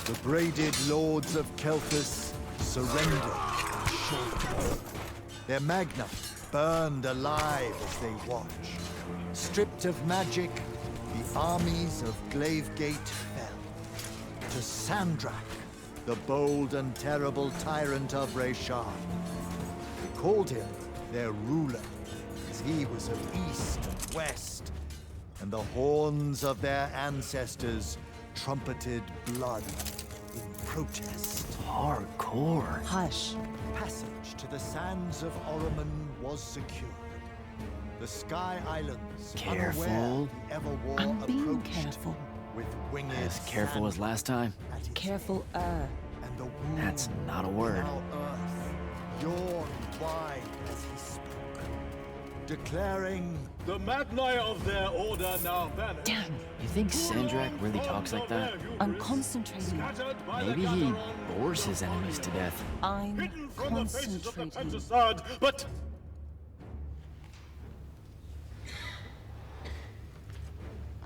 The braided lords of Kelthus surrendered in short order. Their magna burned alive as they watched. Stripped of magic, the armies of Glavegate fell. To Sandrakka, the bold and terrible tyrant of Resharn. They called him their ruler, as he was of east and west, and the horns of their ancestors trumpeted blood in protest. Hardcore. Hush. Passage to the sands of Oromon was secured. The Sky Islands, Careful. unaware the Everwar I'm being approached careful. with winged As careful as last time. at its Careful, And the wound That's not a word. now earth yawned wide as he spoke, declaring, The Magni of their order now vanish. Damn. You think Sandrakka really talks like that? I'm concentrating. Maybe he bores his enemies to death. I'm Hidden from the faces of the concentrating. Pentastad, but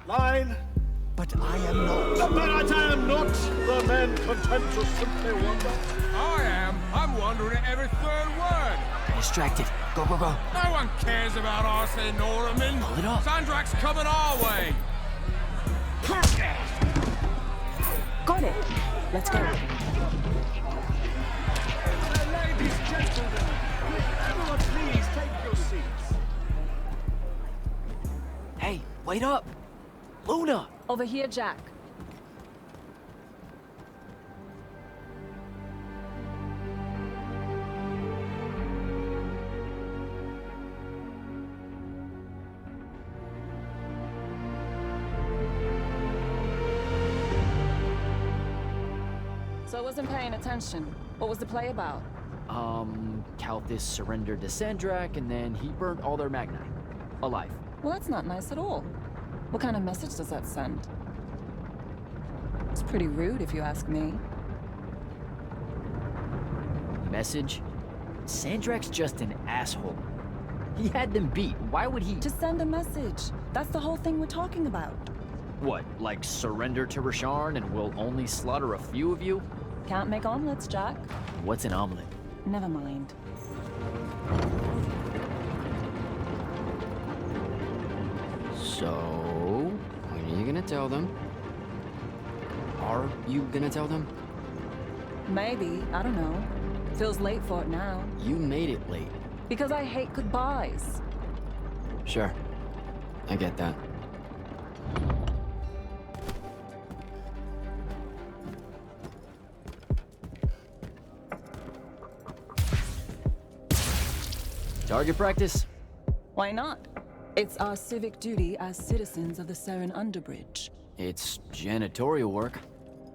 line. but I am not. But I am not the man content to simply wonder. I am. I'm wondering at every third word. Distracted. Go, go, go. No one cares about us in Oromon. Pull it up. Sandrakka's coming our way. Got it. Let's go. Ladies, gentlemen, everyone please take your seats. Hey, wait up. Luna. Over here, Jack. So I wasn't paying attention. What was the play about? Kalthus surrendered to Sandrakka, and then he burnt all their magni. Alive. Well, that's not nice at all. What kind of message does that send? It's pretty rude, if you ask me. Message? Sandrakka's just an asshole. He had them beat. Why would he... Just send a message. That's the whole thing we're talking about. What, like surrender to Resharn and we'll only slaughter a few of you? Can't make omelets, Jack. What's an omelet? Never mind. So, when are you gonna tell them? Are you gonna tell them? Maybe, I don't know. Feels late for it now. You made it late. Because I hate goodbyes. Sure. I get that. Target practice? Why not? It's our civic duty as citizens of the Seren Underbridge. It's janitorial work.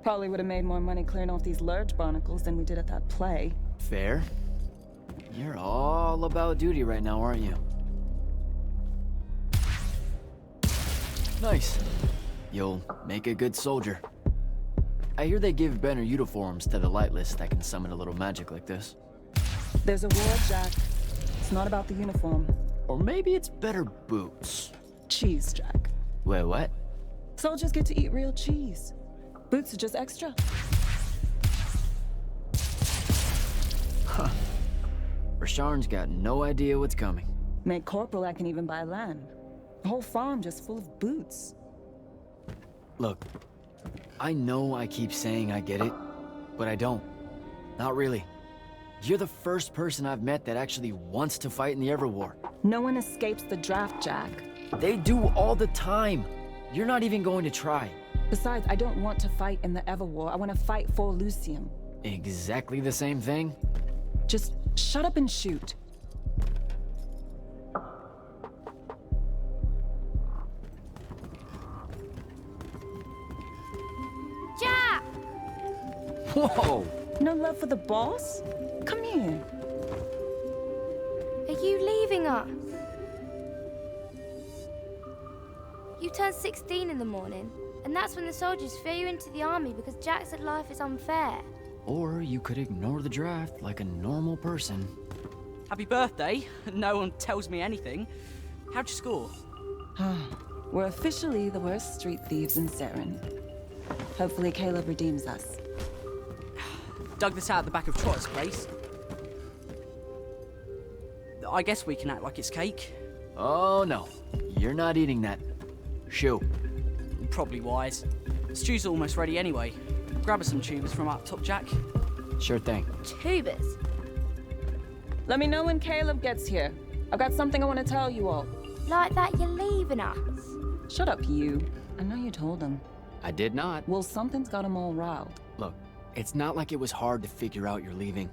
Probably would have made more money clearing off these lurge barnacles than we did at that play. Fair. You're all about duty right now, aren't you? Nice. You'll make a good soldier. I hear they give better uniforms to the lightless that can summon a little magic like this. There's a war, Jack. It's not about the uniform. Or maybe it's better boots. Cheese, Jack. Wait, what? Soldiers get to eat real cheese. Boots are just extra. Huh. Resharn's got no idea what's coming. Made corporal, I can even buy land. The whole farm just full of boots. Look, I know I keep saying I get it, but I don't. Not really. You're the first person I've met that actually wants to fight in the Everwar. No one escapes the draft, Jack. They do all the time. You're not even going to try. Besides, I don't want to fight in the Everwar. I want to fight for Lucium. Exactly the same thing? Just shut up and shoot. Jack! Whoa! No love for the boss? Come here. Are you leaving us? You turned 16 in the morning, and that's when the soldiers threw you into the army because Jack said life is unfair. Or you could ignore the draft like a normal person. Happy birthday. No one tells me anything. How'd you score? We're officially the worst street thieves in Seren. Hopefully Caleb redeems us. dug this out at the back of Trotter's place. I guess we can act like it's cake. Oh no, you're not eating that. Shoo. Probably wise. Stew's almost ready anyway. Grab us some tubers from up top, Jack. Sure thing. Tubers. Let me know when Caleb gets here. I've got something I want to tell you all. Like that you're leaving us. Shut up, you. I know you told him. I did not. Well, something's got him all riled. Look, it's not like it was hard to figure out you're leaving.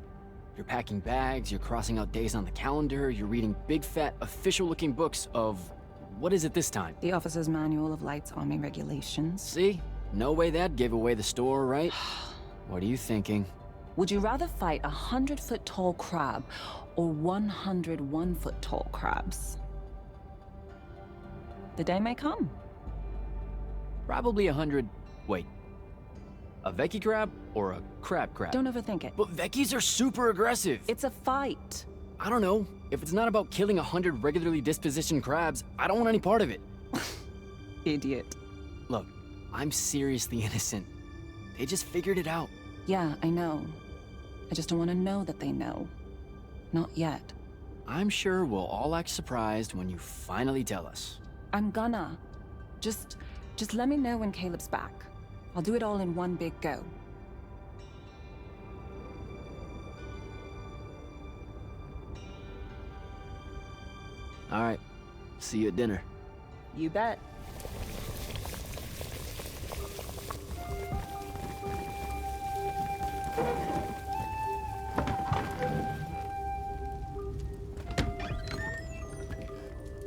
You're packing bags, you're crossing out days on the calendar, you're reading big fat official-looking books of... what is it this time? The Officer's Manual of Lights Army Regulations. See? No way that gave away the store, right? What are you thinking? Would you rather fight 100-foot-tall crab or 101-foot-tall crabs? The day may come. Probably 100... Wait. A Vecchi crab or a crab crab? Don't overthink it. But Vecchis are super aggressive. It's a fight. I don't know. If it's not about killing 100 regularly dispositioned crabs, I don't want any part of it. Idiot. Look, I'm seriously innocent. They just figured it out. Yeah, I know. I just don't want to know that they know. Not yet. I'm sure we'll all act surprised when you finally tell us. I'm gonna. Just let me know when Caleb's back. I'll do it all in one big go. All right. See you at dinner. You bet.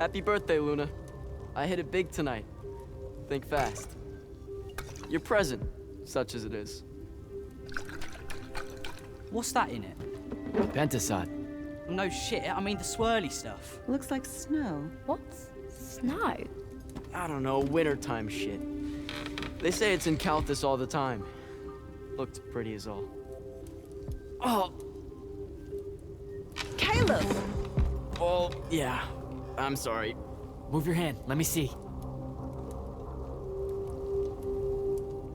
Happy birthday, Luna. I hit it big tonight. Think fast. Your present, such as it is. What's that in it? Pentasod. No shit, I mean the swirly stuff. Looks like snow. What's snow? I don't know, wintertime shit. They say it's in Calthus all the time. Looked pretty as all. Oh! Caleb! Oh, yeah. I'm sorry. Move your hand. Let me see.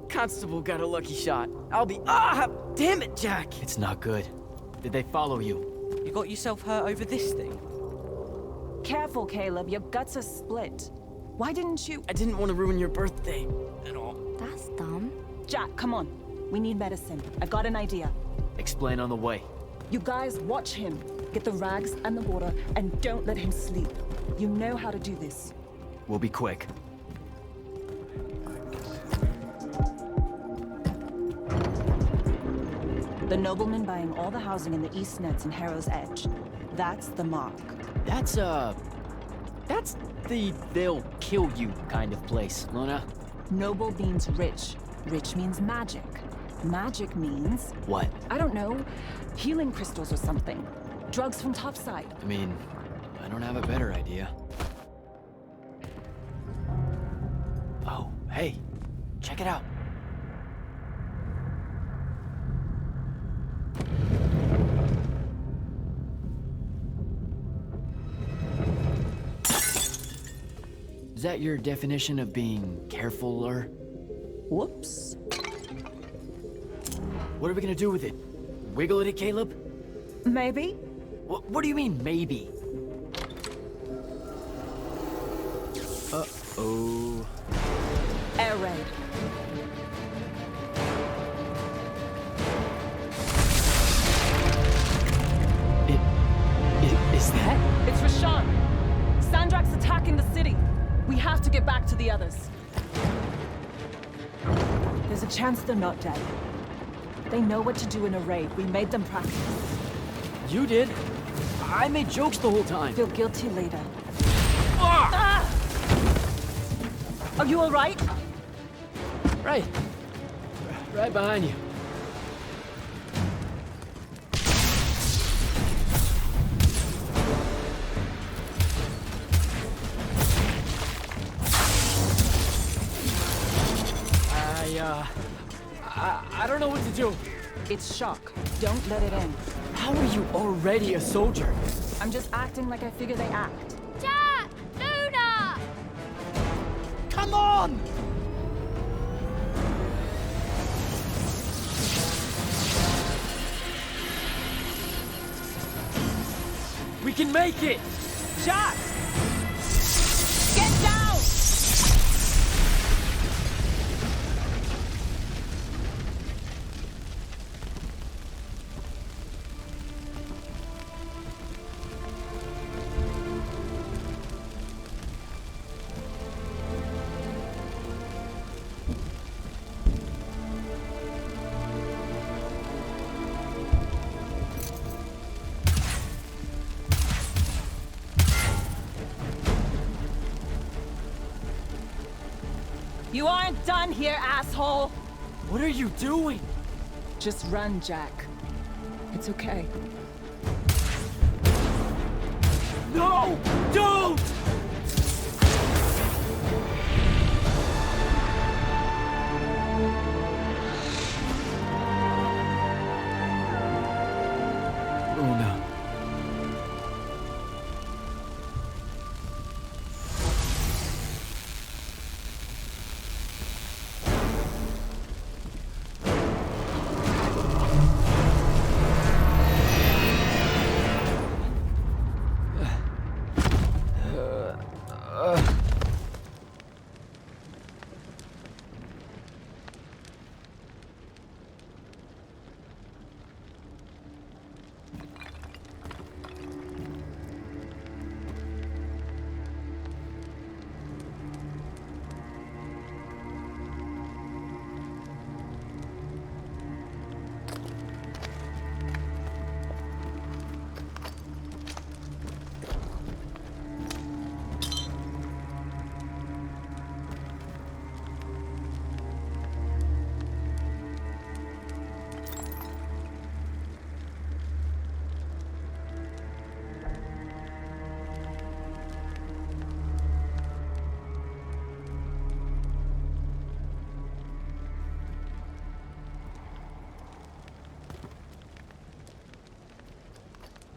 Constable got a lucky shot. I'll be... Ah! Damn it, Jack! It's not good. Did they follow you? You got yourself hurt over this thing? Careful, Caleb. Your guts are split. Why didn't you... I didn't want to ruin your birthday at all. That's dumb. Jack, come on. We need medicine. I've got an idea. Explain on the way. You guys watch him. Get the rags and the water, and don't let him sleep. You know how to do this. We'll be quick. The nobleman buying all the housing in the East Nets and Harrow's Edge. That's the mark. That's the they'll kill you kind of place, Luna. Noble means rich. Rich means magic. Magic means... What? I don't know. Healing crystals or something. Drugs from topside. I mean, I don't have a better idea. Oh, hey. Check it out. Is that your definition of being carefuler? Whoops. What are we gonna do with it? Wiggle at it, Caleb? Maybe. What do you mean, maybe? Uh-oh. Air raid. Is that? It's Rashawn. Sandrak's attacking the city. We have to get back to the others. There's a chance they're not dead. They know what to do in a raid. We made them practice. You did? I made jokes the whole time. Feel guilty later. Ah! Are you all right? Right. Right behind you. I don't know what to do. It's shock. Don't let it in. How are you already a soldier? I'm just acting like I figure they act. Jack! Luna! Come on! can make it! Jack! Get down! You aren't done here, asshole! What are you doing? Just run, Jack. It's okay. No! Don't! Oh no.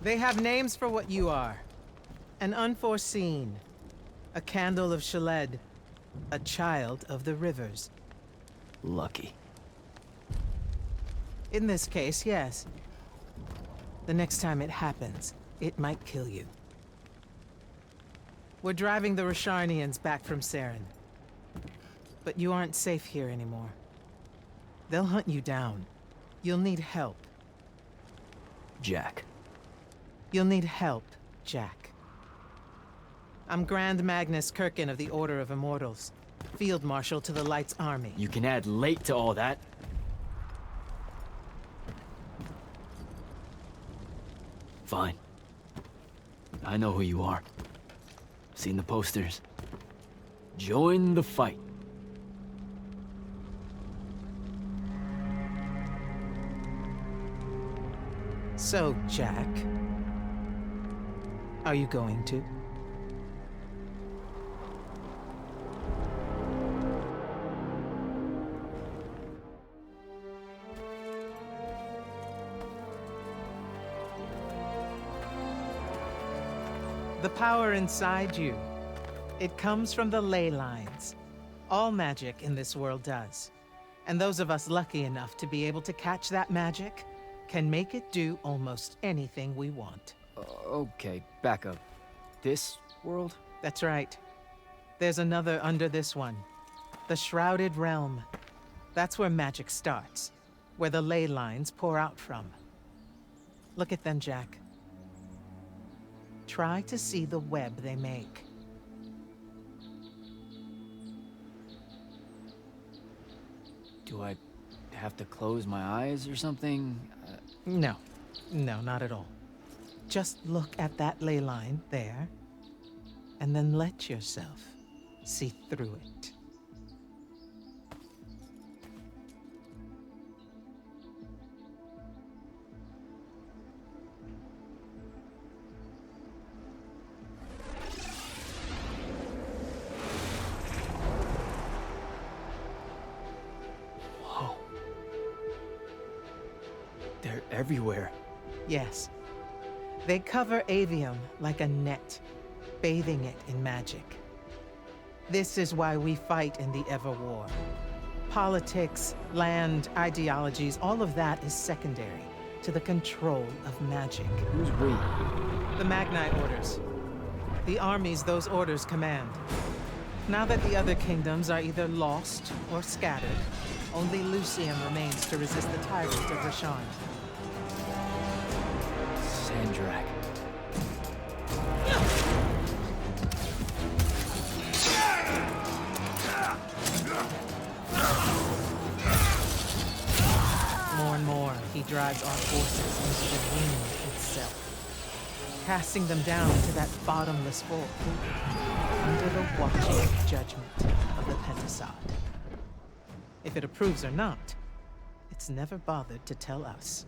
They have names for what you are. An unforeseen, a candle of Shaled, a child of the rivers. Lucky. In this case, yes. The next time it happens, it might kill you. We're driving the Rasharnians back from Saren. But you aren't safe here anymore. They'll hunt you down. You'll need help. Jack. You'll need help, Jack. I'm Grand Magnus Kirkin of the Order of Immortals, Field Marshal to the Light's Army. You can add late to all that. Fine. I know who you are. Seen the posters. Join the fight. So, Jack, are you going to? The power inside you, it comes from the ley lines. All magic in this world does. And those of us lucky enough to be able to catch that magic can make it do almost anything we want. Okay, back up. This world? That's right. There's another under this one. The Shrouded Realm. That's where magic starts. Where the ley lines pour out from. Look at them, Jack. Try to see the web they make. Do I have to close my eyes or something? No. No, not at all. Just look at that ley line there, and then let yourself see through it. Whoa. They're everywhere. Yes. They cover Aveum like a net, bathing it in magic. This is why we fight in the Everwar. Politics, land, ideologies, all of that is secondary. to the control of magic. Who's we? The Magni orders. The armies those orders command. Now that the other kingdoms are either lost or scattered, only Yltheum remains to resist the tyrant of Rasharn. Sandrakka. More and more, he drives our forces into the ring itself, casting them down to that bottomless hole, under the watching judgment of the Pentasod. If it approves or not, it's never bothered to tell us.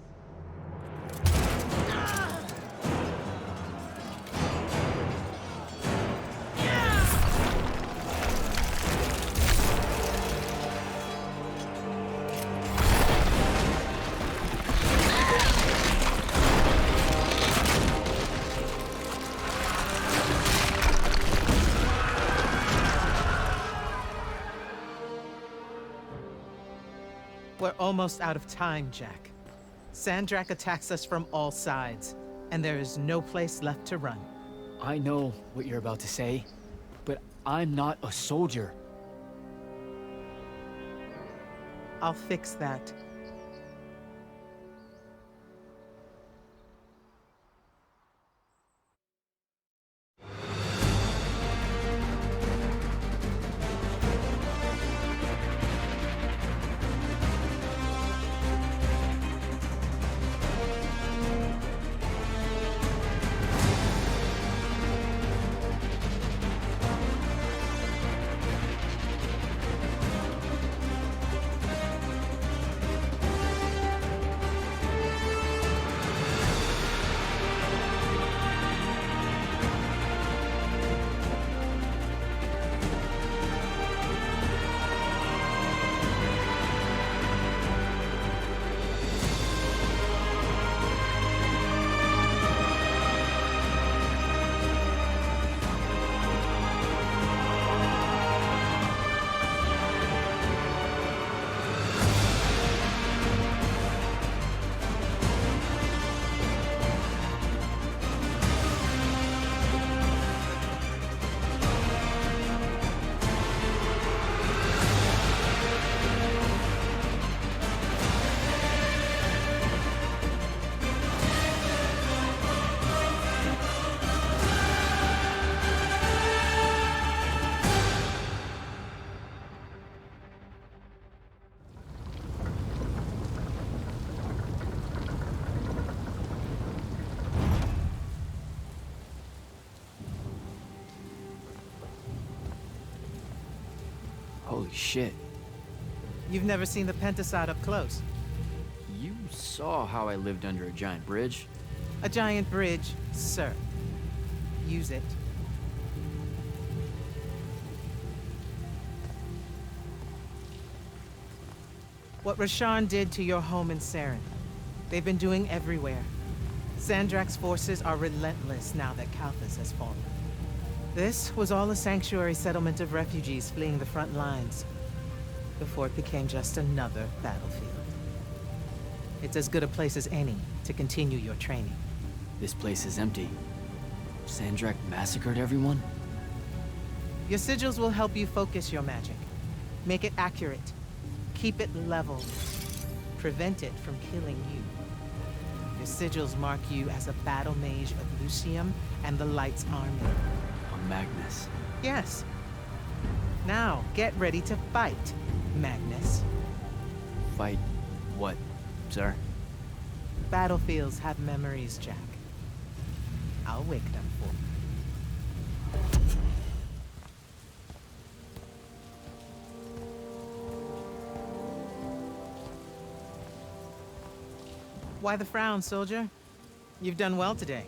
We're almost out of time, Jack. Sandrakka attacks us from all sides, and there is no place left to run. I know what you're about to say, but I'm not a soldier. I'll fix that. Holy shit. You've never seen the Pentasod up close. You saw how I lived under a giant bridge. A giant bridge, sir. Use it. What Rasharn did to your home in Saren, they've been doing everywhere. Sandrakka's forces are relentless now that Kalthus has fallen. This was all a sanctuary settlement of refugees fleeing the front lines, before it became just another battlefield. It's as good a place as any to continue your training. This place is empty. Sandrakka massacred everyone? Your sigils will help you focus your magic. Make it accurate. Keep it level. Prevent it from killing you. Your sigils mark you as a battle mage of Yltheum and the Light's army. A Magnus. Yes. Now, get ready to fight, Magnus. Fight what, sir? Battlefields have memories, Jack. I'll wake them for you. Why the frown, soldier? You've done well today.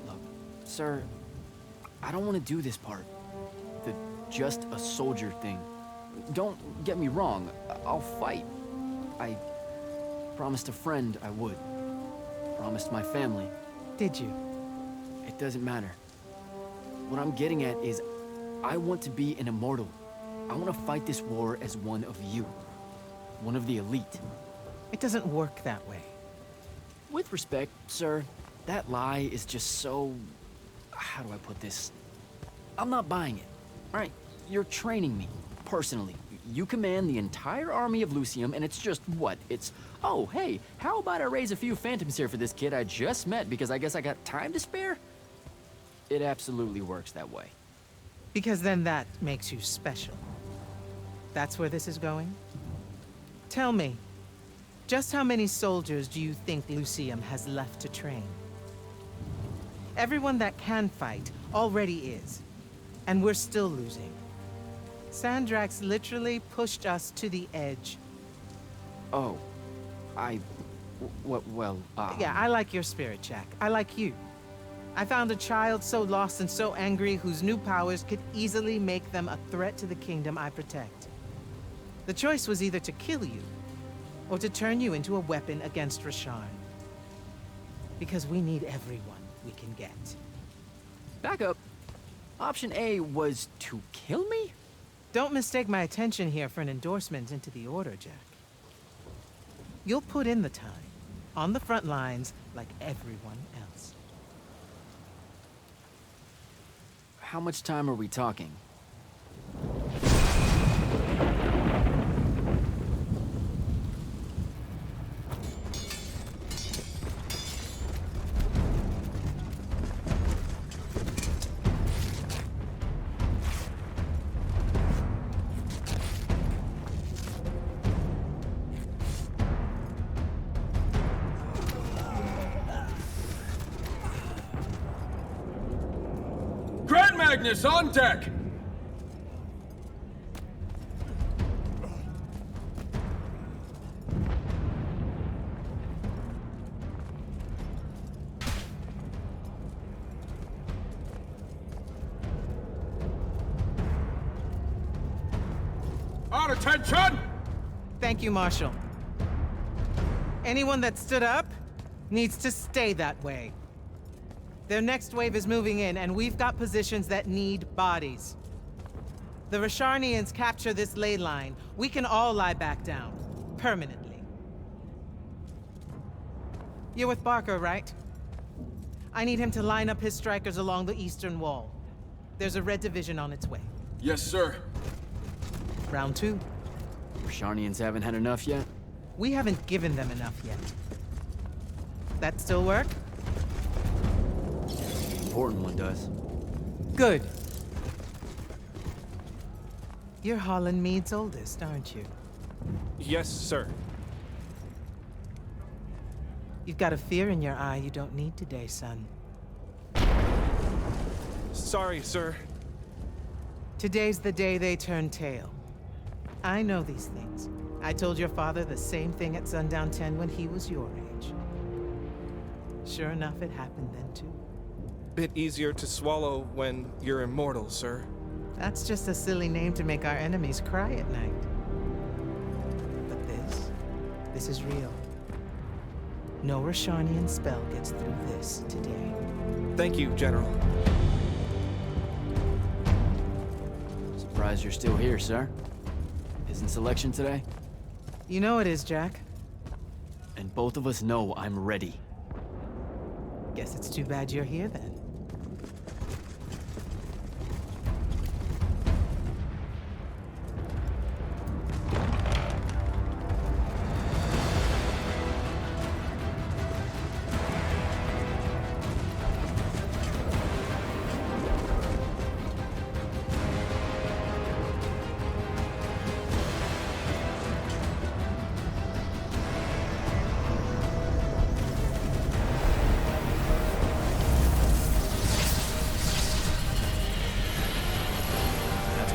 Look, sir, I don't want to do this part. The just a soldier thing. Don't get me wrong, I'll fight. I promised a friend I would. Promised my family. Did you? It doesn't matter. What I'm getting at is, I want to be an immortal. I want to fight this war as one of you. One of the elite. It doesn't work that way. With respect, sir, that lie is just so... How do I put this? I'm not buying it. All right, you're training me, personally. You command the entire army of Yltheum, and it's just what? It's, oh, hey, how about I raise a few phantoms here for this kid I just met because I guess I got time to spare? It absolutely works that way. Because then that makes you special. That's where this is going? Tell me, just how many soldiers do you think Yltheum has left to train? Everyone that can fight already is, and we're still losing. Sandrax literally pushed us to the edge. Oh, Yeah, I like your spirit, Jack. I like you. I found a child so lost and so angry whose new powers could easily make them a threat to the kingdom I protect. The choice was either to kill you, or to turn you into a weapon against Rasharn. Because we need everyone we can get. Back up. Option A was to kill me? Don't mistake my attention here for an endorsement into the Order, Jack. You'll put in the time, on the front lines, like everyone else. How much time are we talking? Magnus on deck! On attention! Thank you, Marshal. Anyone that stood up needs to stay that way. Their next wave is moving in, and we've got positions that need bodies. The Rasharnians capture this ley line, we can all lie back down. Permanently. You're with Barker, right? I need him to line up his strikers along the eastern wall. There's a red division on its way. Yes, sir. Round 2. Rasharnians haven't had enough yet? We haven't given them enough yet. That still work? Important one does. Good. You're Holland Mead's oldest, aren't you? Yes, sir. You've got a fear in your eye you don't need today, son. Sorry, sir. Today's the day they turn tail. I know these things. I told your father the same thing at Sundown 10 when he was your age. Sure enough, it happened then too. Bit easier to swallow when you're immortal, sir. That's just a silly name to make our enemies cry at night. But this is real. No Rasharnian spell gets through this today. Thank you, General. Surprised you're still here, sir. Isn't selection today? You know it is, Jack. And both of us know I'm ready. Guess it's too bad you're here then.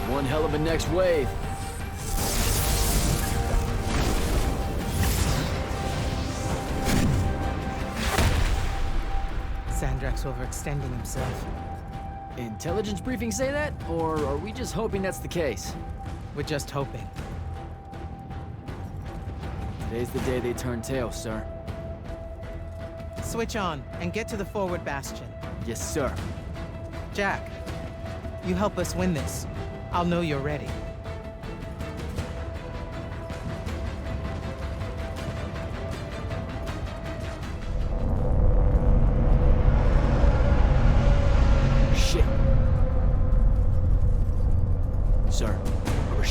One hell of a next wave. Sandrax overextending himself. Intelligence briefings say that? Or are we just hoping that's the case? We're just hoping. Today's the day they turn tail, sir. Switch on and get to the forward bastion. Yes, sir. Jack, you help us win this. I'll know you're ready.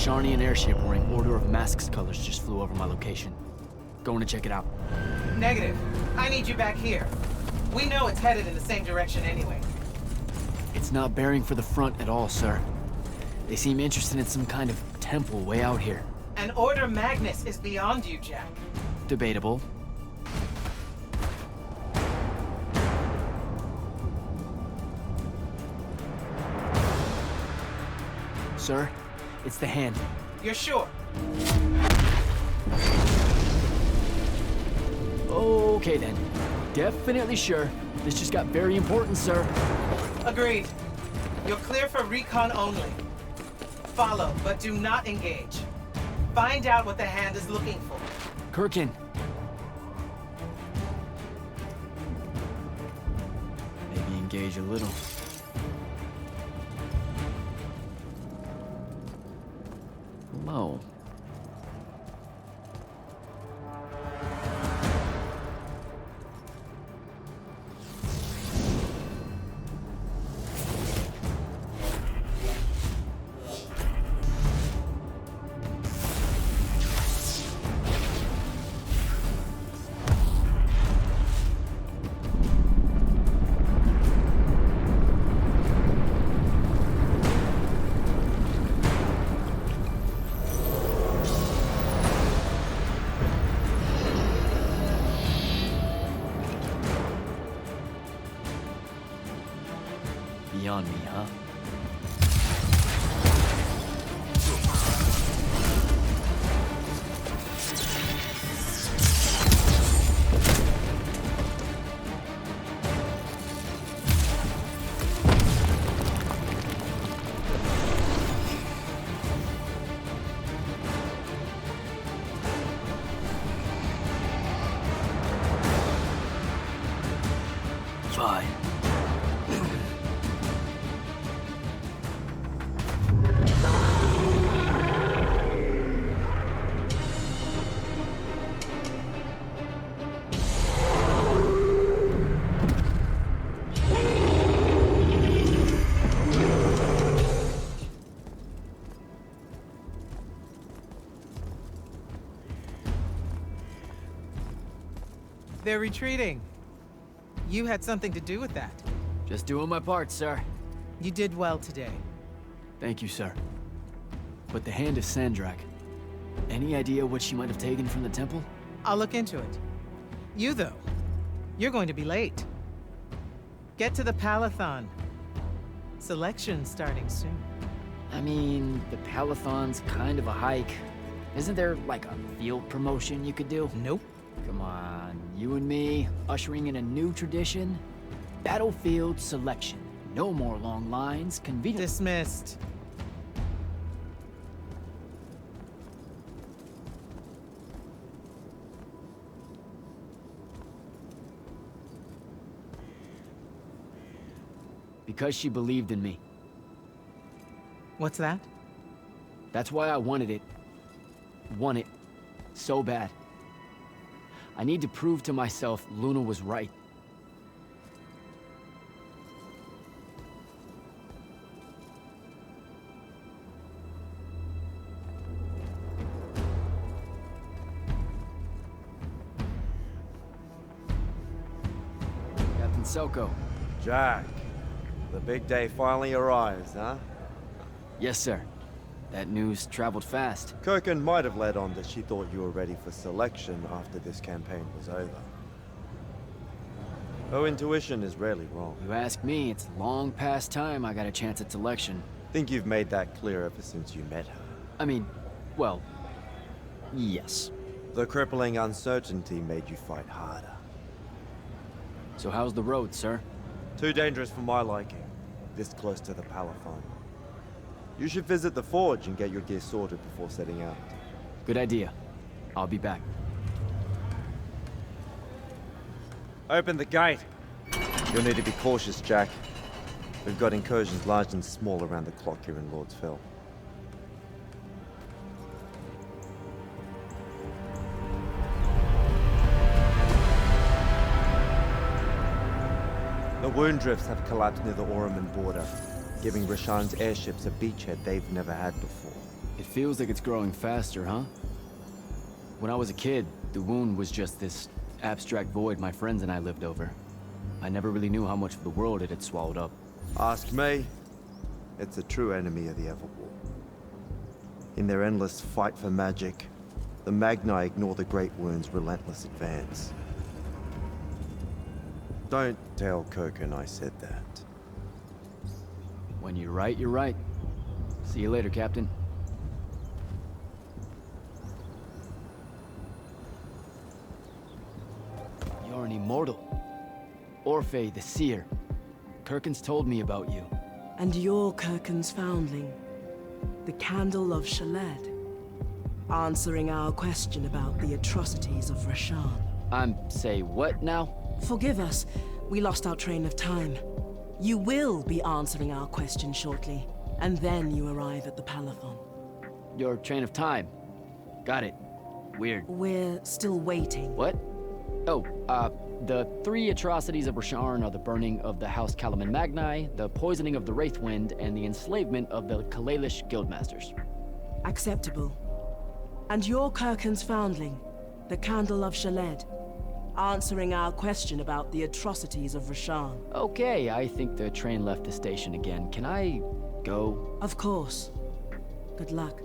Sharnian airship wearing Order of Masks colors just flew over my location. Going to check it out. Negative. I need you back here. We know it's headed in the same direction anyway. It's not bearing for the front at all, sir. They seem interested in some kind of temple way out here. An Order Magnus is beyond you, Jack. Debatable. Sir, it's the hand. You're sure? Okay then. Definitely sure. This just got very important, sir. Agreed. You're clear for recon only. Follow, but do not engage. Find out what the hand is looking for. Kirkin. Maybe engage a little. Hello. Beyond me, huh? Fine. They're retreating. You had something to do with that. Just doing my part, sir. You did well today. Thank you, sir. But the hand of Sandrakka. Any idea what she might have taken from the temple? I'll look into it. You, though, you're going to be late. Get to the Palathon. Selection's starting soon. I mean, the Palathon's kind of a hike. Isn't there, like, a field promotion you could do? Nope. Come on, you and me, ushering in a new tradition? Battlefield selection. No more long lines, convenient. Dismissed. Because she believed in me. What's that? That's why I wanted it. Want it. So bad. I need to prove to myself Luna was right. Captain Selko. Jack, the big day finally arrives, huh? Yes, sir. That news traveled fast. Kirkin might have led on that she thought you were ready for selection after this campaign was over. Her intuition is rarely wrong. You ask me, it's long past time I got a chance at selection. Think you've made that clear ever since you met her. I mean, well, yes. The crippling uncertainty made you fight harder. So how's the road, sir? Too dangerous for my liking, this close to the Palathon. You should visit the forge and get your gear sorted before setting out. Good idea. I'll be back. Open the gate. You'll need to be cautious, Jack. We've got incursions large and small around the clock here in Lord's Fill. The wound drifts have collapsed near the Oromon border, giving Rasharn's airships a beachhead they've never had before. It feels like it's growing faster, huh? When I was a kid, the wound was just this abstract void my friends and I lived over. I never really knew how much of the world it had swallowed up. Ask me. It's a true enemy of the Everwar. In their endless fight for magic, the Magni ignore the Great Wound's relentless advance. Don't tell Kirkin I said that. When you're right, you're right. See you later, Captain. You're an immortal. Orphe the Seer. Kirkin's told me about you. And you're Kirkin's foundling, the Candle of Shaled, answering our question about the atrocities of Rasharn. Say what now? Forgive us, we lost our train of time. You will be answering our question shortly, and then you arrive at the Palathon. Your train of time. Got it. Weird. We're still waiting. What? Oh, the 3 atrocities of Rasharn are the burning of the House Kalaman Magni, the poisoning of the Wraithwind, and the enslavement of the Kalalish Guildmasters. Acceptable. And you're Kirkin's foundling, the Candle of Shaled, answering our question about the atrocities of Rasharn. Okay, I think the train left the station again. Can I go? Of course. Good luck.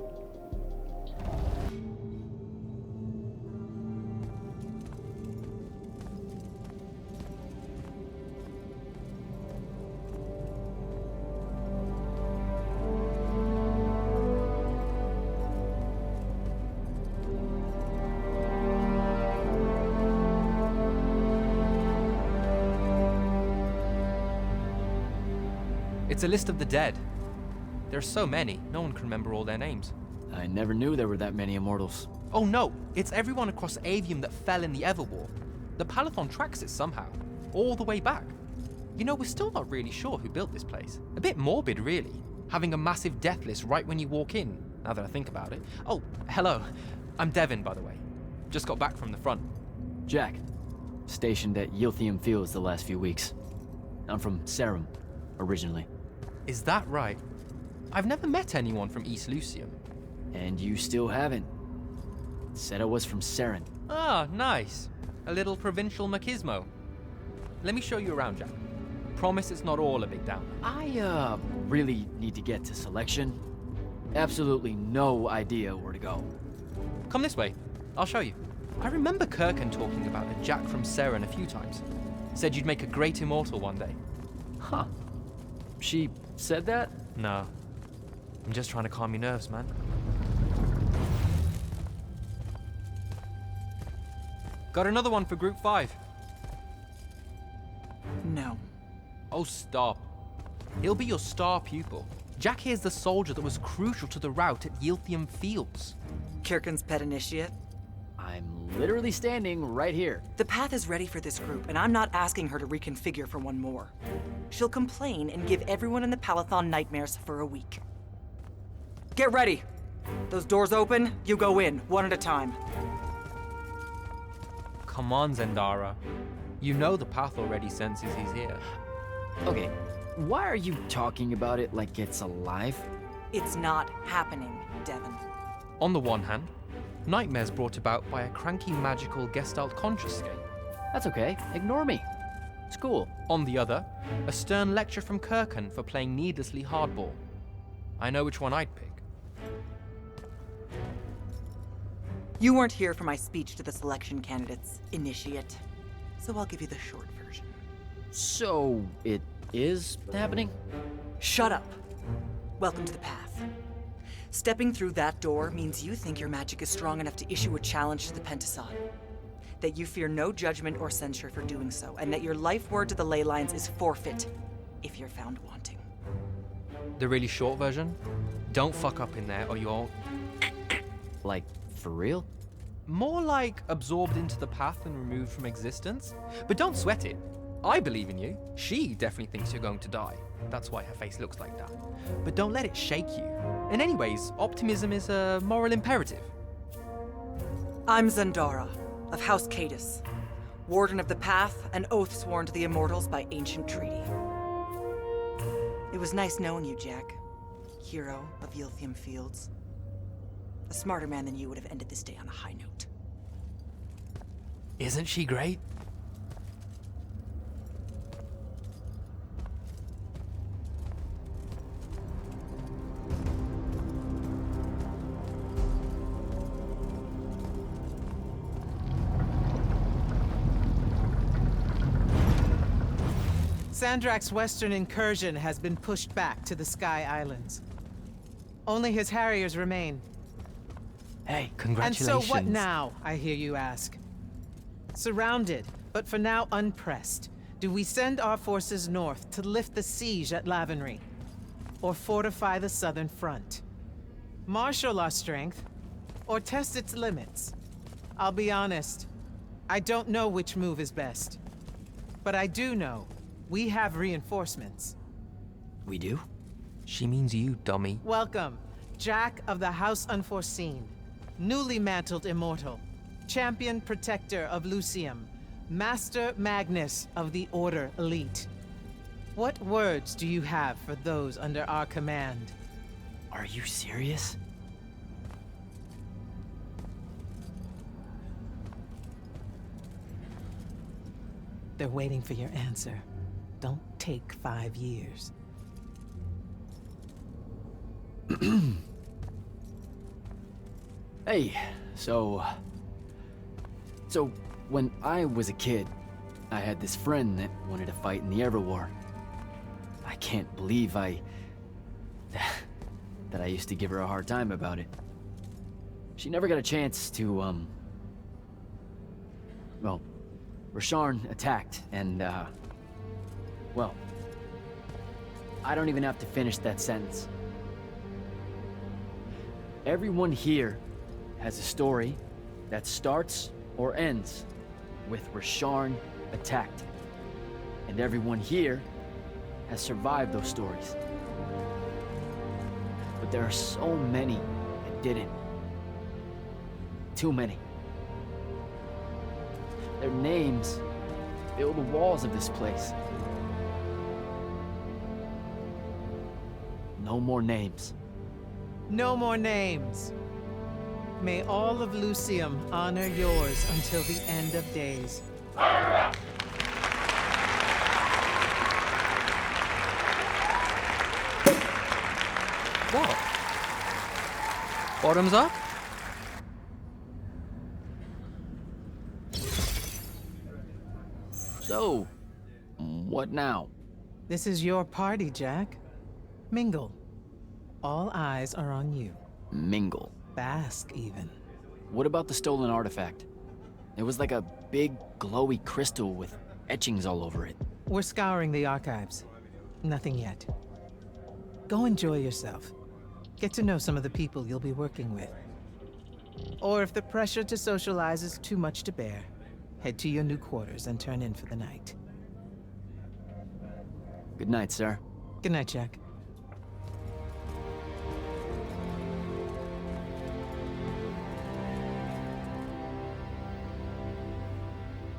It's a list of the dead. There's so many, no one can remember all their names. I never knew there were that many immortals. Oh no, it's everyone across Aveum that fell in the Everwar. The Palathon tracks it somehow, all the way back. You know, we're still not really sure who built this place. A bit morbid, really, having a massive death list right when you walk in, now that I think about it. Oh, hello. I'm Devin, by the way. Just got back from the front. Jack. Stationed at Yltheum Fields the last few weeks. I'm from Sarum, originally. Is that right? I've never met anyone from East Lucium. And you still haven't. Said I was from Saren. Ah, nice. A little provincial machismo. Let me show you around, Jack. Promise it's not all a big downer. I, really need to get to selection. Absolutely no idea where to go. Come this way. I'll show you. I remember Kirkin talking about a Jack from Saren a few times. Said you'd make a great immortal one day. Huh. She said that? No. I'm just trying to calm your nerves, man. Got another one for Group 5. No. Oh, stop. He'll be your star pupil. Jack here's the soldier that was crucial to the rout at Yltheum Fields. Kirkin's pet initiate? I'm literally standing right here. The path is ready for this group, and I'm not asking her to reconfigure for one more. She'll complain and give everyone in the Palathon nightmares for a week. Get ready! Those doors open, you go in, one at a time. Come on, Zendara. You know the path already senses he's here. Okay, why are you talking about it like it's alive? It's not happening, Devin. On the one hand, nightmares brought about by a cranky magical Gestalt conscious state. That's okay, ignore me. It's cool. On the other, a stern lecture from Kirkin for playing needlessly hardball. I know which one I'd pick. You weren't here for my speech to the selection candidates, Initiate. So I'll give you the short version. So, it is happening? Shut up. Welcome to the path. Stepping through that door means you think your magic is strong enough to issue a challenge to the Pentasod. That you fear no judgment or censure for doing so, and that your life word to the ley lines is forfeit if you're found wanting. The really short version? Don't fuck up in there or you'll... Like, for real? More like absorbed into the path and removed from existence. But don't sweat it. I believe in you. She definitely thinks you're going to die. That's why her face looks like that. But don't let it shake you. And anyways, optimism is a moral imperative. I'm Zendara, of House Cadus, Warden of the Path, and oath sworn to the Immortals by ancient treaty. It was nice knowing you, Jack. Hero of Yltheum Fields. A smarter man than you would have ended this day on a high note. Isn't she great? Sandrak's western incursion has been pushed back to the Sky Islands. Only his harriers remain. Hey, Congratulations. And so what now, I hear you ask? Surrounded, but for now unpressed, do we send our forces north to lift the siege at Lavenry? Or fortify the southern front? Marshal our strength, or test its limits? I'll be honest, I don't know which move is best. But I do know we have reinforcements. We do? She means you, dummy. Welcome, Jack of the House Unforeseen, newly mantled immortal, champion protector of Yltheum, Master Magnus of the Order Elite. What words do you have for those under our command? Are you serious? They're waiting for your answer. Don't take 5 years. Hey, so when I was a kid, I had this friend that wanted to fight in the Everwar. I can't believe that I used to give her a hard time about it. She never got a chance to, well, Rasharn attacked, and, well, I don't even have to finish that sentence. Everyone here has a story that starts or ends with Rasharn attacked. And everyone here has survived those stories. But there are so many that didn't. Too many. Their names fill the walls of this place. No more names. No more names. May all of Yltheum honor yours until the end of days. What? Bottoms up? So, what now? This is your party, Jack. Mingle. All eyes are on you. Mingle. Bask, even. What about the stolen artifact? It was like a big, glowy crystal with etchings all over it. We're scouring the archives. Nothing yet. Go enjoy yourself. Get to know some of the people you'll be working with. Or if the pressure to socialize is too much to bear, head to your new quarters and turn in for the night. Good night, sir. Good night, Jack.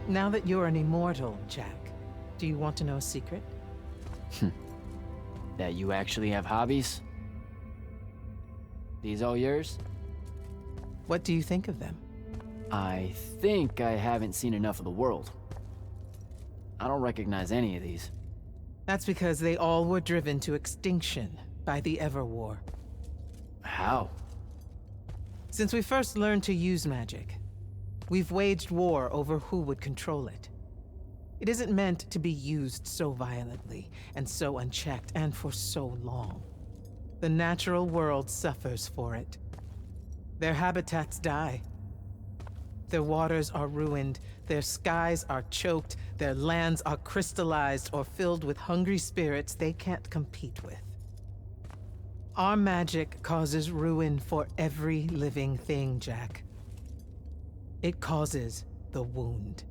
Now that you're an immortal, Jack, do you want to know a secret? That you actually have hobbies? These all yours? What do you think of them? I think I haven't seen enough of the world. I don't recognize any of these. That's because they all were driven to extinction by the Everwar. How? Since we first learned to use magic, we've waged war over who would control it. It isn't meant to be used so violently, and so unchecked, and for so long. The natural world suffers for it. Their habitats die. Their waters are ruined, their skies are choked, their lands are crystallized or filled with hungry spirits they can't compete with. Our magic causes ruin for every living thing, Jack. It causes the wound.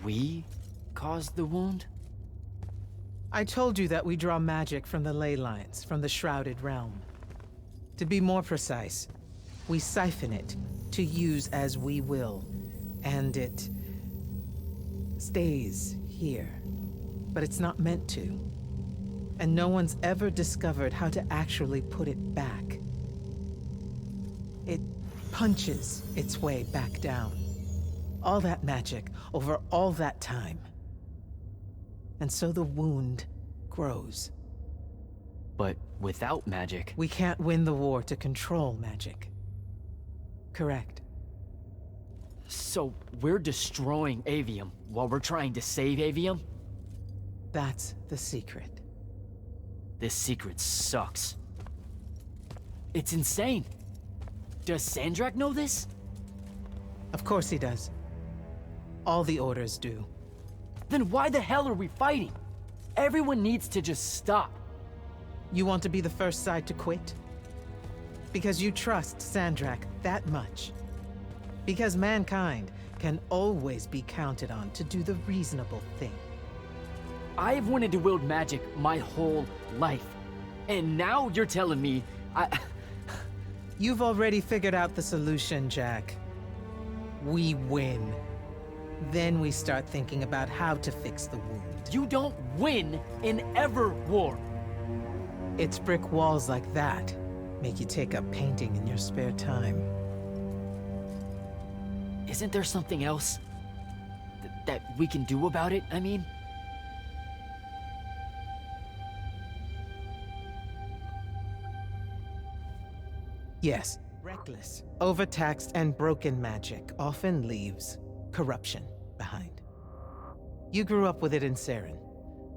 We caused the wound? I told you that we draw magic from the ley lines, from the Shrouded Realm. To be more precise, we siphon it to use as we will, and it stays here. But it's not meant to. And no one's ever discovered how to actually put it back. punches its way back down. All that magic over all that time. And so the wound grows. But without magic... We can't win the war to control magic. Correct. So we're destroying Aveum while we're trying to save Aveum? That's the secret. This secret sucks. It's insane. Does Sandrakka know this? Of course he does. All the orders do. Then why the hell are we fighting? Everyone needs to just stop. You want to be the first side to quit? Because you trust Sandrakka that much. Because mankind can always be counted on to do the reasonable thing. I've wanted to wield magic my whole life. And now you're telling me You've already figured out the solution, Jack. We win. Then we start thinking about how to fix the wound. You don't win in ever war. It's brick walls like that make you take up painting in your spare time. Isn't there something else that we can do about it, I mean? Yes. Reckless, overtaxed, and broken magic often leaves corruption behind. You grew up with it in Saren,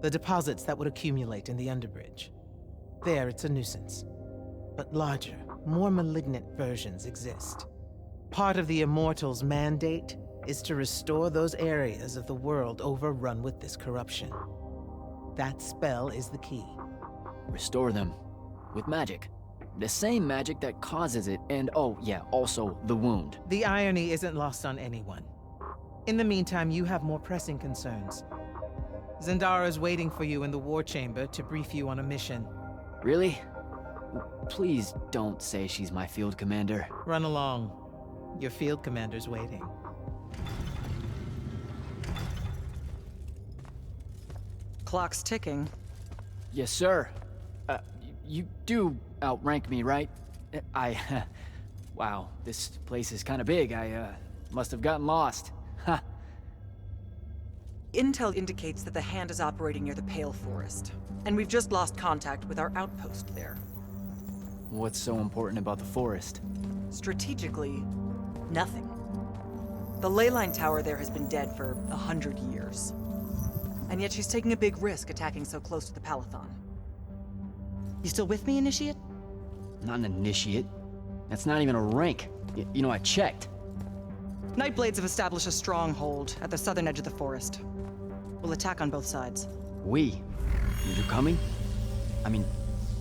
the deposits that would accumulate in the Underbridge. There, it's a nuisance. But larger, more malignant versions exist. Part of the Immortals' mandate is to restore those areas of the world overrun with this corruption. That spell is the key. Restore them with magic. The same magic that causes it, and oh yeah, also the wound. The irony isn't lost on anyone. In the meantime, you have more pressing concerns. Zendara's waiting for you in the war chamber to brief you on a mission. Really? Please don't say she's my field commander. Run along. Your field commander's waiting. Clock's ticking. Yes, sir. You do outrank me, right? Wow, this place is kind of big. I must have gotten lost. Ha. Intel indicates that the Hand is operating near the Pale Forest, and we've just lost contact with our outpost there. What's so important about the forest? Strategically, nothing. The leyline tower there has been dead for 100 years. And yet she's taking a big risk attacking so close to the Palathon. You still with me, Initiate? Not an initiate. That's not even a rank. You know, I checked. Nightblades have established a stronghold at the southern edge of the forest. We'll attack on both sides. We? You're coming? I mean,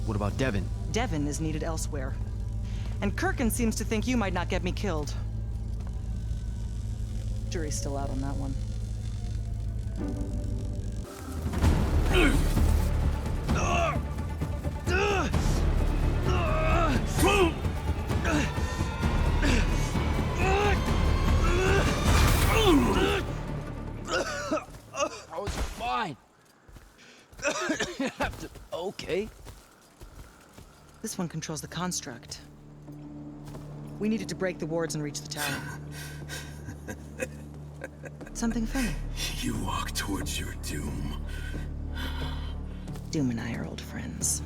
what about Devon? Devon is needed elsewhere. And Kirkin seems to think you might not get me killed. Jury's still out on that one. I was fine. Okay. This one controls the construct. We needed to break the wards and reach the tower. Something funny. You walk towards your doom. Doom and I are old friends.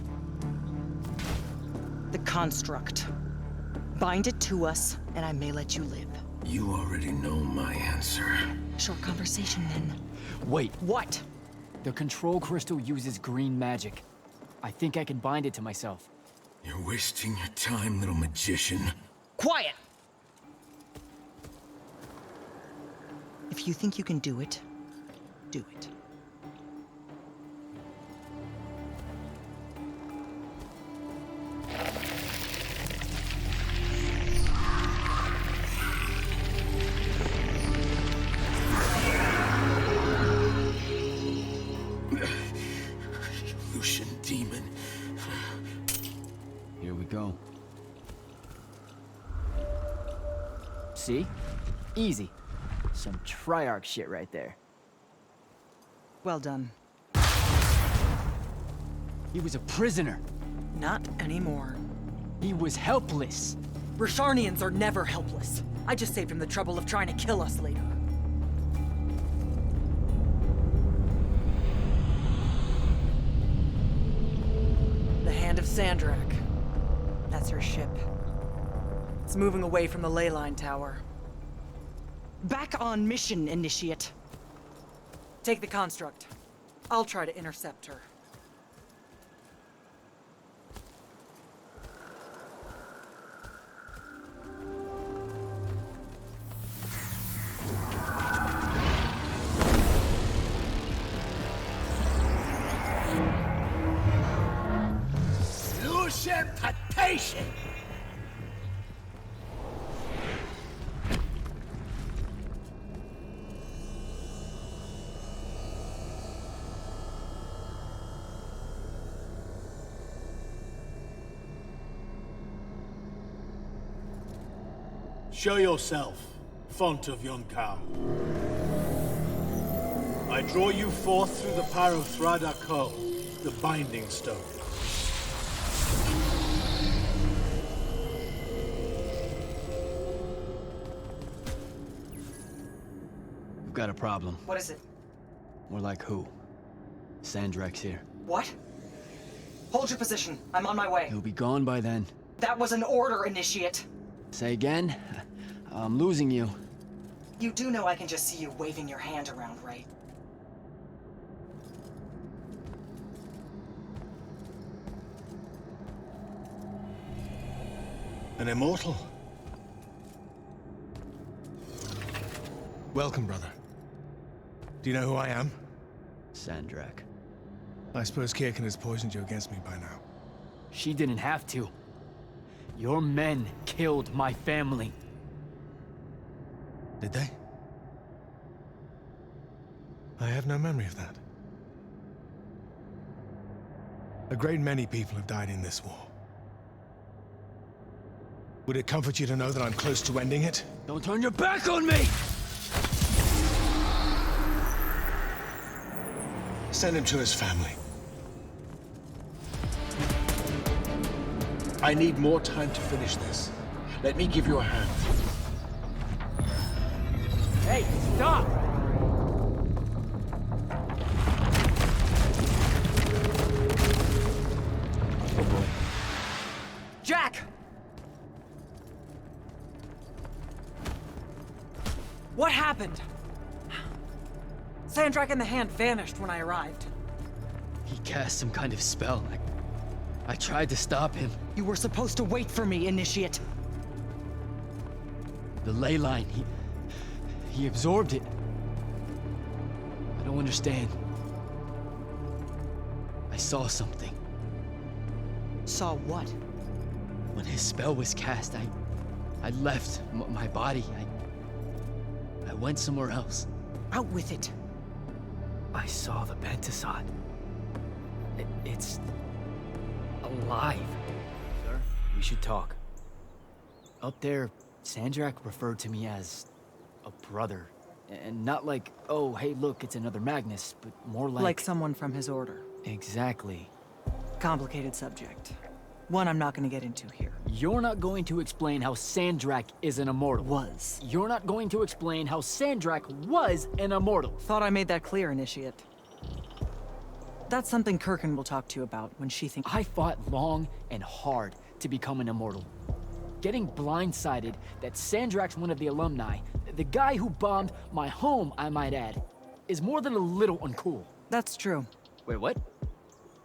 The construct. Bind it to us, and I may let you live. You already know my answer. Short conversation, then. Wait. What? The control crystal uses green magic. I think I can bind it to myself. You're wasting your time, little magician. Quiet! If you think you can do it, do it. Lucian demon. Here we go. See? Easy. Some Triarch shit right there. Well done. He was a prisoner. Not anymore. He was helpless. Rasharnians are never helpless. I just saved him the trouble of trying to kill us later. The Hand of Sandrakka. That's her ship. It's moving away from the ley line tower. Back on mission, Initiate. Take the construct. I'll try to intercept her. Lucification! Show yourself, font of Yonkou. I draw you forth through the power of Thradako, the Binding Stone. We've got a problem. What is it? More like who? Sandrakk's here. What? Hold your position. I'm on my way. He'll be gone by then. That was an order, Initiate. Say again? I'm losing you. You do know I can just see you waving your hand around, right? An immortal? Welcome, brother. Do you know who I am? Sandrakka. I suppose Kirkin has poisoned you against me by now. She didn't have to. Your men killed my family. Did they? I have no memory of that. A great many people have died in this war. Would it comfort you to know that I'm close to ending it? Don't turn your back on me! Send him to his family. I need more time to finish this. Let me give you a hand. Hey, stop! Oh boy. Jack! What happened? Sandrakka and the Hand vanished when I arrived. He cast some kind of spell. I tried to stop him. You were supposed to wait for me, Initiate. The ley line, he absorbed it. I don't understand. I saw something. Saw what? When his spell was cast, I left my body. I went somewhere else. Out with it. I saw the Pentasod. It's alive. Sir, we should talk. Up there, Sandrakka referred to me as a brother. And not like, oh, hey, look, it's another Magnus, but more like... Like someone from his order. Exactly. Complicated subject. One I'm not going to get into here. You're not going to explain how Sandrakka is an immortal. Was. You're not going to explain how Sandrakka was an immortal. Thought I made that clear, Initiate. That's something Kirkin will talk to you about when she thinks... I fought long and hard to become an immortal. Getting blindsided that Sandrakka's one of the alumni, the guy who bombed my home, I might add, is more than a little uncool. That's true. Wait, what?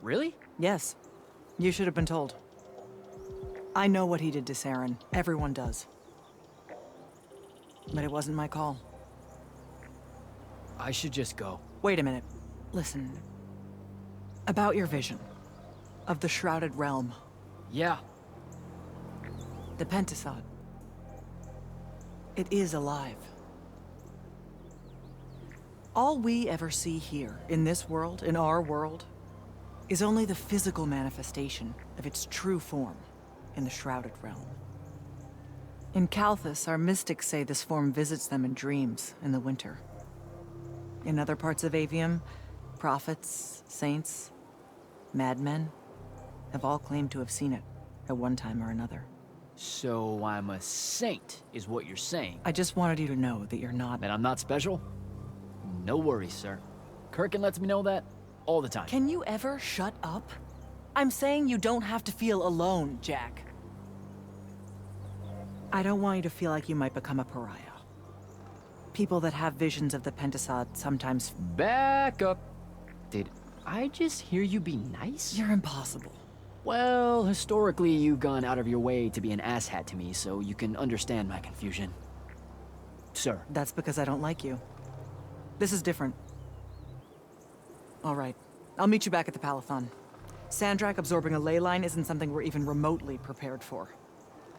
Really? Yes. You should have been told. I know what he did to Saren. Everyone does. But it wasn't my call. I should just go. Wait a minute. Listen. About your vision. Of the Shrouded Realm. Yeah. The Pentasod. It is alive. All we ever see here, in this world, in our world, is only the physical manifestation of its true form in the Shrouded Realm. In Kalthus, our mystics say this form visits them in dreams in the winter. In other parts of Aveum, prophets, saints, madmen have all claimed to have seen it at one time or another. So I'm a saint, is what you're saying. I just wanted you to know that you're not. That I'm not special? No worries, sir. Kirkin lets me know that all the time. Can you ever shut up? I'm saying you don't have to feel alone, Jack. I don't want you to feel like you might become a pariah. People that have visions of the Pentasod sometimes... Back up. Did I just hear you be nice? You're impossible. Well, historically, you've gone out of your way to be an asshat to me, so you can understand my confusion. Sir. That's because I don't like you. This is different. All right. I'll meet you back at the Palathon. Sandrakka absorbing a ley line isn't something we're even remotely prepared for.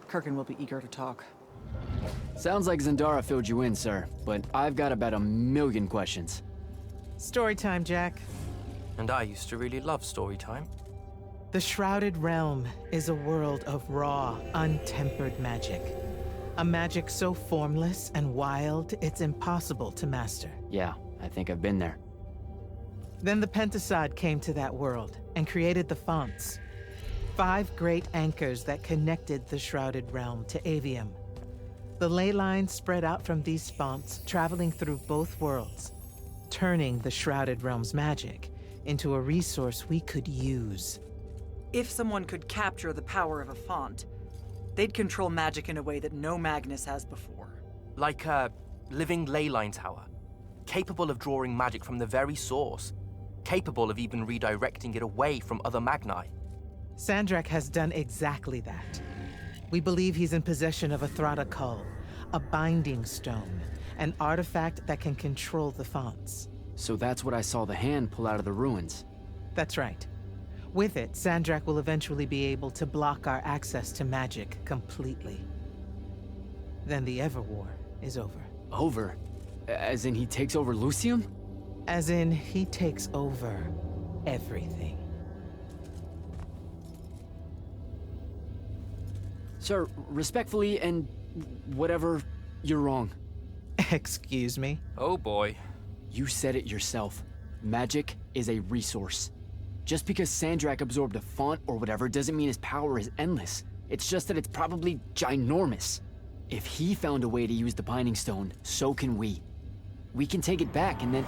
Kirkin will be eager to talk. Sounds like Zendara filled you in, sir, but I've got about 1,000,000 questions. Story time, Jack. And I used to really love story time. The Shrouded Realm is a world of raw, untempered magic. A magic so formless and wild, it's impossible to master. Yeah, I think I've been there. Then the Pentasod came to that world and created the fonts. 5 great anchors that connected the Shrouded Realm to Aveum. The ley lines spread out from these fonts, traveling through both worlds, turning the Shrouded Realm's magic into a resource we could use. If someone could capture the power of a font, they'd control magic in a way that no Magnus has before. Like a living ley line tower, capable of drawing magic from the very source, capable of even redirecting it away from other Magni. Sandrakka has done exactly that. We believe he's in possession of a Thrata Cull, a binding stone, an artifact that can control the fonts. So that's what I saw the hand pull out of the ruins. That's right. With it, Sandrakka will eventually be able to block our access to magic completely. Then the Everwar is over. Over? As in he takes over Yltheum? As in he takes over everything. Sir, respectfully and whatever, you're wrong. Excuse me? Oh boy. You said it yourself. Magic is a resource. Just because Sandrakka absorbed a font or whatever doesn't mean his power is endless. It's just that it's probably ginormous. If he found a way to use the Binding Stone, so can we. We can take it back and then...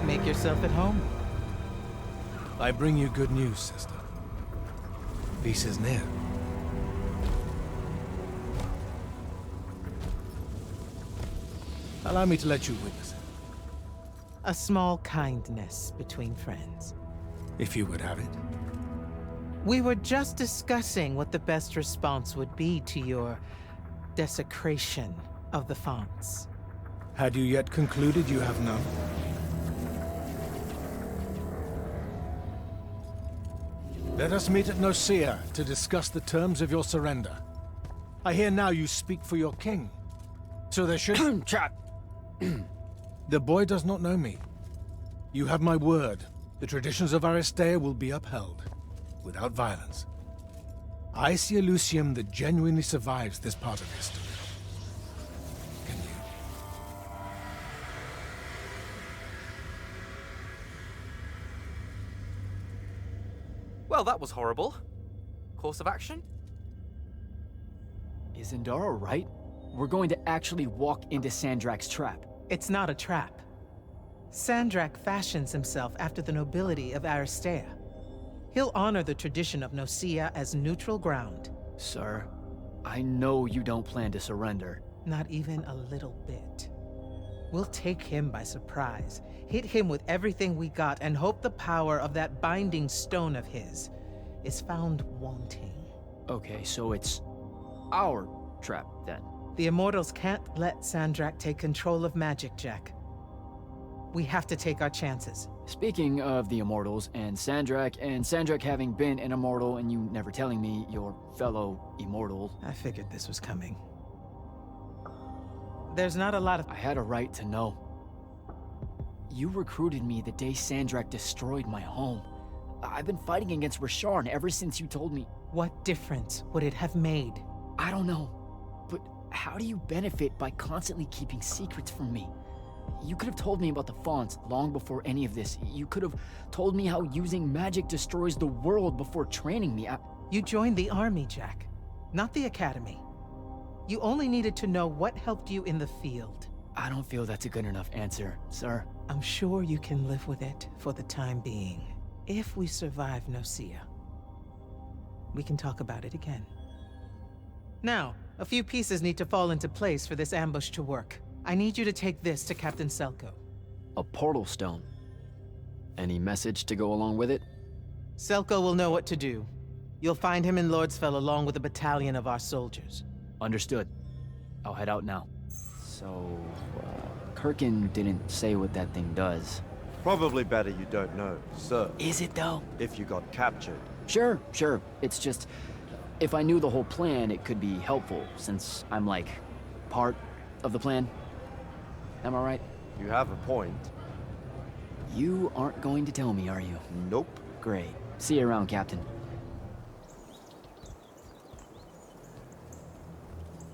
Make yourself at home. I bring you good news, sister. Peace is near. Allow me to let you witness it, A small kindness between friends. if you would have it. We were just discussing what the best response would be to your desecration of the fonts. Had you yet concluded you have none? Let us meet at Nocea to discuss the terms of your surrender. I hear now you speak for your king. So there should... Chap! The boy does not know me. You have my word. The traditions of Aristea will be upheld, without violence. I see a Yltheum that genuinely survives this part of history. Can you? Well, that was horrible. Course of action? Is Zendara right? We're going to actually walk into Sandrakka's trap. It's not a trap. Sandrakka fashions himself after the nobility of Aristea. He'll honor the tradition of Nocea as neutral ground. Sir, I know you don't plan to surrender. Not even a little bit. We'll take him by surprise, hit him with everything we got, and hope the power of that binding stone of his is found wanting. Okay, so it's our trap, then. The Immortals can't let Sandrakka take control of magic, Jack. We have to take our chances. Speaking of the Immortals and Sandrakka having been an Immortal and you never telling me your fellow Immortal... I figured this was coming. There's not a lot of... I had a right to know. You recruited me the day Sandrakka destroyed my home. I've been fighting against Rasharn ever since you told me. What difference would it have made? I don't know. But how do you benefit by constantly keeping secrets from me? You could have told me about the fonts long before any of this. You could have told me how using magic destroys the world before training me. You joined the army, Jack, not the academy. You only needed to know what helped you in the field. I don't feel that's a good enough answer, sir. I'm sure you can live with it for the time being. If we survive Nocea, we can talk about it again. Now, a few pieces need to fall into place for this ambush to work. I need you to take this to Captain Selko. A portal stone. Any message to go along with it? Selko will know what to do. You'll find him in Lordsfell along with a battalion of our soldiers. Understood. I'll head out now. So, Kirkin didn't say what that thing does. Probably better you don't know, sir. Is it though? If you got captured. Sure. It's just, if I knew the whole plan, it could be helpful, since I'm like, part of the plan. Am I right? You have a point. You aren't going to tell me, are you? Nope. Great. See you around, Captain.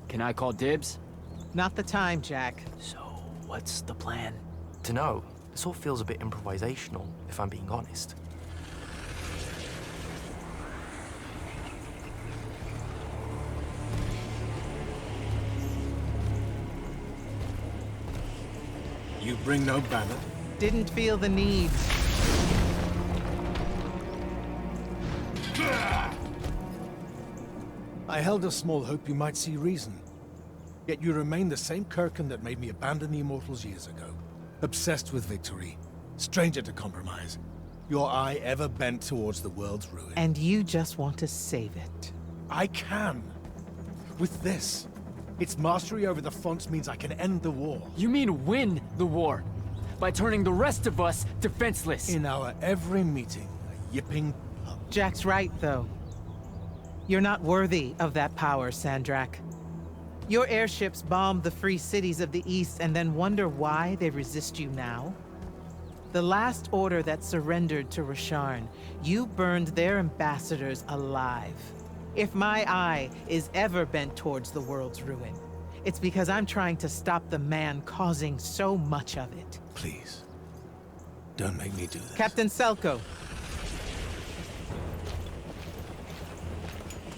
Can I call dibs? Not the time, Jack. So, what's the plan? Dunno. This all feels a bit improvisational, if I'm being honest. You bring no banner? Didn't feel the need. I held a small hope you might see reason. Yet you remain the same Kirkin that made me abandon the Immortals years ago. Obsessed with victory, stranger to compromise. Your eye ever bent towards the world's ruin. And you just want to save it. I can. With this. Its mastery over the fonts means I can end the war. You mean win the war? By turning the rest of us defenseless? In our every meeting, a yipping pub. Jack's right, though. You're not worthy of that power, Sandrakka. Your airships bombed the free cities of the East and then wonder why they resist you now? The last order that surrendered to Rasharn, you burned their ambassadors alive. If my eye is ever bent towards the world's ruin, it's because I'm trying to stop the man causing so much of it. Please, don't make me do this. Captain Selko.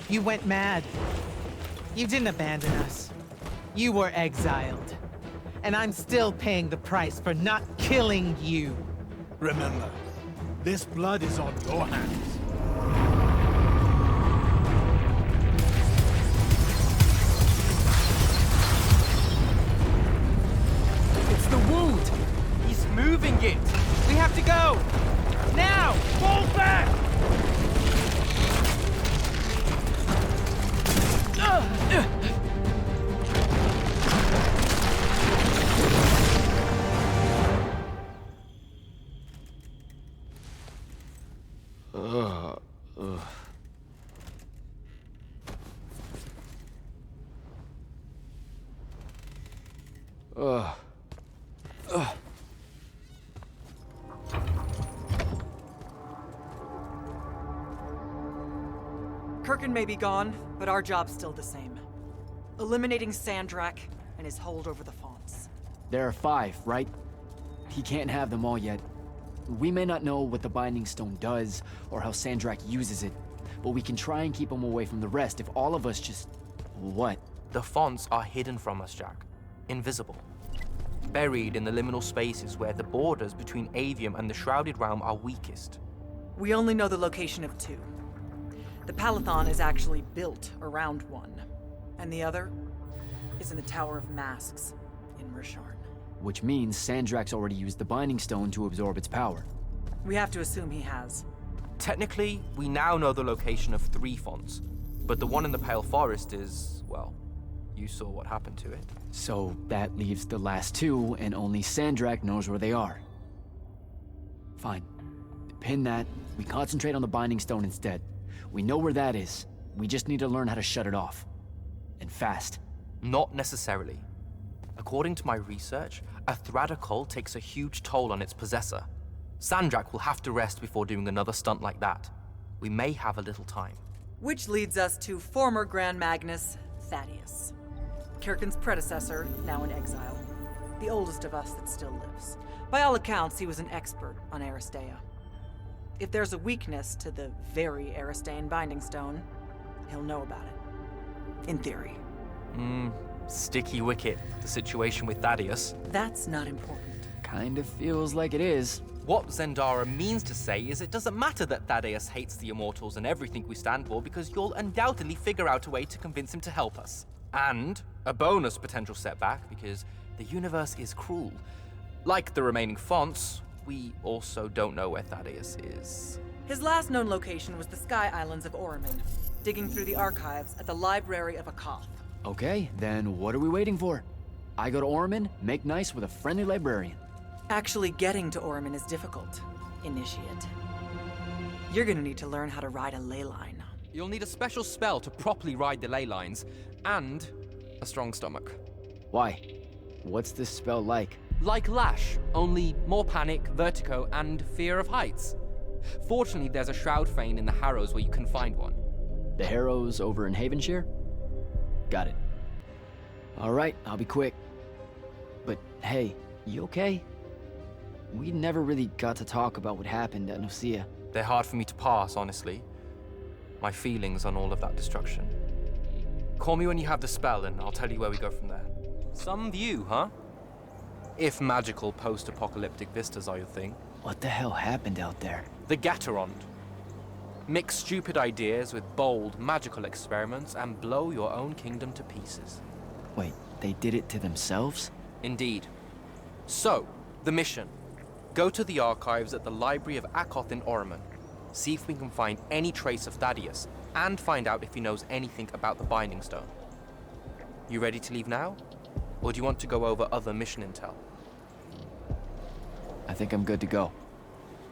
You went mad. You didn't abandon us. You were exiled. And I'm still paying the price for not killing you. Remember, this blood is on your hands. It's the wound! He's moving it! We have to go! Now! Fall back! Kirkin may be gone, but our job's still the same. Eliminating Sandrakka and his hold over the fonts. There are 5, right? He can't have them all yet. We may not know what the Binding Stone does, or how Sandrakka uses it, but we can try and keep him away from the rest if all of us just... What? The fonts are hidden from us, Jack. Invisible. Buried in the liminal spaces where the borders between Aveum and the Shrouded Realm are weakest. We only know the location of 2. The Palathon is actually built around one, and the other is in the Tower of Masks in Rasharn. Which means Sandrakka's already used the Binding Stone to absorb its power. We have to assume he has. Technically, we now know the location of 3 fonts, but the one in the Pale Forest is, well, you saw what happened to it. So that leaves the last 2, and only Sandrakka knows where they are. Fine. Pin that. We concentrate on the Binding Stone instead. We know where that is. We just need to learn how to shut it off. And fast. Not necessarily. According to my research, a Thradakol takes a huge toll on its possessor. Sandrakka will have to rest before doing another stunt like that. We may have a little time. Which leads us to former Grand Magnus, Thaddeus. Kirkin's predecessor, now in exile. The oldest of us that still lives. By all accounts, he was an expert on Aristea. If there's a weakness to the very Aristean Binding Stone, he'll know about it. In theory. Sticky wicket, the situation with Thaddeus. That's not important. Kind of feels like it is. What Zendara means to say is it doesn't matter that Thaddeus hates the Immortals and everything we stand for, because you'll undoubtedly figure out a way to convince him to help us. And a bonus potential setback, because the universe is cruel. Like the remaining fonts, we also don't know where Thaddeus is. His last known location was the Sky Islands of Oromon, digging through the archives at the Library of Akoth. Okay, then what are we waiting for? I go to Oromon, make nice with a friendly librarian. Actually getting to Oromon is difficult, Initiate. You're gonna need to learn how to ride a ley line. You'll need a special spell to properly ride the ley lines, and a strong stomach. Why? What's this spell like? Like Lash, only more panic, vertigo, and fear of heights. Fortunately, there's a Shroud Fane in the Harrows where you can find one. The Harrows over in Havenshire? Got it. All right, I'll be quick. But hey, you okay? We never really got to talk about what happened at Nocea. They're hard for me to pass, honestly. My feelings on all of that destruction. Call me when you have the spell and I'll tell you where we go from there. Some view, huh? If magical post-apocalyptic vistas are your thing. What the hell happened out there? The Gatorond. Mix stupid ideas with bold, magical experiments and blow your own kingdom to pieces. Wait, they did it to themselves? Indeed. So, the mission. Go to the archives at the Library of Akoth in Oromon. See if we can find any trace of Thaddeus, and find out if he knows anything about the Binding Stone. You ready to leave now? Or do you want to go over other mission intel? I think I'm good to go.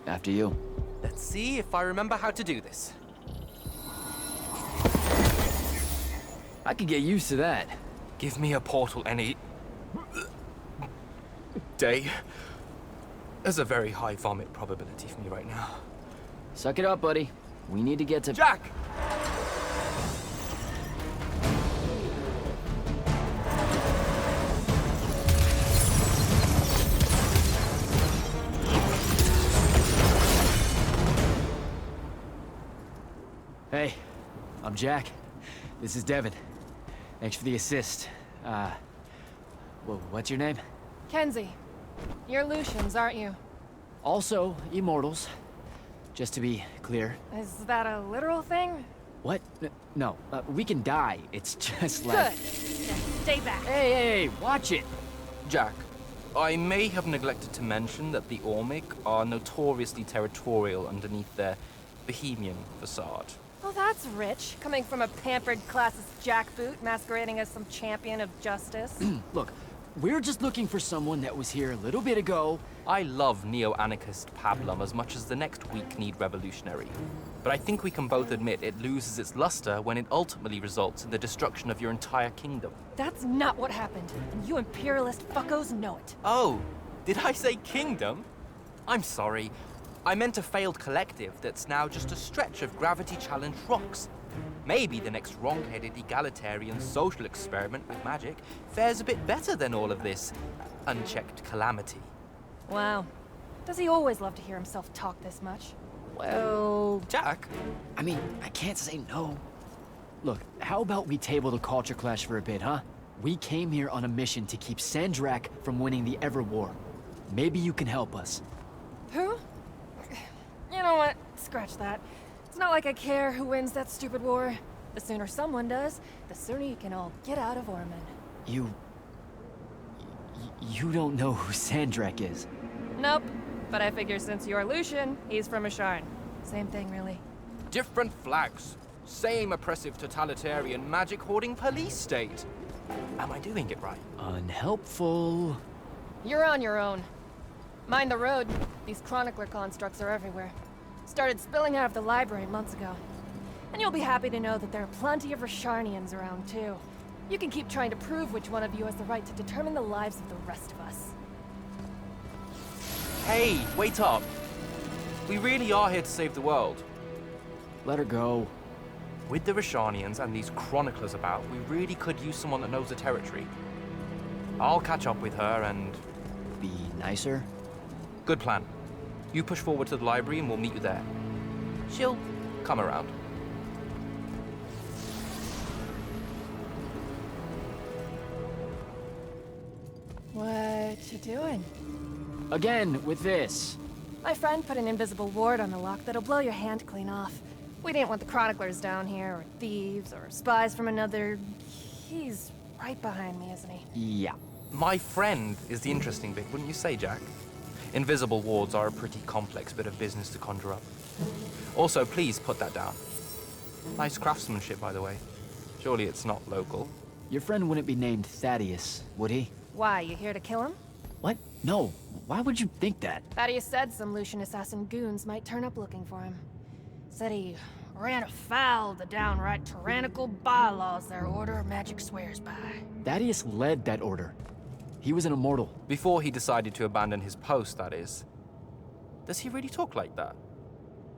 After you. Let's see if I remember how to do this. I could get used to that. Give me a portal any day. There's a very high vomit probability for me right now. Suck it up, buddy. We need to get to... Jack! Hey, I'm Jack. This is Devin. Thanks for the assist. Well, what's your name? Kenzie. You're Lucians, aren't you? Also, Immortals. Just to be clear. Is that a literal thing? What? No, we can die. It's just like... Good. Then stay back. Hey, watch it! Jack, I may have neglected to mention that the Ormic are notoriously territorial underneath their bohemian facade. Oh, that's rich. Coming from a pampered classist jackboot masquerading as some champion of justice. Look, we're just looking for someone that was here a little bit ago. I love neo-anarchist pablum as much as the next weak-kneed revolutionary. But I think we can both admit it loses its luster when it ultimately results in the destruction of your entire kingdom. That's not what happened, and you imperialist fuckos know it. Oh, did I say kingdom? I'm sorry. I meant a failed collective that's now just a stretch of gravity-challenged rocks. Maybe the next wrong-headed egalitarian social experiment with magic fares a bit better than all of this unchecked calamity. Wow. Does he always love to hear himself talk this much? Well... Jack? I mean, I can't say no. Look, how about we table the culture clash for a bit, huh? We came here on a mission to keep Sandrakka from winning the Ever War. Maybe you can help us. Who? You know what? Scratch that. It's not like I care who wins that stupid war. The sooner someone does, the sooner you can all get out of Oromon. You don't know who Sandrakka is? Nope. But I figure since you're Lucian, he's from Asharn. Same thing, really. Different flags. Same oppressive totalitarian magic-hoarding police state. Am I doing it right? Unhelpful. You're on your own. Mind the road. These chronicler constructs are everywhere. Started spilling out of the library months ago. And you'll be happy to know that there are plenty of Rasharnians around, too. You can keep trying to prove which one of you has the right to determine the lives of the rest of us. Hey, wait up. We really are here to save the world. Let her go. With the Rishanians and these chroniclers about, we really could use someone that knows the territory. I'll catch up with her and... Be nicer? Good plan. You push forward to the library and we'll meet you there. She'll come around. What you doing? Again, with this. My friend put an invisible ward on the lock that'll blow your hand clean off. We didn't want the chroniclers down here, or thieves, or spies from another... He's right behind me, isn't he? Yeah. My friend is the interesting bit, wouldn't you say, Jack? Invisible wards are a pretty complex bit of business to conjure up. Also, please put that down. Nice craftsmanship, by the way. Surely it's not local. Your friend wouldn't be named Thaddeus, would he? Why, you here to kill him? What? No. Why would you think that? Thaddeus said some Lucian assassin goons might turn up looking for him. Said he ran afoul of the downright tyrannical bylaws their order of magic swears by. Thaddeus led that order. He was an immortal. Before he decided to abandon his post, that is. Does he really talk like that?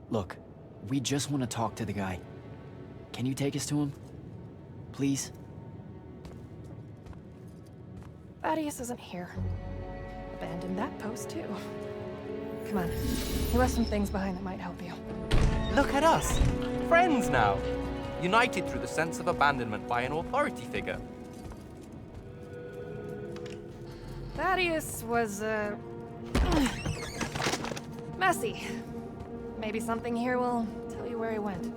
Look, we just want to talk to the guy. Can you take us to him? Please? Thaddeus isn't here. Abandoned that post, too. Come on. He left some things behind that might help you. Look at us! Friends now! United through the sense of abandonment by an authority figure. Thaddeus was, messy. Maybe something here will tell you where he went.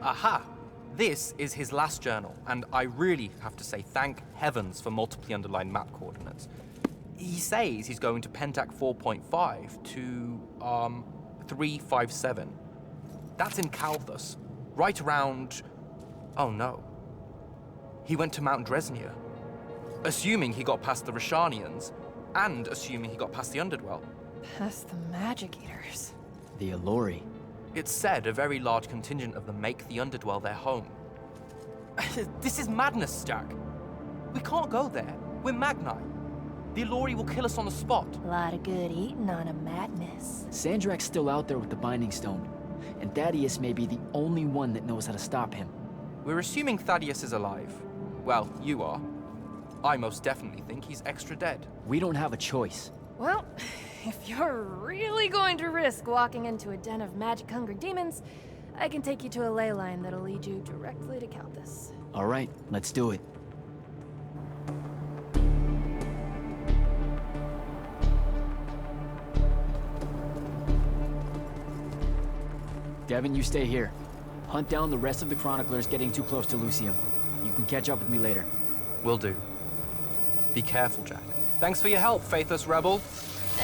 Aha! This is his last journal, and I really have to say thank heavens for multiply underlined map coordinates. He says he's going to Pentac 4.5 to, 357. That's in Kalthus, right around... Oh no. He went to Mount Dresnia. Assuming he got past the Rishanians, and assuming he got past the Underdwell. Past the Magic Eaters. The Allori. It's said a very large contingent of them make the Underdwell their home. This is madness, Jack. We can't go there. We're Magni. The Allori will kill us on the spot. A lot of good eating on a madness. Sandrak's still out there with the Binding Stone, and Thaddeus may be the only one that knows how to stop him. We're assuming Thaddeus is alive. Well, you are. I most definitely think he's extra dead. We don't have a choice. Well, if you're really going to risk walking into a den of magic-hungry demons, I can take you to a ley line that'll lead you directly to Kalthus. All right, let's do it. Devin, you stay here. Hunt down the rest of the chroniclers getting too close to Yltheum. You can catch up with me later. Will do. Be careful, Jack. Thanks for your help, faithless rebel.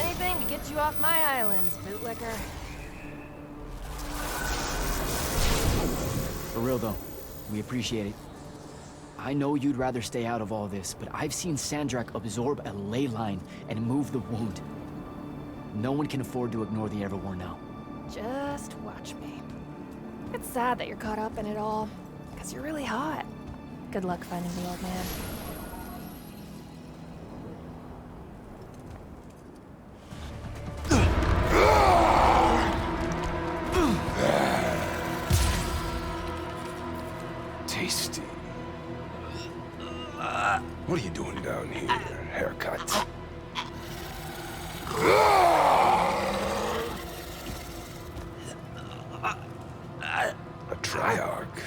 Anything to get you off my islands, bootlicker. For real though, we appreciate it. I know you'd rather stay out of all this, but I've seen Sandrakk absorb a ley line and move the wound. No one can afford to ignore the Everwar now. Just watch me. It's sad that you're caught up in it all, because you're really hot. Good luck finding the old man. Tasty. What are you doing down here? Haircut. A Triarch.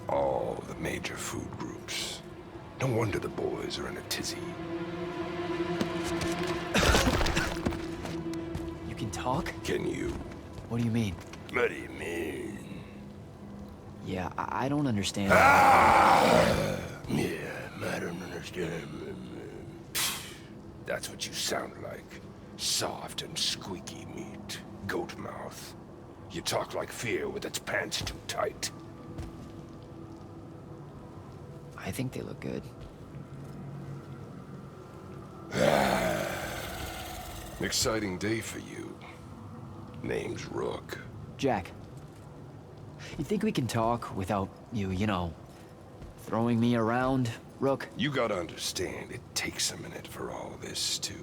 All the major food groups. No wonder the boys are in a tizzy. You can talk? Can you? What do you mean? What do you mean? Yeah, I don't understand. Yeah, I don't understand. That's what you sound like. Soft and squeaky meat. Goat mouth. You talk like fear with its pants too tight. I think they look good. Exciting day for you. Name's Rook. Jack, you think we can talk without you know, throwing me around, Rook? You gotta understand, it takes a minute for all this to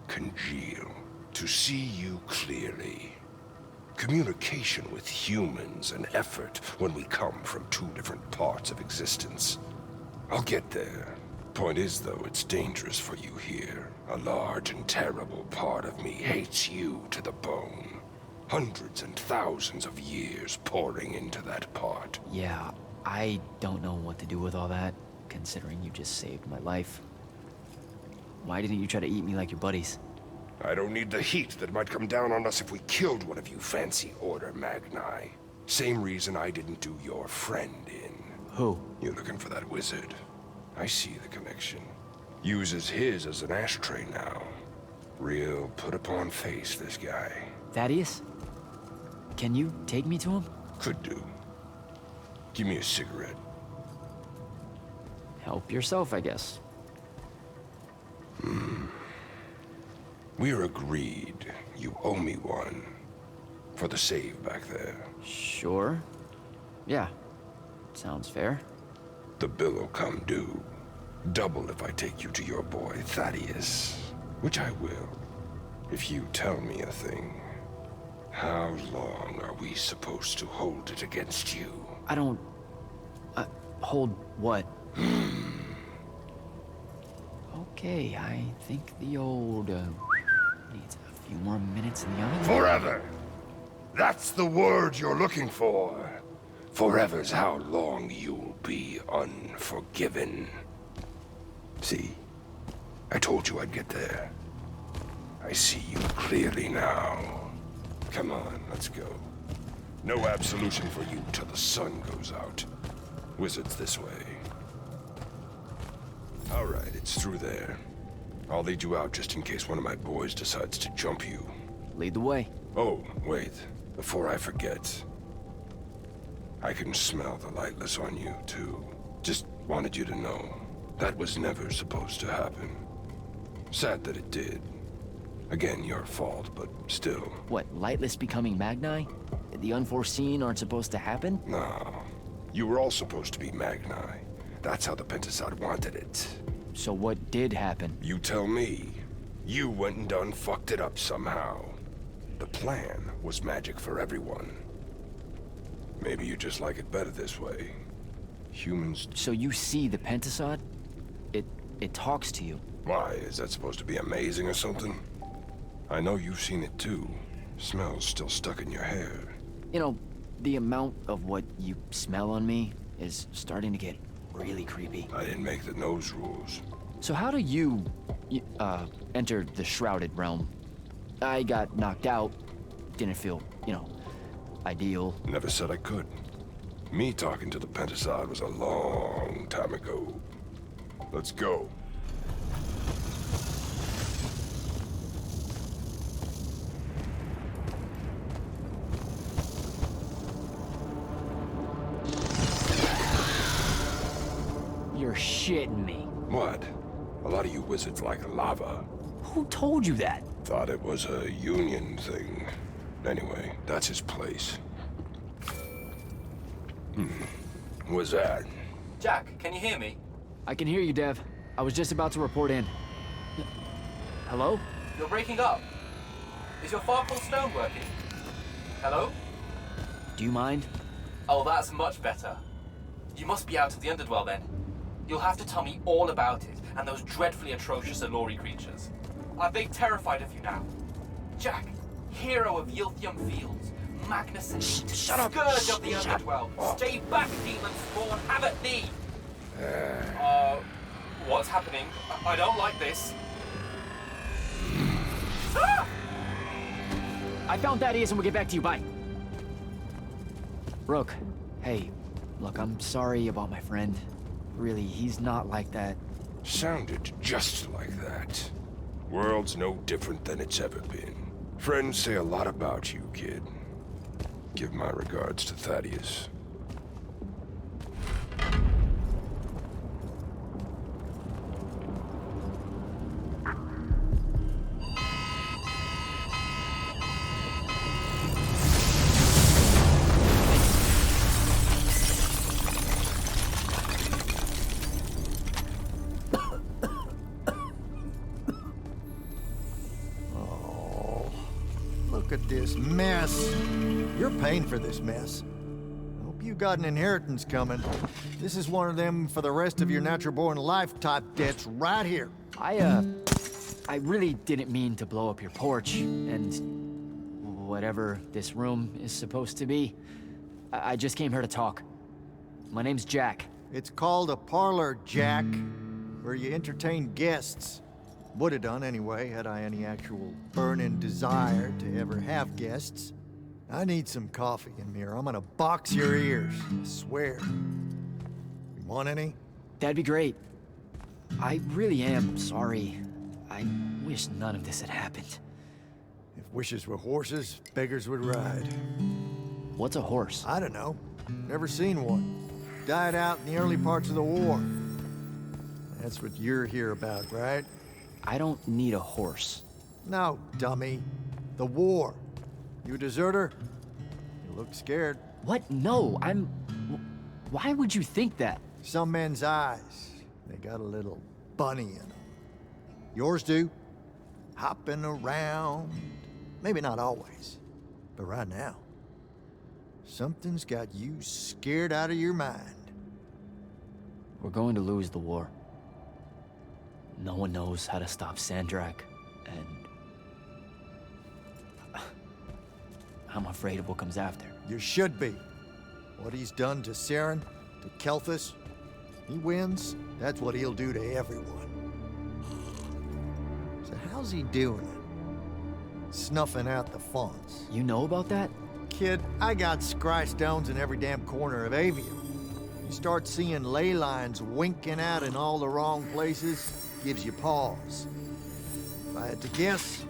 congeal, to see you clearly. Communication with humans, an effort when we come from two different parts of existence. I'll get there. Point is, though, it's dangerous for you here. A large and terrible part of me hates you to the bone. Hundreds and thousands of years pouring into that part. Yeah, I don't know what to do with all that, considering you just saved my life. Why didn't you try to eat me like your buddies? I don't need the heat that might come down on us if we killed one of you fancy Order Magni. Same reason I didn't do your friend in. Who? You're looking for that wizard. I see the connection. Uses his as an ashtray now. Real put-upon face, this guy. Thaddeus? Can you take me to him? Could do. Give me a cigarette. Help yourself, I guess. We're agreed. You owe me one. For the save back there. Sure. Yeah. Sounds fair. The bill'll come due. Double if I take you to your boy, Thaddeus. Which I will. If you tell me a thing. How long are we supposed to hold it against you? I don't... hold what? Okay, I think the old, needs a few more minutes in the oven. Forever! That's the word you're looking for. Forever's how long you'll be unforgiven. See? I told you I'd get there. I see you clearly now. Come on, let's go. No absolution for you till the sun goes out. Wizards this way. All right, it's through there. I'll lead you out just in case one of my boys decides to jump you. Lead the way. Oh, wait. Before I forget. I can smell the lightless on you, too. Just wanted you to know. That was never supposed to happen. Sad that it did. Again, your fault, but still. What, lightless becoming Magni? The unforeseen aren't supposed to happen? No. You were all supposed to be Magni. That's how the Pentasod wanted it. So what did happen? You tell me. You went and done fucked it up somehow. The plan was magic for everyone. Maybe you just like it better this way. Humans... So you see the Pentasod? It talks to you. Why, is that supposed to be amazing or something? I know you've seen it too. Smell's still stuck in your hair. You know, the amount of what you smell on me is starting to get really creepy. I didn't make the nose rules. So how do you enter the Shrouded Realm? I got knocked out. Didn't feel, ideal. Never said I could. Me talking to the Pentasod was a long time ago. Let's go. You're shitting me. What? A lot of you wizards like lava. Who told you that? Thought it was a union thing. Anyway, that's his place. What's that? Jack, can you hear me? I can hear you, Dev. I was just about to report in. Hello? You're breaking up. Is your Farpool stone working? Hello? Do you mind? Oh, that's much better. You must be out of the Underdwell then. You'll have to tell me all about it, and those dreadfully atrocious Allori creatures. Are they terrified of you now? Jack, hero of Yltheum Fields, Magnus, Shut up! Scourge of the Underdwell. Stay back, demon spawn, have at thee! What's happening? I don't like this. Ah! I found Thaddeus and we'll get back to you, bye. Rook, hey, look, I'm sorry about my friend. Really, he's not like that. Sounded just like that. World's no different than it's ever been. Friends say a lot about you, kid. Give my regards to Thaddeus. Look at this mess. You're paying for this mess. Hope you got an inheritance coming. This is one of them for the rest of your natural-born life type debts right here. I really didn't mean to blow up your porch, and whatever this room is supposed to be. I just came here to talk. My name's Jack. It's called a parlor, Jack, where you entertain guests. Would have done anyway, had I any actual burning desire to ever have guests. I need some coffee in here. I'm gonna box your ears, I swear. You want any? That'd be great. I really am sorry. I wish none of this had happened. If wishes were horses, beggars would ride. What's a horse? I don't know. Never seen one. Died out in the early parts of the war. That's what you're here about, right? I don't need a horse. No, dummy. The war. You a deserter? You look scared. What? No, Why would you think that? Some men's eyes, they got a little bunny in them. Yours do. Hopping around. Maybe not always, but right now. Something's got you scared out of your mind. We're going to lose the war. No one knows how to stop Sandrakka, and I'm afraid of what comes after. You should be. What he's done to Saren, to Kelthus, he wins, that's what he'll do to everyone. So how's he doing it? Snuffing out the fonts. You know about that? Kid, I got scry stones in every damn corner of Aveum. You start seeing ley lines winking out in all the wrong places, gives you pause. If I had to guess,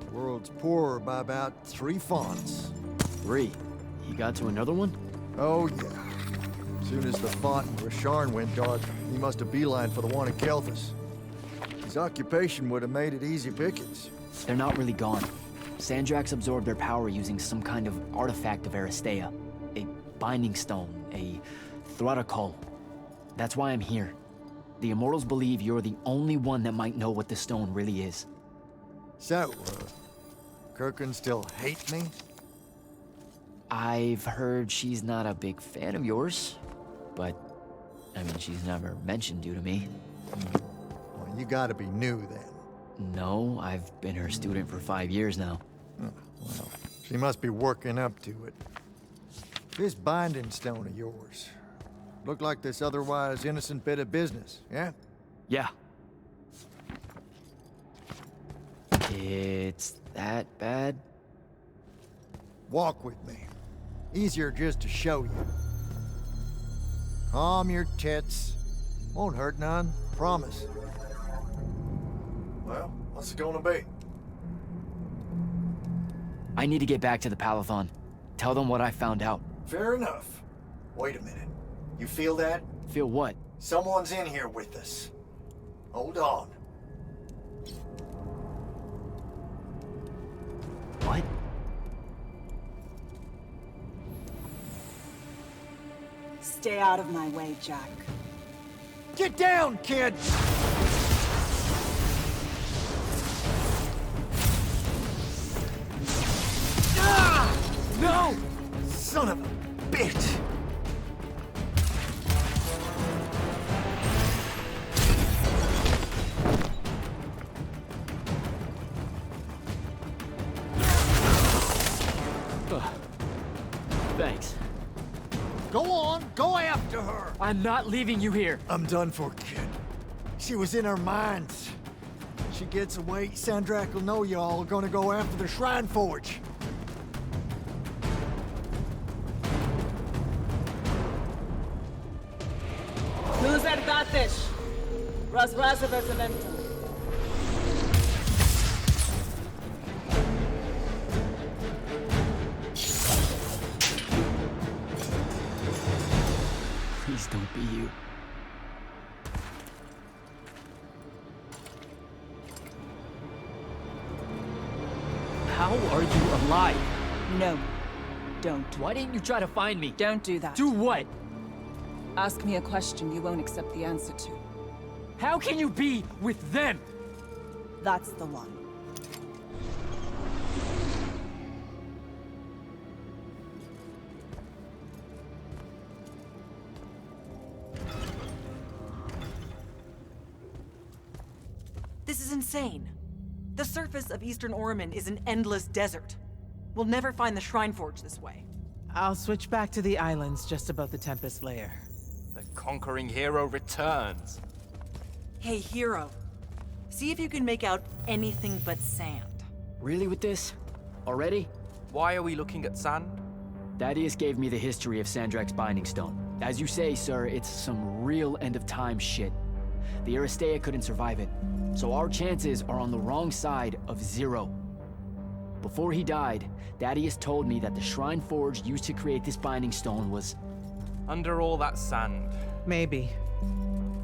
the world's poorer by about 3 fonts. 3? He got to another one? Oh, yeah. As soon as the font in Rasharn went dark, he must have beelined for the one in Kelthus. His occupation would have made it easy pickings. They're not really gone. Sandrakka's absorbed their power using some kind of artifact of Aristea. A binding stone, a Throttacol. That's why I'm here. The Immortals believe you're the only one that might know what the stone really is. So, Kirkin still hate me? I've heard she's not a big fan of yours, but, I mean, she's never mentioned you to me. Well, you gotta be new then. No, I've been her student for 5 years now. Oh, well, she must be working up to it. This binding stone of yours, look like this otherwise innocent bit of business, yeah? Yeah. It's that bad? Walk with me. Easier just to show you. Calm your tits. Won't hurt none, promise. Well, what's it gonna be? I need to get back to the Palathon. Tell them what I found out. Fair enough. Wait a minute. You feel that? Feel what? Someone's in here with us. Hold on. What? Stay out of my way, Jack. Get down, kid! Ah! No! Son of a bitch! Thanks. Go on, go after her! I'm not leaving you here. I'm done for, kid. She was in her minds. She gets away, Sandrakka will know y'all are gonna go after the Shrine Forge. Who's at that dish? Razrazavazaventa. be you. How are you alive? No, don't. Why didn't you try to find me? Don't do that. Do what? Ask me a question you won't accept the answer to. How can you be with them? That's the one. This is insane. The surface of Eastern Orman is an endless desert. We'll never find the Shrine Forge this way. I'll switch back to the islands just above the Tempest Lair. The conquering hero returns. Hey, hero. See if you can make out anything but sand. Really with this? Already? Why are we looking at sand? Thaddeus gave me the history of Sandrak's Binding Stone. As you say, sir, it's some real end-of-time shit. The Aristea couldn't survive it, so our chances are on the wrong side of 0. Before he died, Thaddeus told me that the Shrine Forge used to create this Binding Stone was... under all that sand. Maybe.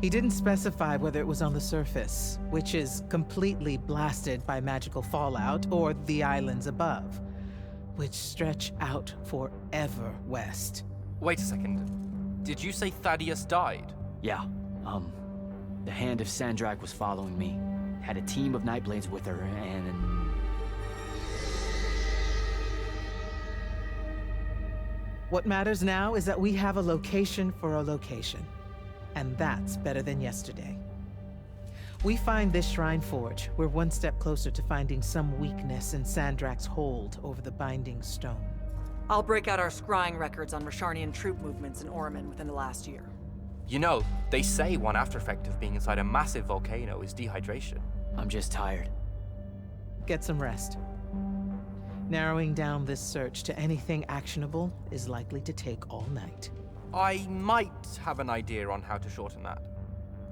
He didn't specify whether it was on the surface, which is completely blasted by magical fallout, or the islands above, which stretch out forever west. Wait a second. Did you say Thaddeus died? Yeah, the Hand of Sandrak was following me. Had a team of Nightblades with her, and... What matters now is that we have a location for a location. And that's better than yesterday. We find this Shrine Forge, we're one step closer to finding some weakness in Sandrak's hold over the Binding Stone. I'll break out our scrying records on Rasharnian troop movements in Orman within the last year. You know, they say one after effect of being inside a massive volcano is dehydration. I'm just tired. Get some rest. Narrowing down this search to anything actionable is likely to take all night. I might have an idea on how to shorten that.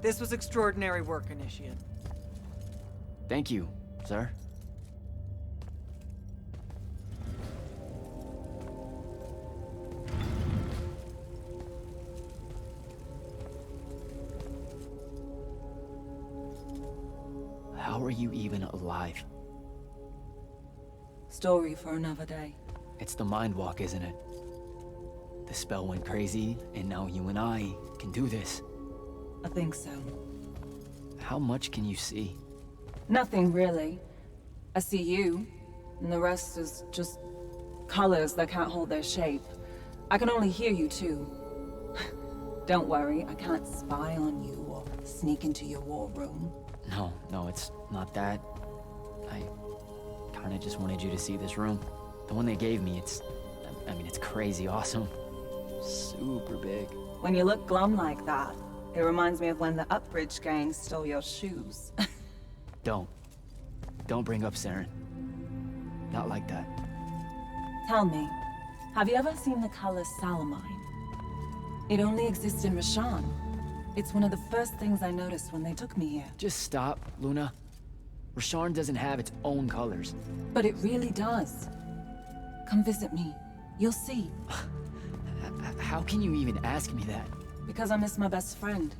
This was extraordinary work, Initiate. Thank you, sir. How are you even alive? Story for another day. It's the Mind Walk, isn't it? The spell went crazy, and now you and I can do this. I think so. How much can you see? Nothing, really. I see you, and the rest is just colors that can't hold their shape. I can only hear you, too. Don't worry, I can't spy on you or sneak into your war room. No, it's not that. I kinda just wanted you to see this room. The one they gave me, it's crazy awesome. Super big. When you look glum like that, it reminds me of when the Upbridge gang stole your shoes. Don't bring up Saren. Not like that. Tell me, have you ever seen the color Salamine? It only exists in Rasharn. It's one of the first things I noticed when they took me here. Just stop, Luna. Rasharn doesn't have its own colors. But it really does. Come visit me. You'll see. How can you even ask me that? Because I miss my best friend.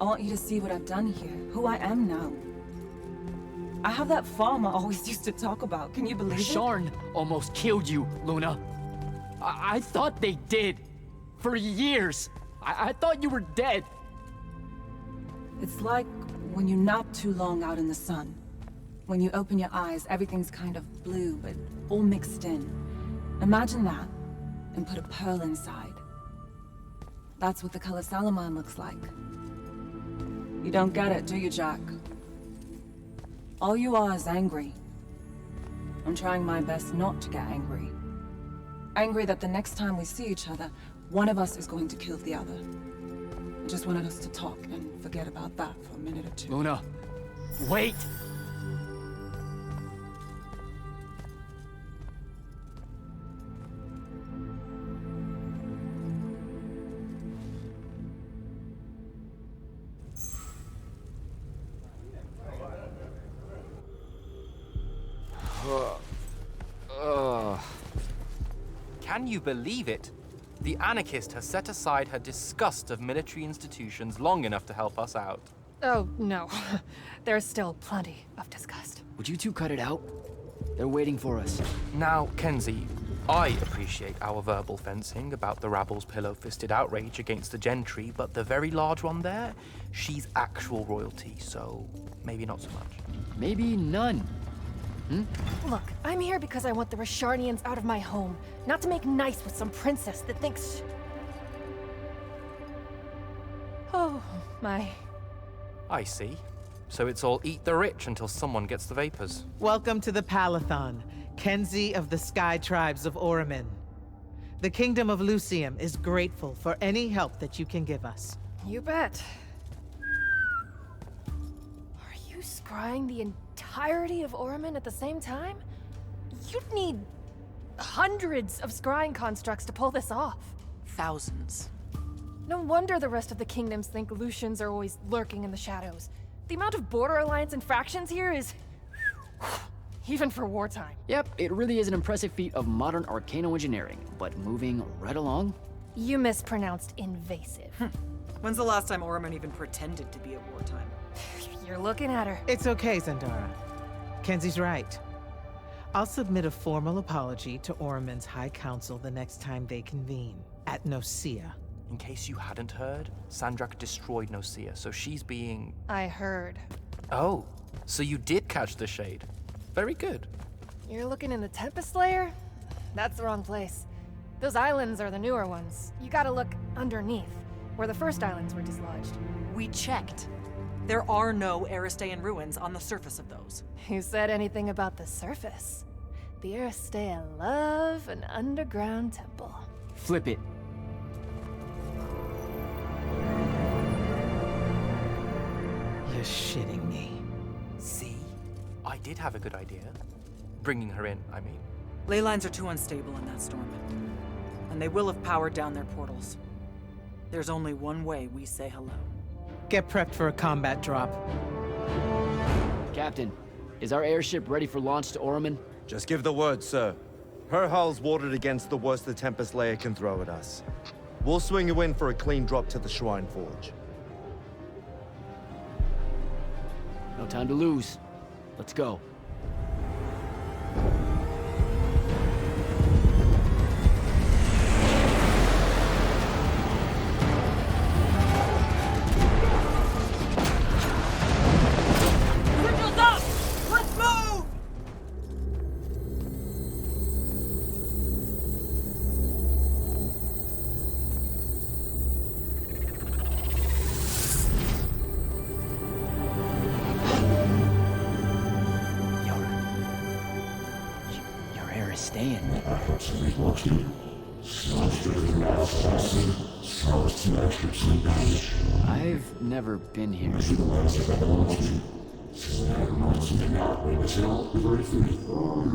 I want you to see what I've done here, who I am now. I have that farm I always used to talk about. Can you believe it? Rasharn almost killed you, Luna. I thought they did. For years. I thought you were dead. It's like when you nap too long out in the sun. When you open your eyes, everything's kind of blue, but all mixed in. Imagine that, and put a pearl inside. That's what the color Salamine looks like. You don't get it, do you, Jack? All you are is angry. I'm trying my best not to get angry. Angry that the next time we see each other, one of us is going to kill the other. I just wanted us to talk and forget about that for a minute or two. Luna, wait! Can you believe it? The anarchist has set aside her disgust of military institutions long enough to help us out. Oh, no. There's still plenty of disgust. Would you two cut it out? They're waiting for us. Now, Kenzie, I appreciate our verbal fencing about the rabble's pillow-fisted outrage against the gentry, but the very large one there, she's actual royalty, so maybe not so much. Maybe none. Look, I'm here because I want the Risharnians out of my home, not to make nice with some princess that thinks... Oh, my... I see. So it's all eat the rich until someone gets the vapors. Welcome to the Palathon, Kenzie of the Sky Tribes of Oromon. The Kingdom of Yltheum is grateful for any help that you can give us. You bet. Are you scrying the entirety of Oromon at the same time? You'd need hundreds of scrying constructs to pull this off. Thousands. No wonder the rest of the kingdoms think Lucians are always lurking in the shadows. The amount of border alliance and factions here is... even for wartime. Yep, it really is an impressive feat of modern arcano-engineering, but moving right along. You mispronounced invasive. When's the last time Oromon even pretended to be at wartime? You're looking at her. It's okay, Zendara. Kenzie's right. I'll submit a formal apology to Oromon's High Council the next time they convene, at Nocea. In case you hadn't heard, Sandrakka destroyed Nocea, so she's being... I heard. Oh, so you did catch the shade. Very good. You're looking in the Tempest layer? That's the wrong place. Those islands are the newer ones. You gotta look underneath, where the first islands were dislodged. We checked. There are no Aristean ruins on the surface of those. Who said anything about the surface? The Aristeia love an underground temple. Flip it. You're shitting me. See? I did have a good idea. Bringing her in, I mean. Ley lines are too unstable in that storm. And they will have powered down their portals. There's only one way we say hello. Get prepped for a combat drop. Captain, is our airship ready for launch to Oromon? Just give the word, sir. Her hull's warded against the worst the Tempest layer can throw at us. We'll swing you in for a clean drop to the Shrine Forge. No time to lose. Let's go. Signals up! Let's move! Staying. I've never been here.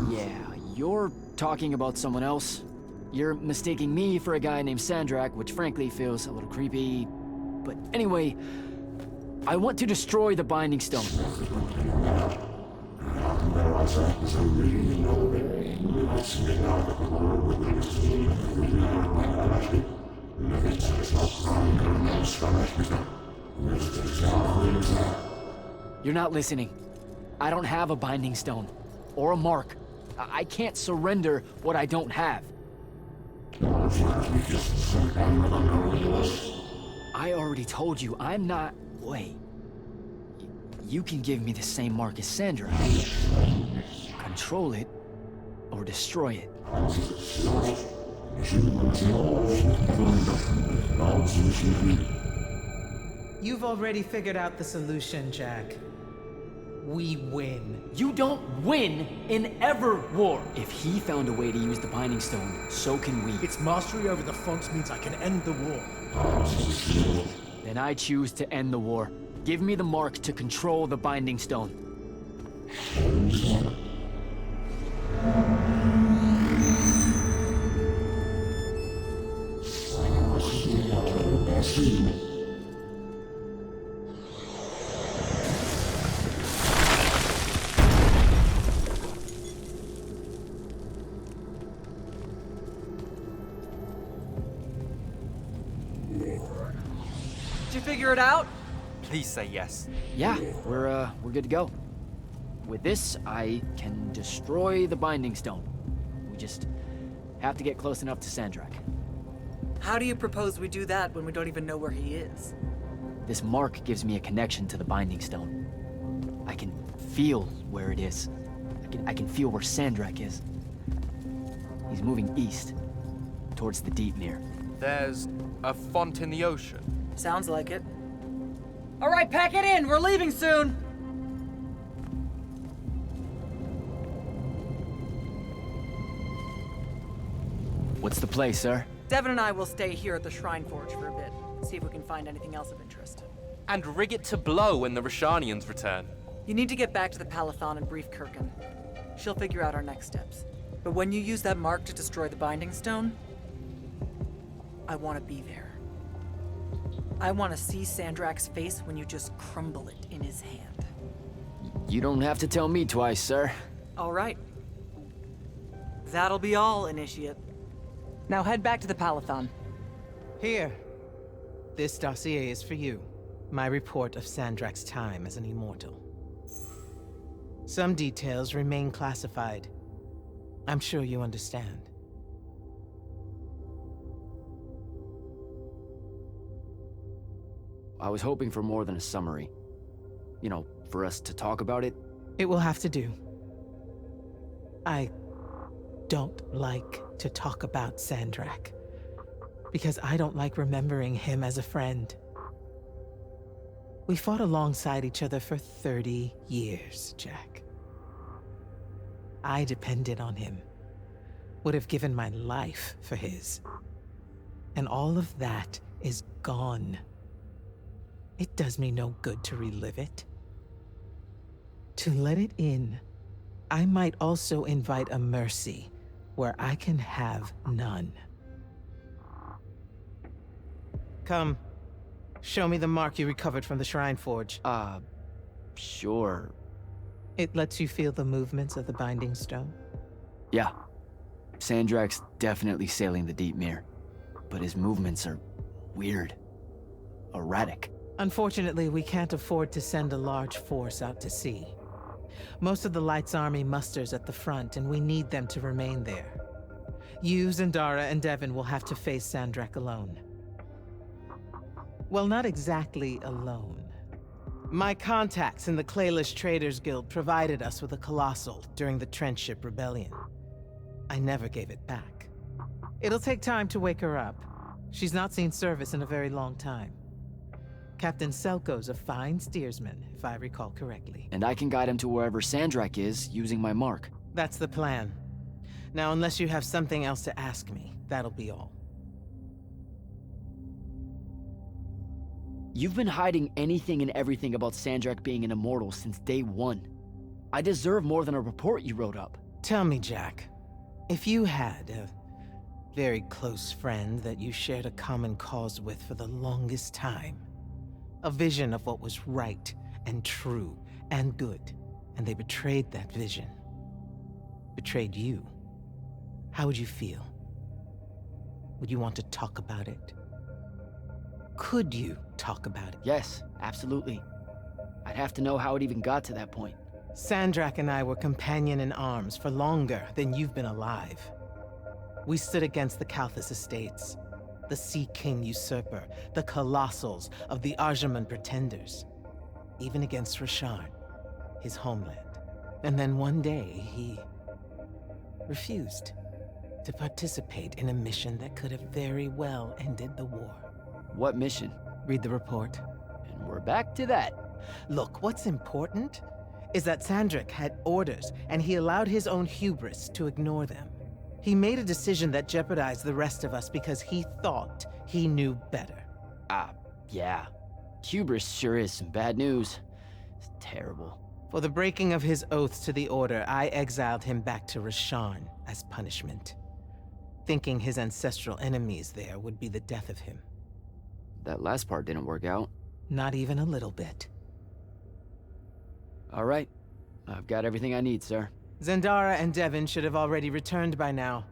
Yeah, you're talking about someone else. You're mistaking me for a guy named Sandrakka, which frankly feels a little creepy. But anyway, I want to destroy the Binding Stone. You're not listening. I don't have a Binding Stone. Or a mark. I can't surrender what I don't have. I already told you, I'm not... Wait. You can give me the same mark as Sandra. Control it, or destroy it. You've already figured out the solution, Jack. We win. You don't win in ever war. If he found a way to use the Binding Stone, so can we. Its mastery over the fonts means I can end the war. Then I choose to end the war. Give me the mark to control the Binding Stone. figure it out? Please say yes. Yeah, we're good to go. With this, I can destroy the Binding Stone. We just have to get close enough to Sandrakka. How do you propose we do that when we don't even know where he is? This mark gives me a connection to the Binding Stone. I can feel where it is. I can feel where Sandrakka is. He's moving east, towards the Deepmere. There's a font in the ocean. Sounds like it. All right, pack it in. We're leaving soon. What's the play, sir? Devin and I will stay here at the Shrine Forge for a bit. See if we can find anything else of interest. And rig it to blow when the Rashanians return. You need to get back to the Palathon and brief Kirkin. She'll figure out our next steps. But when you use that mark to destroy the Binding Stone, I want to be there. I want to see Sandrakka's face when you just crumble it in his hand. You don't have to tell me twice, sir. All right. That'll be all, Initiate. Now head back to the Palathon. Here. This dossier is for you. My report of Sandrakka's time as an immortal. Some details remain classified. I'm sure you understand. I was hoping for more than a summary. You know, for us to talk about it. It will have to do. I don't like to talk about Sandrakka, because I don't like remembering him as a friend. We fought alongside each other for 30 years, Jack. I depended on him. Would have given my life for his. And all of that is gone. It does me no good to relive it. To let it in, I might also invite a mercy where I can have none. Come. Show me the mark you recovered from the Shrine Forge. Sure. It lets you feel the movements of the Binding Stone? Yeah. Sandrakka's definitely sailing the Deepmere, but his movements are weird. Erratic. Unfortunately, we can't afford to send a large force out to sea. Most of the Light's army musters at the front, and we need them to remain there. You, Zendara, and Devin will have to face Sandrakka alone. Well, not exactly alone. My contacts in the Clayless Traders Guild provided us with a colossal during the Trenchship Rebellion. I never gave it back. It'll take time to wake her up. She's not seen service in a very long time. Captain Selko's a fine steersman, if I recall correctly. And I can guide him to wherever Sandrakka is, using my mark. That's the plan. Now, unless you have something else to ask me, that'll be all. You've been hiding anything and everything about Sandrakka being an immortal since day one. I deserve more than a report you wrote up. Tell me, Jack, if you had a very close friend that you shared a common cause with for the longest time, a vision of what was right and true and good, and they betrayed that vision, betrayed you, how would you feel? Would you want to talk about it? Could you talk about it? Yes, absolutely. I'd have to know how it even got to that point. Sandrakka and I were companion in arms for longer than you've been alive. We stood against the Kalthus estates, the Sea King usurper, the Colossals of the Arjaman Pretenders, even against Rashard, his homeland. And then one day, he refused to participate in a mission that could have very well ended the war. What mission? Read the report. And we're back to that. Look, what's important is that Sandrakka had orders, and he allowed his own hubris to ignore them. He made a decision that jeopardized the rest of us because he thought he knew better. Yeah. Hubris sure is some bad news. It's terrible. For the breaking of his oaths to the Order, I exiled him back to Rasharn as punishment, thinking his ancestral enemies there would be the death of him. That last part didn't work out. Not even a little bit. All right. I've got everything I need, sir. Zendara and Devin should have already returned by now.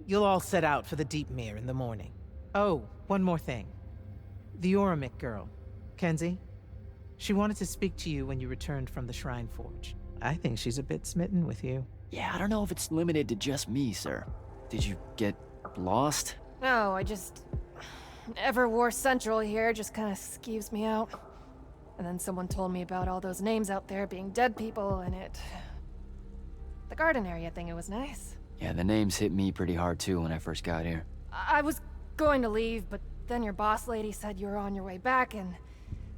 You'll all set out for the Deepmere in the morning. Oh, one more thing. The Oromik girl, Kenzie. She wanted to speak to you when you returned from the Shrine Forge. I think she's a bit smitten with you. Yeah, I don't know if it's limited to just me, sir. Did you get lost? No, I just... Everwar Central here just kind of skeeves me out. And then someone told me about all those names out there being dead people, and it... The garden area thing, it was nice. Yeah, the names hit me pretty hard too when I first got here. I was going to leave, but then your boss lady said you were on your way back, and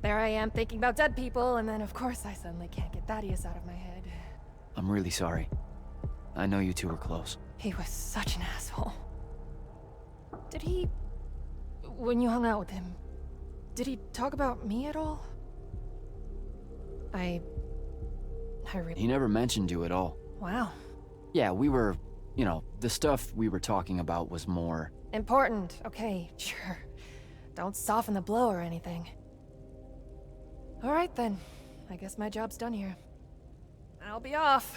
there I am thinking about dead people, and then of course I suddenly can't get Thaddeus out of my head. I'm really sorry. I know you two were close. He was such an asshole. Did he... When you hung out with him, did he talk about me at all? I really... He never mentioned you at all. Wow. Yeah, we were... You know, the stuff we were talking about was more... Important. Okay, sure. Don't soften the blow or anything. All right then. I guess my job's done here. I'll be off.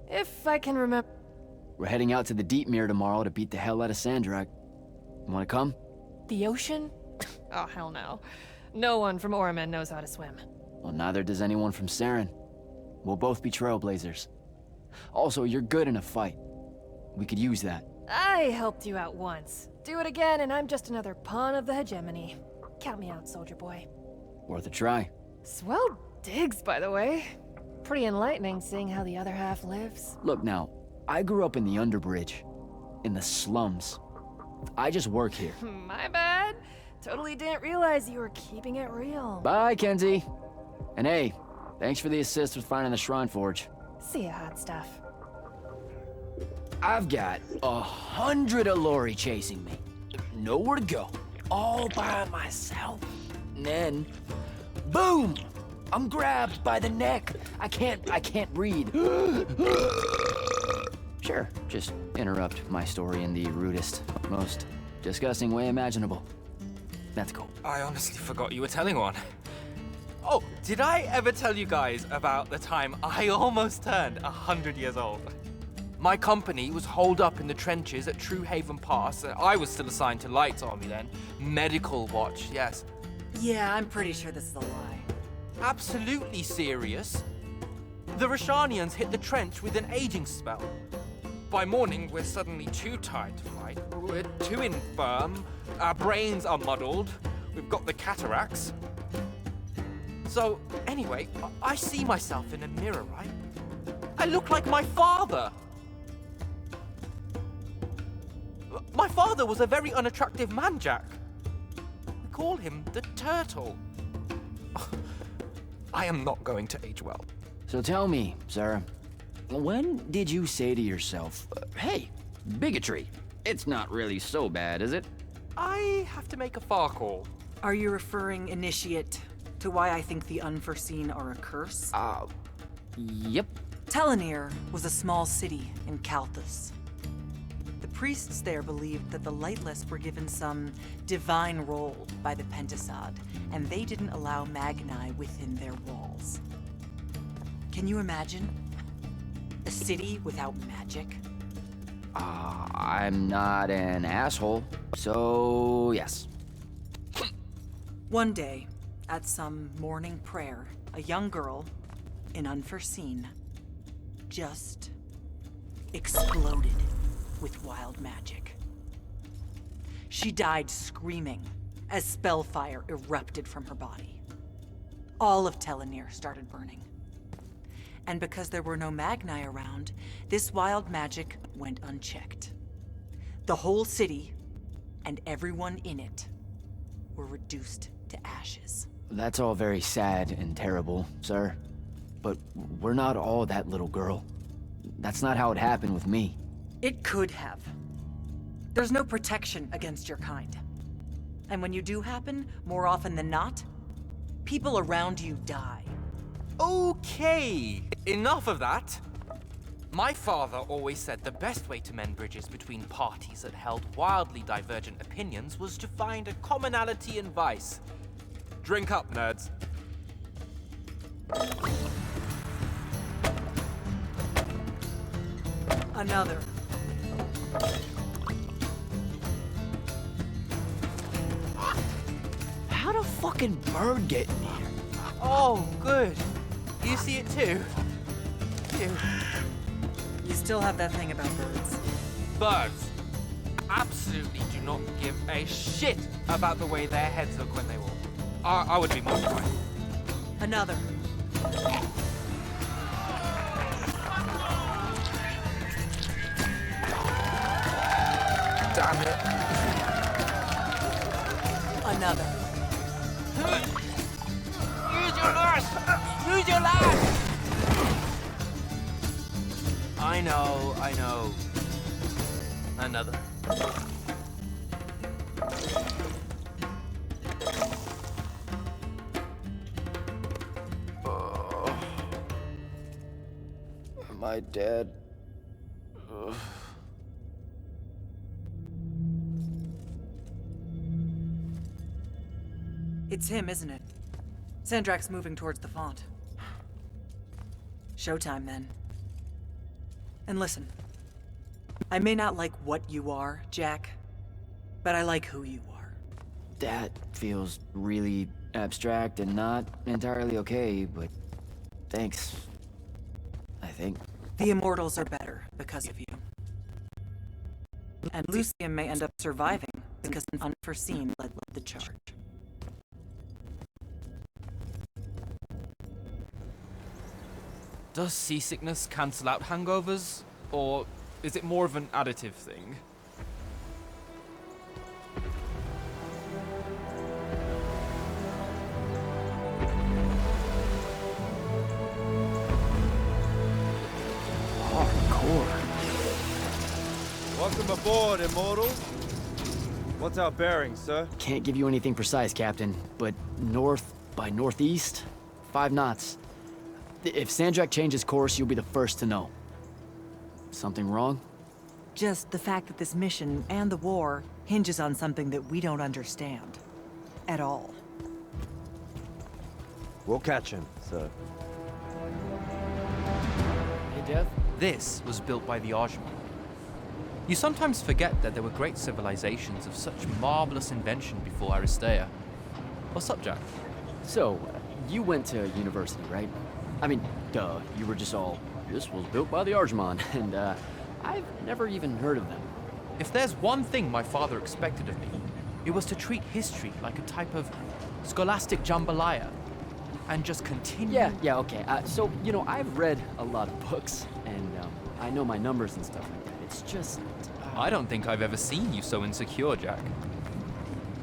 If I can remember... We're heading out to the Deep Mirror tomorrow to beat the hell out of Sandrakka. You wanna come? The ocean? Oh, hell no. No one from Oromik knows how to swim. Well, neither does anyone from Saren. We'll both be trailblazers. Also, you're good in a fight. We could use that. I helped you out once. Do it again, and I'm just another pawn of the hegemony. Count me out, soldier boy. Worth a try. Swell digs, by the way. Pretty enlightening seeing how the other half lives. Look now, I grew up in the Underbridge. In the slums. I just work here. My bad. Totally didn't realize you were keeping it real. Bye, Kenzie. And hey, thanks for the assist with finding the Shrine Forge. See ya, hot stuff. I've got 100 Allori chasing me. Nowhere to go. All by myself. And then, boom! I'm grabbed by the neck. I can't breathe. Sure, just interrupt my story in the rudest, most disgusting way imaginable. That's cool. I honestly forgot you were telling one. Oh, did I ever tell you guys about the time I almost turned 100 years old? My company was holed up in the trenches at True Haven Pass. I was still assigned to Light's army then. Medical watch, yes. Yeah, I'm pretty sure this is a lie. Absolutely serious. The Rashanians hit the trench with an aging spell. By morning, we're suddenly too tired to fight. We're too infirm. Our brains are muddled. We've got the cataracts. So, anyway, I see myself in a mirror, right? I look like my father. My father was a very unattractive man, Jack. We call him the Turtle. I am not going to age well. So tell me, sir, when did you say to yourself, hey, bigotry, it's not really so bad, is it? I have to make a far call. Are you referring, Initiate, to why I think the unforeseen are a curse? Yep. Telenir was a small city in Kalthus. The priests there believed that the Lightless were given some divine role by the Pentasod, and they didn't allow Magni within their walls. Can you imagine? A city without magic? I'm not an asshole, so yes. One day, at some morning prayer, a young girl, in Unforeseen, just exploded with wild magic. She died screaming as spellfire erupted from her body. All of Telenir started burning. And because there were no Magni around, this wild magic went unchecked. The whole city, and everyone in it, were reduced to ashes. That's all very sad and terrible, sir. But we're not all that little girl. That's not how it happened with me. It could have. There's no protection against your kind. And when you do happen, more often than not, people around you die. Okay, enough of that. My father always said the best way to mend bridges between parties that held wildly divergent opinions was to find a commonality in vice. Drink up, nerds. Another. fucking bird getting here? Oh, good. You see it too? Ew. You still have that thing about birds. Birds absolutely do not give a shit about the way their heads look when they walk. I would be mortified. Another. Damn it. Another. Use your lash! Use your lash! I know. Another. Am I dead? Ugh. It's him, isn't it? Sandrak's moving towards the font. Showtime, then. And listen, I may not like what you are, Jack, but I like who you are. That feels really abstract and not entirely okay, but thanks. I think. The Immortals are better because of you. And Yltheum may end up surviving because an unforeseen led the charge. Does seasickness cancel out hangovers? Or is it more of an additive thing? Hardcore. Welcome aboard, Immortals. What's our bearing, sir? Can't give you anything precise, Captain, but north by northeast, 5 knots. If Sandrak changes course, you'll be the first to know. Something wrong? Just the fact that this mission and the war hinges on something that we don't understand. At all. We'll catch him, sir. Hey, Dev? This was built by the Ajman. You sometimes forget that there were great civilizations of such marvelous invention before Aristea. What's up, Jack? So, you went to university, right? I mean, duh, you were just all, this was built by the Ajman, and I've never even heard of them. If there's one thing my father expected of me, it was to treat history like a type of scholastic jambalaya, and just continue... Yeah, okay. So, you know, I've read a lot of books, and I know my numbers and stuff like that. It's just... I don't think I've ever seen you so insecure, Jack.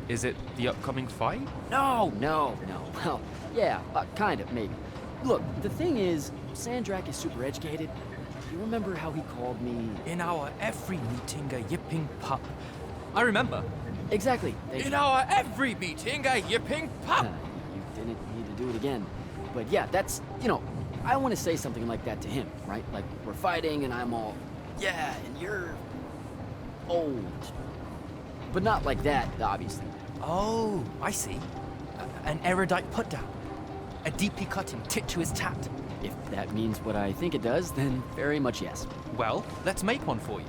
Is it the upcoming fight? No. Well, yeah, kind of, maybe. Look, the thing is, Sandrak is super educated. You remember how he called me... In our every meeting, a yipping pup. I remember. Exactly. In our every meeting, a yipping pup! You didn't need to do it again. But yeah, that's, you know, I want to say something like that to him, right? Like, we're fighting and I'm all, yeah, and you're old. But not like that, obviously. Oh, I see. An erudite put-down. A deeply cutting tit to his tat. If that means what I think it does, then very much yes. Well, let's make one for you.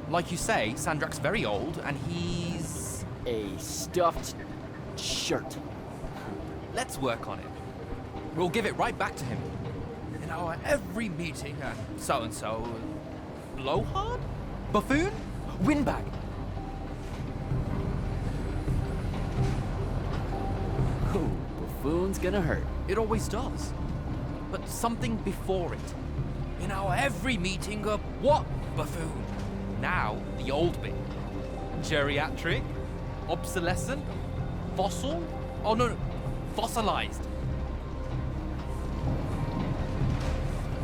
Like you say, Sandrak's very old, and he's... a stuffed shirt. Let's work on it. We'll give it right back to him. In our every meeting, so-and-so... blowhard? Buffoon? Windbag? Ooh, buffoon's gonna hurt. It always does. But something before it. In our every meeting, a what buffoon? Now, the old bit. Geriatric? Obsolescent? Fossil? Oh no, fossilized.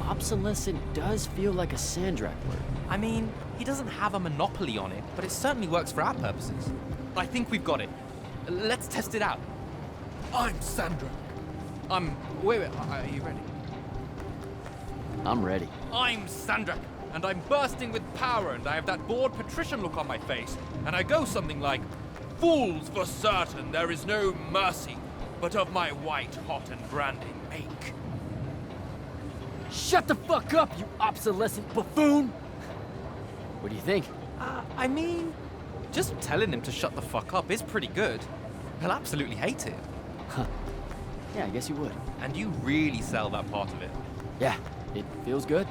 Obsolescent does feel like a Sandrak word. I mean, he doesn't have a monopoly on it, but it certainly works for our purposes. I think we've got it. Let's test it out. I'm Sandrak. Wait, are you ready? I'm ready. I'm Sandrak, and I'm bursting with power, and I have that bored patrician look on my face, and I go something like, "Fools, for certain, there is no mercy, but of my white hot and branding make." Shut the fuck up, you obsolescent buffoon! What do you think? I mean, just telling him to shut the fuck up is pretty good. He'll absolutely hate it. Huh. Yeah, I guess you would. And you really sell that part of it. Yeah, it feels good.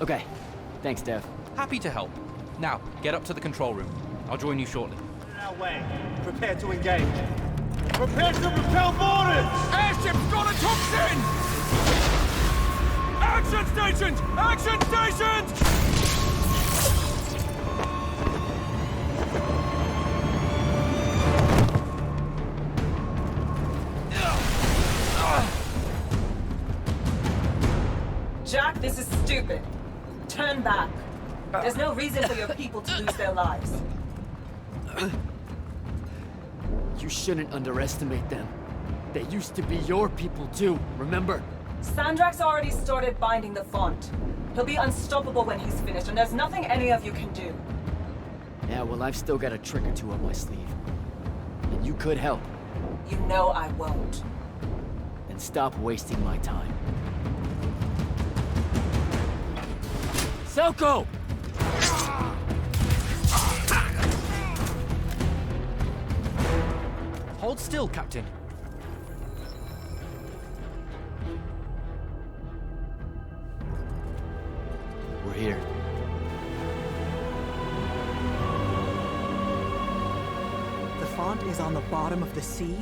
Okay, thanks, Dev. Happy to help. Now, get up to the control room. I'll join you shortly. Our way. Prepare to engage. Prepare to repel boarders! Airship's got a toxin! Action stations! Action stations! Jack, this is stupid. Turn back. There's no reason for your people to lose their lives. You shouldn't underestimate them. They used to be your people too, remember? Sandrak's already started binding the font. He'll be unstoppable when he's finished, and there's nothing any of you can do. Yeah, well, I've still got a trick or two up my sleeve. And you could help. You know I won't. Then stop wasting my time. Selko! Hold still, Captain. We're here. The font is on the bottom of the sea,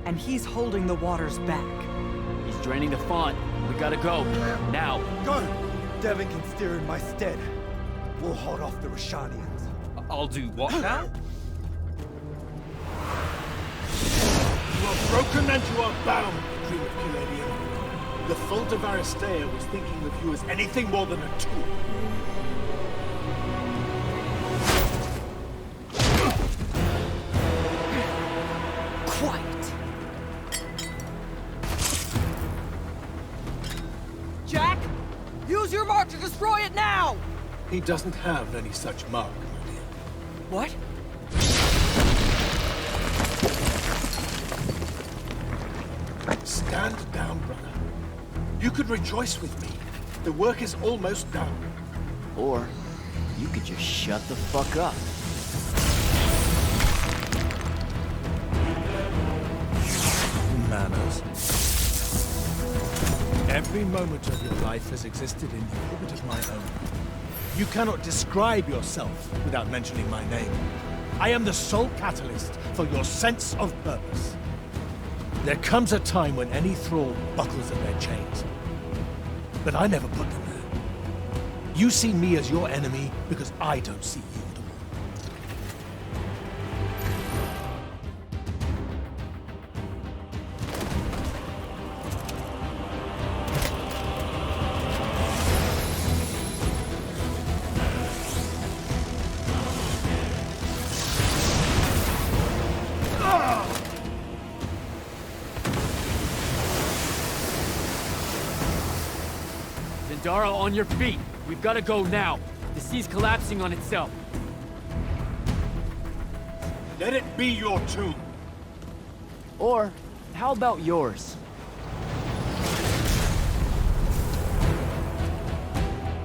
and he's holding the waters back. He's draining the font. We gotta go. Now. Go! Devin can steer in my stead. We'll hold off the Rashanians. I'll do what now? You are broken and you are bound, Dream of Palladium. The fault of Aristea was thinking of you as anything more than a tool. Quiet! Jack! Use your mark to destroy it now! He doesn't have any such mark, my dear. What? Stand down, brother. You could rejoice with me. The work is almost done. Or you could just shut the fuck up. Manners. Every moment of your life has existed in the orbit of my own. You cannot describe yourself without mentioning my name. I am the sole catalyst for your sense of purpose. There comes a time when any thrall buckles at their chains. But I never put them there. You see me as your enemy because I don't see you at all. Zendara, on your feet! We've got to go now. The sea's collapsing on itself. Let it be your tomb. Or, how about yours?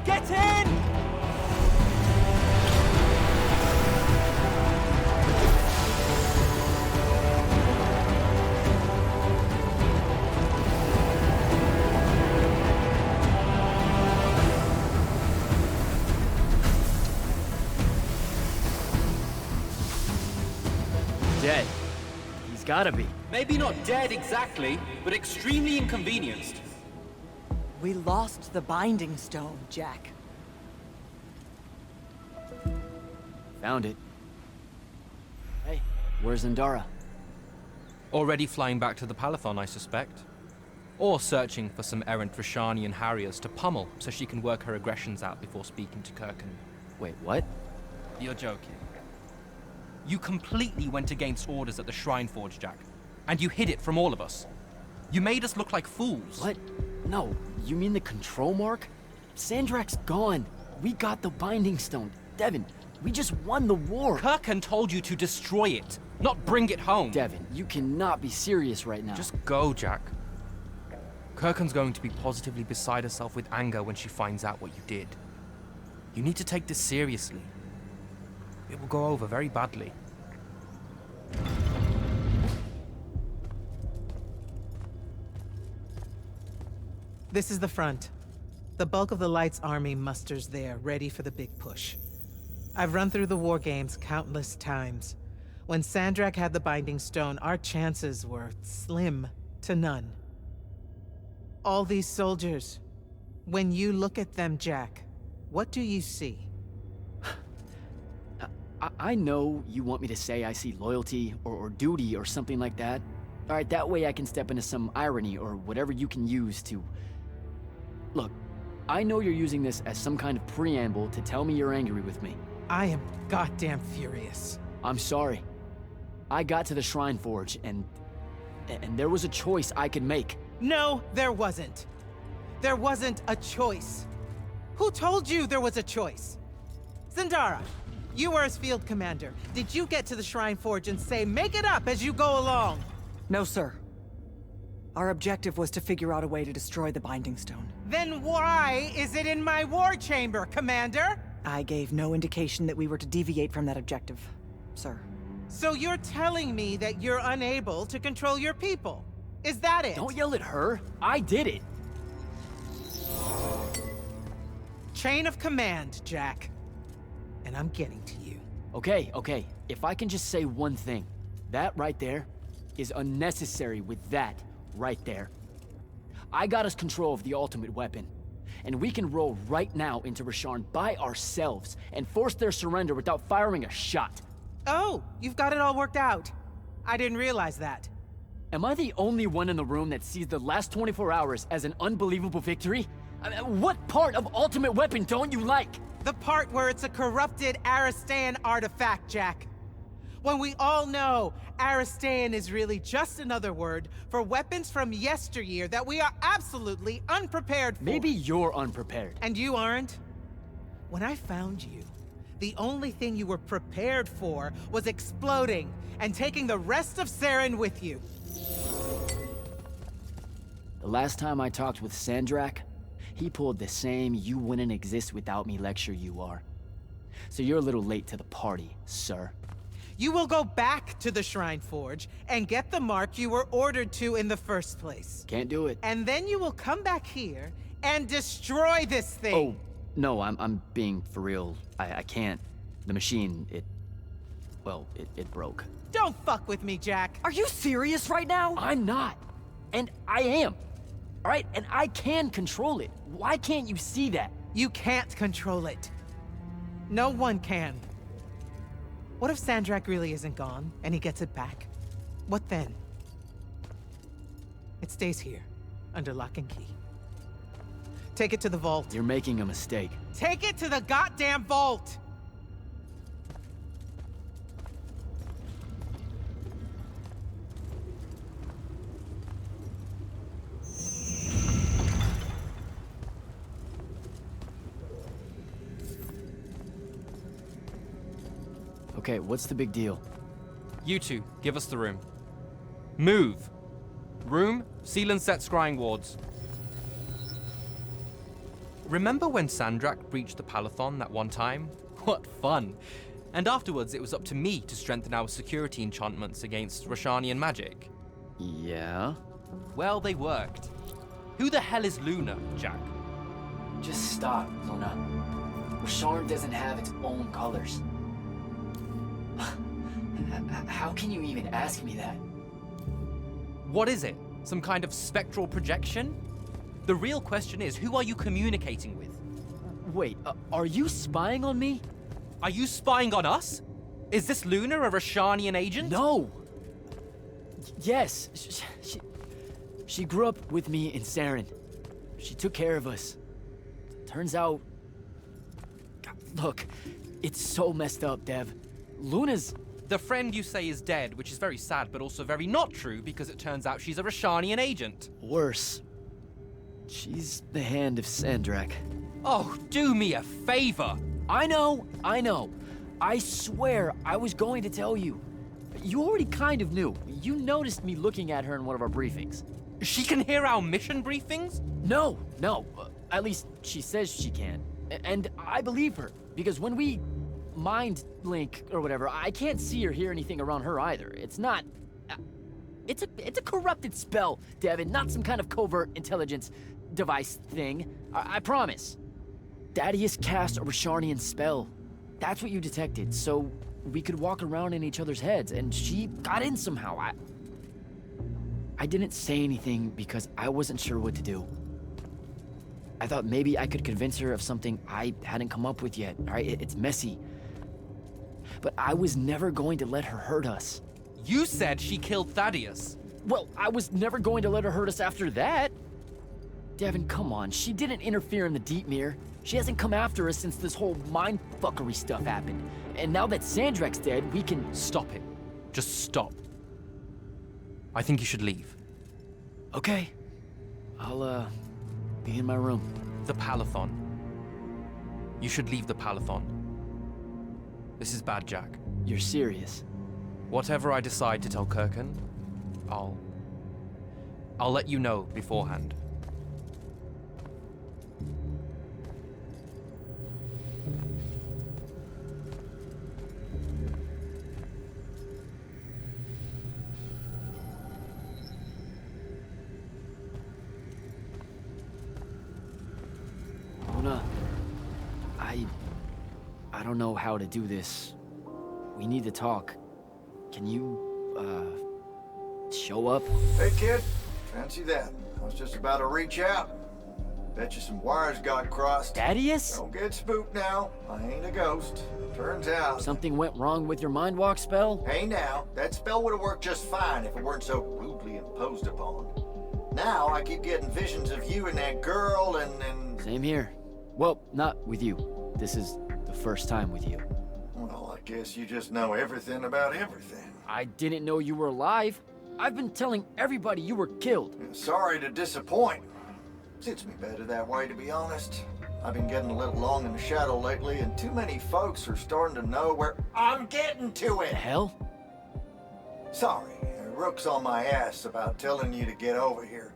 Get in! Dead. He's gotta be. Maybe not dead exactly, but extremely inconvenienced. We lost the Binding Stone, Jack. Found it. Hey, where's Zendara? Already flying back to the Palathon, I suspect. Or searching for some errant Rashanian harriers to pummel so she can work her aggressions out before speaking to Kirkan. Wait, what? You're joking. You completely went against orders at the Shrine Forge, Jack. And you hid it from all of us. You made us look like fools. What? No, you mean the control mark? Sandrak's gone. We got the Binding Stone. Devin, we just won the war. Kirkan told you to destroy it, not bring it home. Devin, you cannot be serious right now. Just go, Jack. Kirkan's going to be positively beside herself with anger when she finds out what you did. You need to take this seriously. It will go over very badly. This is the front. The bulk of the Light's army musters there, ready for the big push. I've run through the war games countless times. When Sandrakka had the Binding Stone, our chances were slim to none. All these soldiers, when you look at them, Jack, what do you see? I know you want me to say I see loyalty or duty or something like that. All right, that way I can step into some irony or whatever you can use to... Look, I know you're using this as some kind of preamble to tell me you're angry with me. I am goddamn furious. I'm sorry. I got to the Shrine Forge and there was a choice I could make. No, there wasn't. There wasn't a choice. Who told you there was a choice? Zendara, you were as field commander. Did you get to the Shrine Forge and say, make it up as you go along? No, sir. Our objective was to figure out a way to destroy the Binding Stone. Then why is it in my war chamber, Commander? I gave no indication that we were to deviate from that objective, sir. So you're telling me that you're unable to control your people? Is that it? Don't yell at her. I did it. Chain of command, Jack. And I'm getting to you. Okay. If I can just say one thing. That right there is unnecessary with that right there. I got us control of the ultimate weapon. And we can roll right now into Rasharn by ourselves and force their surrender without firing a shot. Oh, you've got it all worked out. I didn't realize that. Am I the only one in the room that sees the last 24 hours as an unbelievable victory? What part of Ultimate Weapon don't you like? The part where it's a corrupted Aristean artifact, Jack. When we all know Aristean is really just another word for weapons from yesteryear that we are absolutely unprepared for. Maybe you're unprepared. And you aren't? When I found you, the only thing you were prepared for was exploding and taking the rest of Saren with you. The last time I talked with Sandrakka, he pulled the same "you wouldn't exist without me" lecture you are. So you're a little late to the party, sir. You will go back to the Shrine Forge and get the mark you were ordered to in the first place. Can't do it. And then you will come back here and destroy this thing. Oh, no, I'm being for real. I can't. The machine, it broke. Don't fuck with me, Jack. Are you serious right now? I'm not. And I am. All right? And I can control it. Why can't you see that? You can't control it. No one can. What if Sandrakka really isn't gone, and he gets it back? What then? It stays here, under lock and key. Take it to the vault. You're making a mistake. Take it to the goddamn vault! Okay, what's the big deal? You two, give us the room. Move! Room, seal and set scrying wards. Remember when Sandrakka breached the Palathon that one time? What fun! And afterwards it was up to me to strengthen our security enchantments against Rashanian magic. Yeah? Well, they worked. Who the hell is Luna, Jack? Just stop, Luna. Rasharn doesn't have its own colors. How can you even ask me that? What is it? Some kind of spectral projection? The real question is, who are you communicating with? Wait, are you spying on me? Are you spying on us? Is this Luna a Rashanian agent? No! Yes, she grew up with me in Saren. She took care of us. Turns out... Look, it's so messed up, Dev. Luna's... The friend you say is dead, which is very sad, but also very not true, because it turns out she's a Rashanian agent. Worse. She's the hand of Sandrakka. Oh, do me a favor! I know. I swear I was going to tell you. You already kind of knew. You noticed me looking at her in one of our briefings. She can hear our mission briefings? No. At least she says she can. And I believe her, because when we mind link or whatever, I can't see or hear anything around her either. It's not... It's a corrupted spell, Devin, not some kind of covert intelligence. device thing. I promise. Thaddeus cast a Risharnian spell. That's what you detected, so we could walk around in each other's heads, and she got in somehow. I didn't say anything because I wasn't sure what to do. I thought maybe I could convince her of something I hadn't come up with yet, all right? It's messy. But I was never going to let her hurt us. You said she killed Thaddeus. Well, I was never going to let her hurt us after that. Devin, come on. She didn't interfere in the Deepmere. She hasn't come after us since this whole mindfuckery stuff happened. And now that Sandrak's dead, we can... Stop it. Just stop. I think you should leave. Okay. I'll, be in my room. The Palathon. You should leave the Palathon. This is bad, Jack. You're serious? Whatever I decide to tell Kirkan, I'll let you know beforehand. Luna, I don't know how to do this. We need to talk. Can you, show up? Hey, kid. Fancy that. I was just about to reach out. Bet you some wires got crossed. Thaddeus? Don't get spooked now. I ain't a ghost. Turns out... Something went wrong with your mind walk spell? Hey now, that spell would have worked just fine if it weren't so rudely imposed upon. Now I keep getting visions of you and that girl and... Same here. Well, not with you. This is the first time with you. Well, I guess you just know everything about everything. I didn't know you were alive. I've been telling everybody you were killed. Sorry to disappoint. Suits me better that way, to be honest. I've been getting a little long in the shadow lately, and too many folks are starting to know where I'm getting to it. The hell? Sorry, Rook's on my ass about telling you to get over here.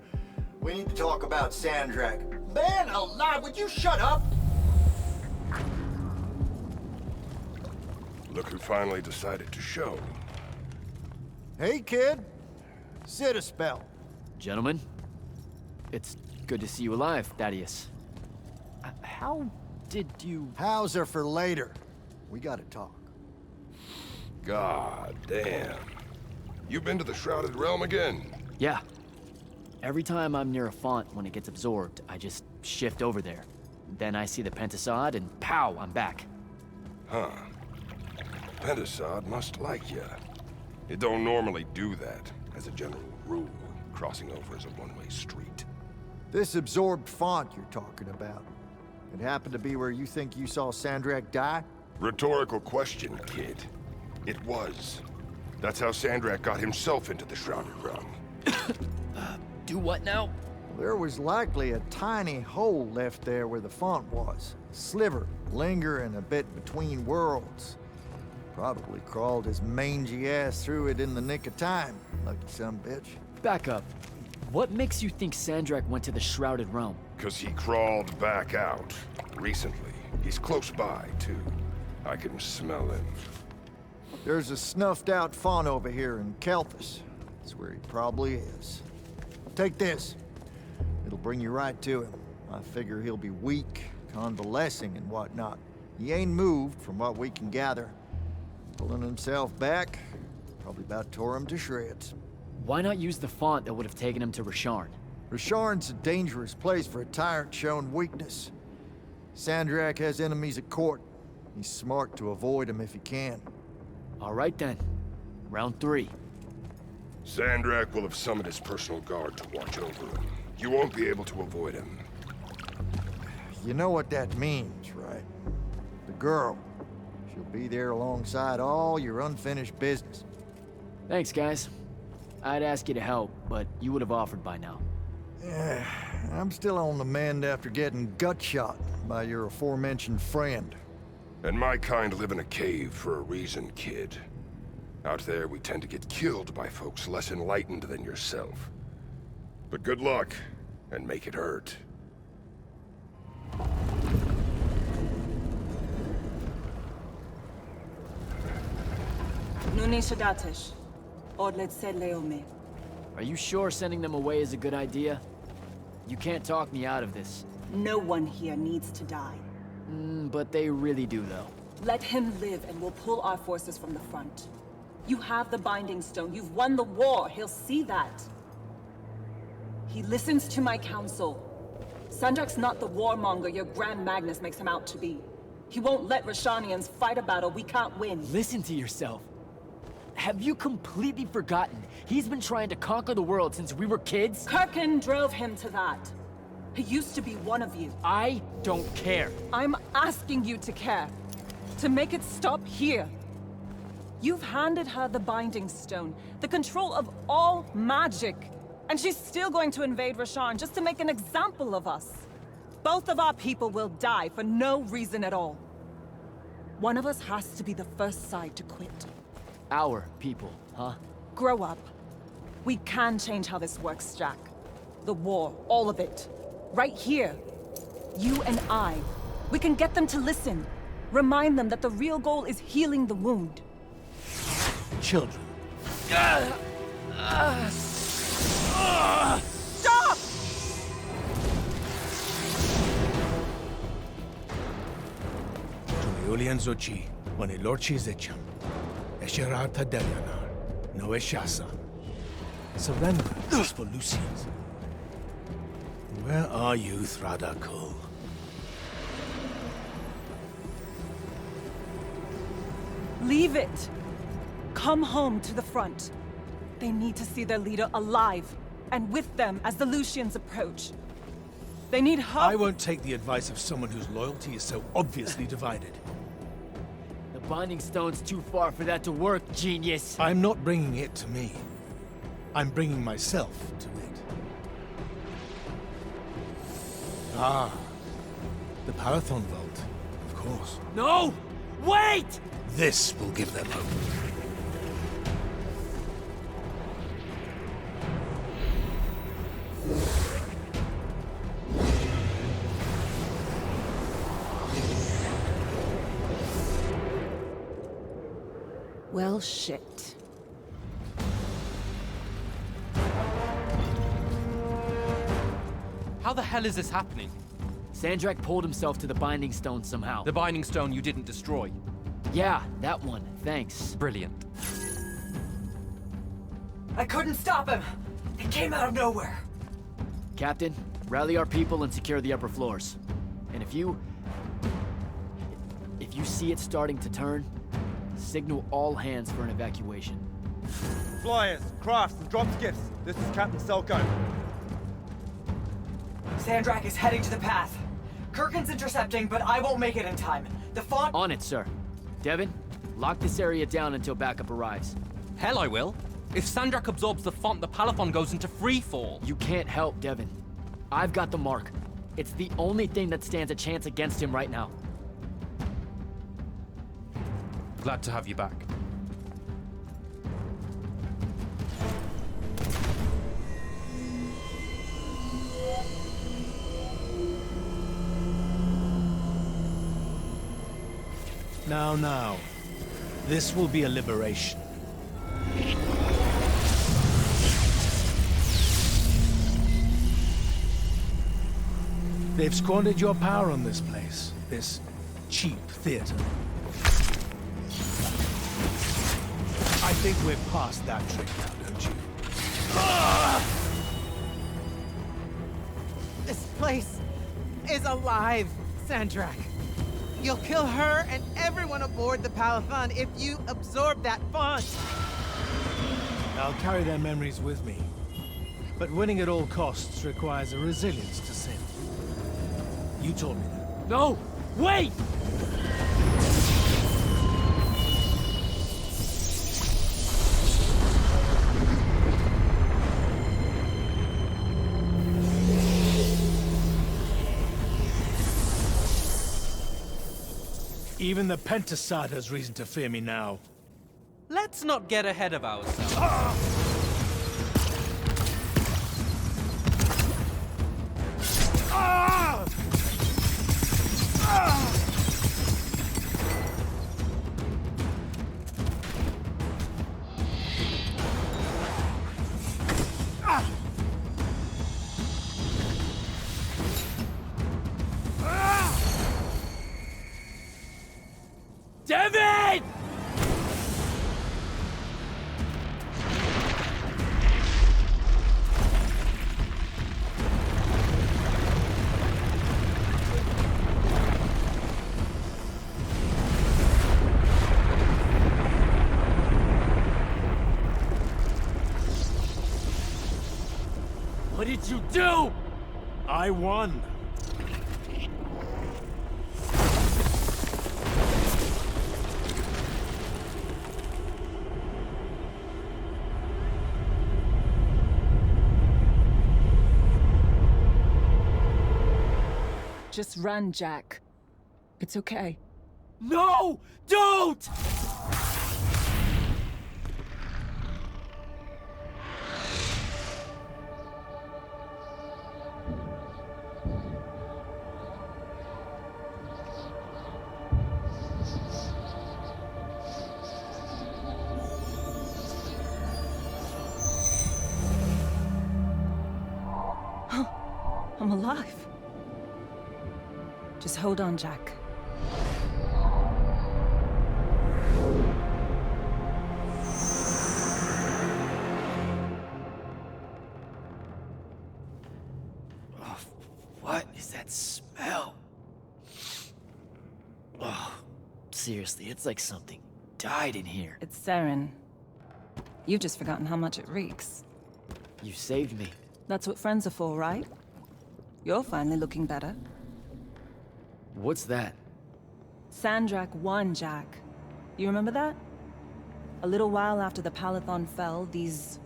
We need to talk about Sandrak. Man alive, would you shut up? Look who finally decided to show. Hey, kid. Sit a spell. Gentlemen, it's good to see you alive, Thaddeus. How did you... How's are for later. We gotta talk. God damn. You've been to the Shrouded Realm again? Yeah. Every time I'm near a font when it gets absorbed, I just shift over there. Then I see the Pentasod and pow, I'm back. Huh. Pentasod must like ya. It don't normally do that, as a general rule. Crossing over is a one-way street. This absorbed font you're talking about, it happened to be where you think you saw Sandrak die? Rhetorical question, kid. It was. That's how Sandrak got himself into the Shrouded Realm. Do what now? There was likely a tiny hole left there where the font was. A sliver, lingering a bit between worlds. Probably crawled his mangy ass through it in the nick of time. Lucky son bitch. Back up. What makes you think Sandrak went to the Shrouded Realm? 'Cause he crawled back out. Recently. He's close by, too. I can smell him. There's a snuffed out font over here in Kelthus. That's where he probably is. Take this. It'll bring you right to him. I figure he'll be weak, convalescing and whatnot. He ain't moved, from what we can gather. Pulling himself back, probably about tore him to shreds. Why not use the font that would have taken him to Risharn? Risharn's a dangerous place for a tyrant showing weakness. Sandrak has enemies at court. He's smart to avoid them if he can. All right then. Round 3. Sandrak will have summoned his personal guard to watch over him. You won't be able to avoid him. You know what that means, right? The girl. She'll be there alongside all your unfinished business. Thanks, guys. I'd ask you to help, but you would have offered by now. Yeah, I'm still on the mend after getting gut shot by your aforementioned friend. And my kind live in a cave for a reason, kid. Out there, we tend to get killed by folks less enlightened than yourself. But good luck, and make it hurt. Are you sure sending them away is a good idea? You can't talk me out of this. No one here needs to die. But they really do, though. Let him live and we'll pull our forces from the front. You have the Binding Stone. You've won the war. He'll see that. He listens to my counsel. Sandrakk's not the warmonger your Grand Magnus makes him out to be. He won't let Rashanians fight a battle we can't win. Listen to yourself. Have you completely forgotten? He's been trying to conquer the world since we were kids? Kirkin drove him to that. He used to be one of you. I don't care. I'm asking you to care. To make it stop here. You've handed her the Binding Stone, the control of all magic. And she's still going to invade Rasharn just to make an example of us. Both of our people will die for no reason at all. One of us has to be the first side to quit. Our people, huh? Grow up. We can change how this works, Jack. The war, all of it. Right here. You and I. We can get them to listen. Remind them that the real goal is healing the wound. Children. Stop! Julian Zochi, when a lorchi zecham, Esherar Tadelianar, no Eshasa. Surrender is for Lucians. Where are you, Thradakul? Leave it. Come home to the front. They need to see their leader alive, and with them as the Lucians approach. They need help. I won't take the advice of someone whose loyalty is so obviously divided. The Binding Stone's too far for that to work, genius. I'm not bringing it to me. I'm bringing myself to it. Ah, the Palathon vault, of course. No! Wait! This will give them hope. Well, shit. How the hell is this happening? Sandrakk pulled himself to the Binding Stone somehow. The Binding Stone you didn't destroy. Yeah, that one. Thanks. Brilliant. I couldn't stop him! He came out of nowhere! Captain, rally our people and secure the upper floors. And if you see it starting to turn, signal all hands for an evacuation. Flyers, crafts, and drop skiffs. This is Captain Selko. Sandrakk is heading to the path. Kirkin's intercepting, but I won't make it in time. The font— On it, sir. Devin, lock this area down until backup arrives. Hell I will. If Sandrakk absorbs the font, the Palathon goes into freefall. You can't help, Devin. I've got the mark. It's the only thing that stands a chance against him right now. Glad to have you back. Now. This will be a liberation. They've squandered your power on this place. This cheap theater. I think we're past that trick now, don't you? This place is alive, Sandrakk. You'll kill her and everyone aboard the Palathon if you absorb that font. I'll carry their memories with me. But winning at all costs requires a resilience to sin. You told me that. No! Wait! Even the Pentasad has reason to fear me now. Let's not get ahead of ourselves. What did you do? I won. Just run, Jack. It's okay. No! Don't! I'm alive. Just hold on, Jack. Oh, what is that smell? Oh, seriously, it's like something died in here. It's sarin. You've just forgotten how much it reeks. You saved me. That's what friends are for, right? You're finally looking better. What's that? Sandrakka won, Jack. You remember that? A little while after the Palathon fell, these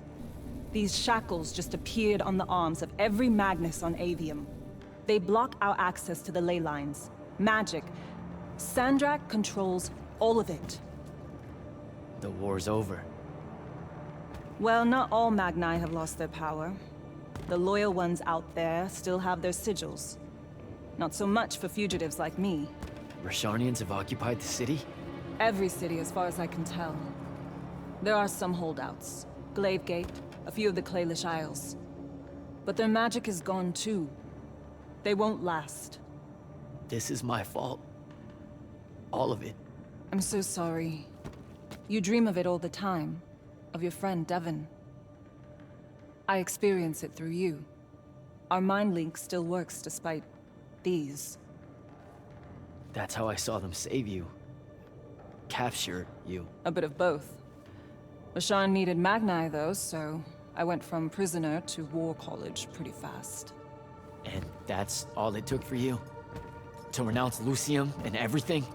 shackles just appeared on the arms of every Magnus on Aveum. They block our access to the ley lines. Magic. Sandrakka controls all of it. The war's over. Well, not all Magni have lost their power. The loyal ones out there still have their sigils. Not so much for fugitives like me. Rosharnians have occupied the city? Every city, as far as I can tell. There are some holdouts. Glavegate, a few of the Claylish Isles. But their magic is gone too. They won't last. This is my fault. All of it. I'm so sorry. You dream of it all the time. Of your friend, Devon. I experience it through you. Our mind link still works despite these. That's how I saw them save you. Capture you. A bit of both. Roshan needed Magni though, so I went from prisoner to war college pretty fast. And that's all it took for you? To renounce Lucium and everything?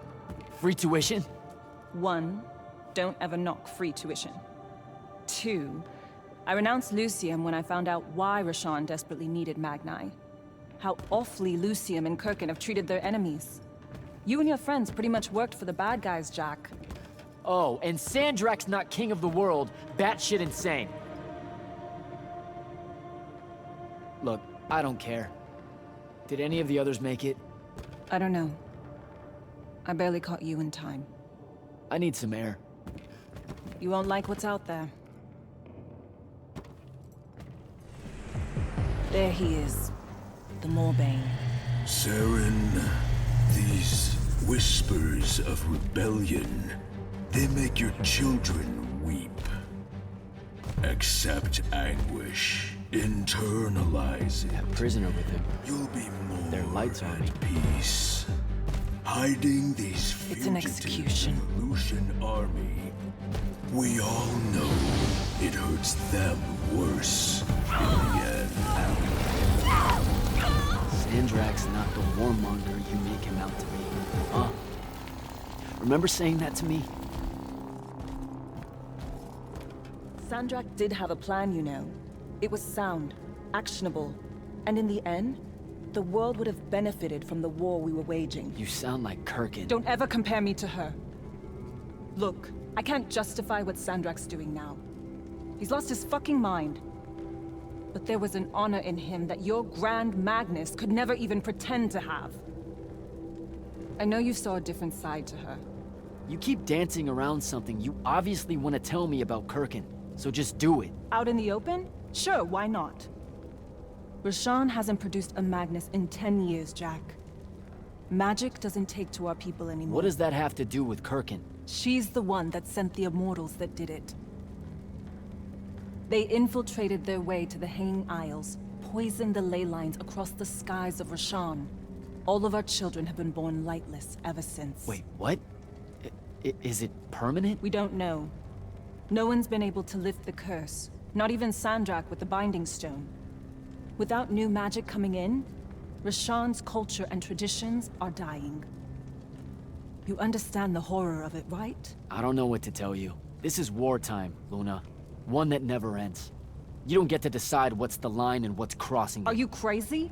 Free tuition? 1, don't ever knock free tuition. 2, I renounced Lucium when I found out why Roshan desperately needed Magni. How awfully Lucium and Kirkin have treated their enemies. You and your friends pretty much worked for the bad guys, Jack. Oh, and Sandrakka's not king of the world. Batshit insane. Look, I don't care. Did any of the others make it? I don't know. I barely caught you in time. I need some air. You won't like what's out there. There he is. The Moorbane. Saren, these whispers of rebellion, they make your children weep. Accept anguish. Internalize it. That prisoner with him. You'll be more Their lights on. at peace. Hiding these It's an execution. Revolution army. We all know it hurts them worse in the end. Sandrakka's not the warmonger you make him out to be, huh? Remember saying that to me? Sandrakka did have a plan, you know. It was sound, actionable, and in the end, the world would have benefited from the war we were waging. You sound like Kirkin. Don't ever compare me to her. Look, I can't justify what Sandrakka's doing now. He's lost his fucking mind. But there was an honor in him that your Grand Magnus could never even pretend to have. I know you saw a different side to her. You keep dancing around something you obviously want to tell me about Kirkin, so just do it. Out in the open? Sure, why not? Roshan hasn't produced a Magnus in 10 years, Jack. Magic doesn't take to our people anymore. What does that have to do with Kirkin? She's the one that sent the Immortals that did it. They infiltrated their way to the Hanging Isles, poisoned the ley lines across the skies of Roshan. All of our children have been born lightless ever since. Wait, what? Is it permanent? We don't know. No one's been able to lift the curse. Not even Sandrakka with the Binding Stone. Without new magic coming in, Rasharn's culture and traditions are dying. You understand the horror of it, right? I don't know what to tell you. This is wartime, Luna. One that never ends. You don't get to decide what's the line and what's crossing it. Are you crazy?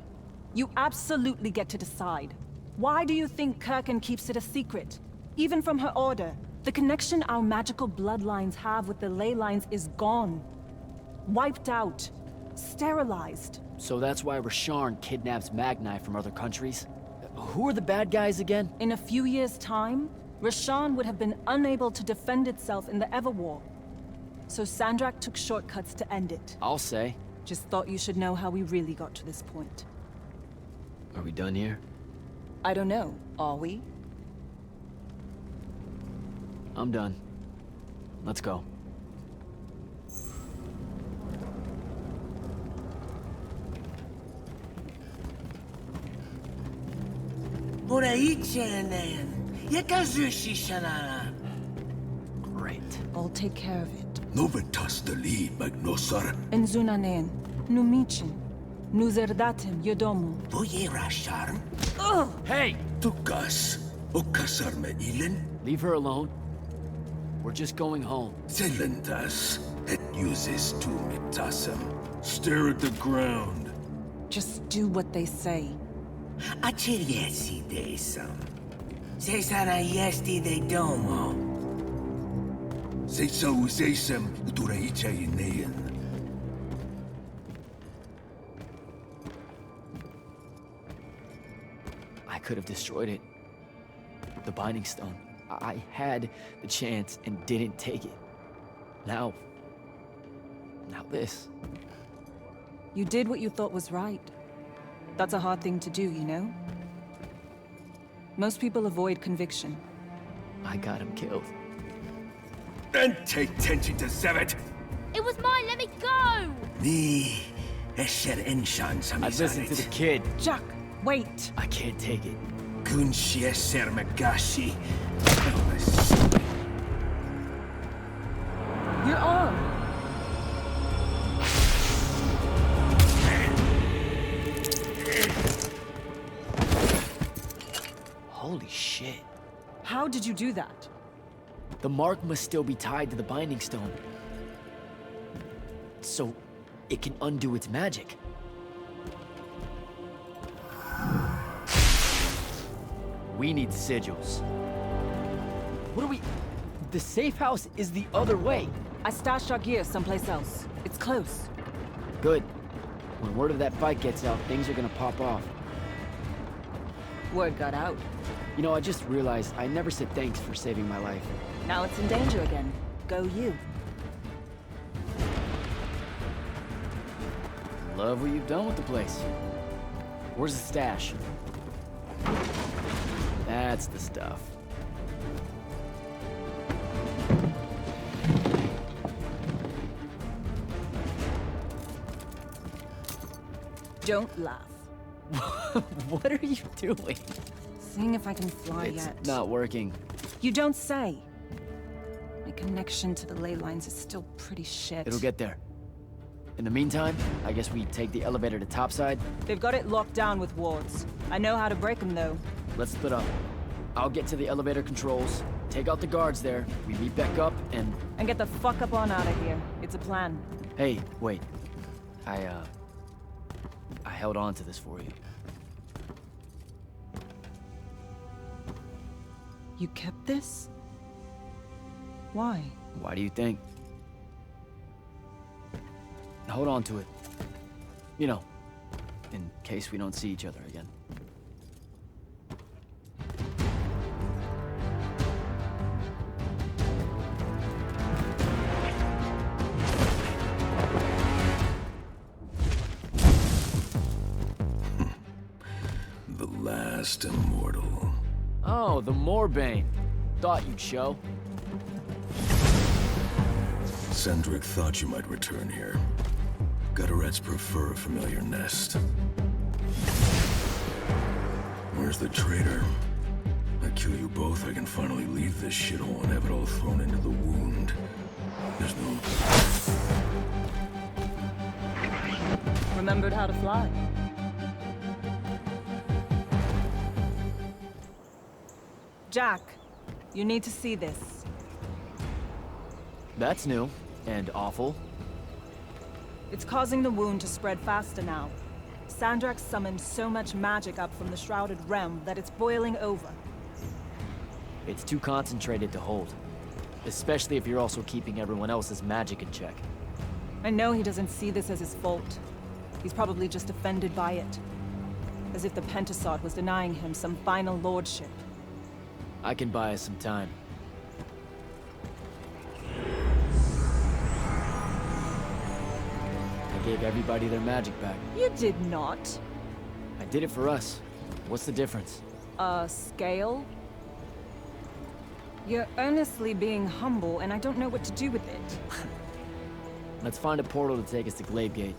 You absolutely get to decide. Why do you think Kirkin keeps it a secret? Even from her order, the connection our magical bloodlines have with the ley lines is gone. Wiped out. Sterilized. So that's why Rasharn kidnaps Magni from other countries? Who are the bad guys again? In a few years' time, Rasharn would have been unable to defend itself in the Everwar. So Sandrakka took shortcuts to end it. I'll say. Just thought you should know how we really got to this point. Are we done here? I don't know. Are we? I'm done. Let's go. Great. I'll take care of it. Novitas dali magnosar. Enzunanen, numichin, nuzerdatem yodomu. Boye rashar. Hey! Tukas. Okasar me ilen. Leave her alone. We're just going home. Selentas. Et uses tu mitasam. Stare at the ground. Just do what they say. Achiriesi desam. Sesana yesti de domo. Sesa usesem uturaicha inean. I could have destroyed it. The Binding Stone. I had the chance and didn't take it. Now this. You did what you thought was right. That's a hard thing to do, you know? Most people avoid conviction. I got him killed. Then take tension to Zevet. It was mine, let me go! Me, esher enshan I listened to the kid. Jack, wait! I can't take it. Kunshi esher magashi. Your arm! Holy shit. How did you do that? The mark must still be tied to the Binding Stone. So it can undo its magic. We need sigils. What are we... The safe house is the other way. I stashed our gear someplace else. It's close. Good. When word of that fight gets out, things are gonna pop off. Word got out. You know, I just realized I never said thanks for saving my life. Now it's in danger again. Go you. Love what you've done with the place. Where's the stash? That's the stuff. Don't laugh. What are you doing? Seeing if I can fly yet. It's not working. You don't say. My connection to the ley lines is still pretty shit. It'll get there. In the meantime, I guess we take the elevator to topside. They've got it locked down with wards. I know how to break them, though. Let's split up. I'll get to the elevator controls, take out the guards there, we meet back up, and... And get the fuck up on out of here. It's a plan. Hey, wait. I held on to this for you. You kept this? Why? Why do you think? Hold on to it. You know, in case we don't see each other again. The last immortal. Oh, the Moorbane. Thought you'd show. Sandrakka thought you might return here. Gutterets prefer a familiar nest. Where's the traitor? I kill you both, I can finally leave this shithole and have it all thrown into the wound. There's no... remembered how to fly. Jack, you need to see this. That's new and awful. It's causing the wound to spread faster now. Sandrakka summoned so much magic up from the Shrouded Realm that it's boiling over. It's too concentrated to hold. Especially if you're also keeping everyone else's magic in check. I know he doesn't see this as his fault. He's probably just offended by it. As if the Pentasod was denying him some final lordship. I can buy us some time. I gave everybody their magic back. You did not. I did it for us. What's the difference? Scale? You're earnestly being humble, and I don't know what to do with it. Let's find a portal to take us to Glavegate.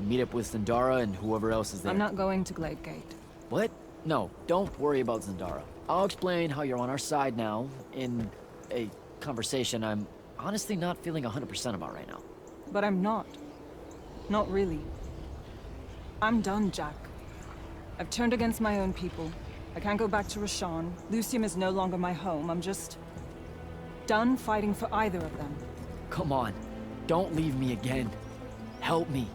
Meet up with Zendara and whoever else is there. I'm not going to Glavegate. What? No, don't worry about Zendara. I'll explain how you're on our side now, in a conversation I'm honestly not feeling 100% about right now. But I'm not. Not really. I'm done, Jack. I've turned against my own people. I can't go back to Roshan. Yltheum is no longer my home. I'm just... done fighting for either of them. Come on. Don't leave me again. Help me.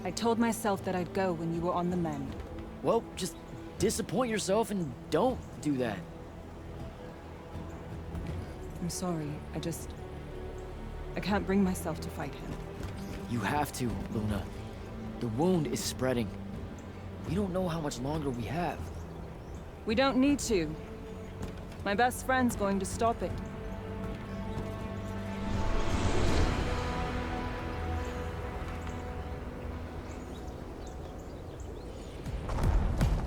I told myself that I'd go when you were on the mend. Well, just disappoint yourself and don't do that. I'm sorry. I can't bring myself to fight him. You have to, Luna. The wound is spreading. We don't know how much longer we have. We don't need to. My best friend's going to stop it.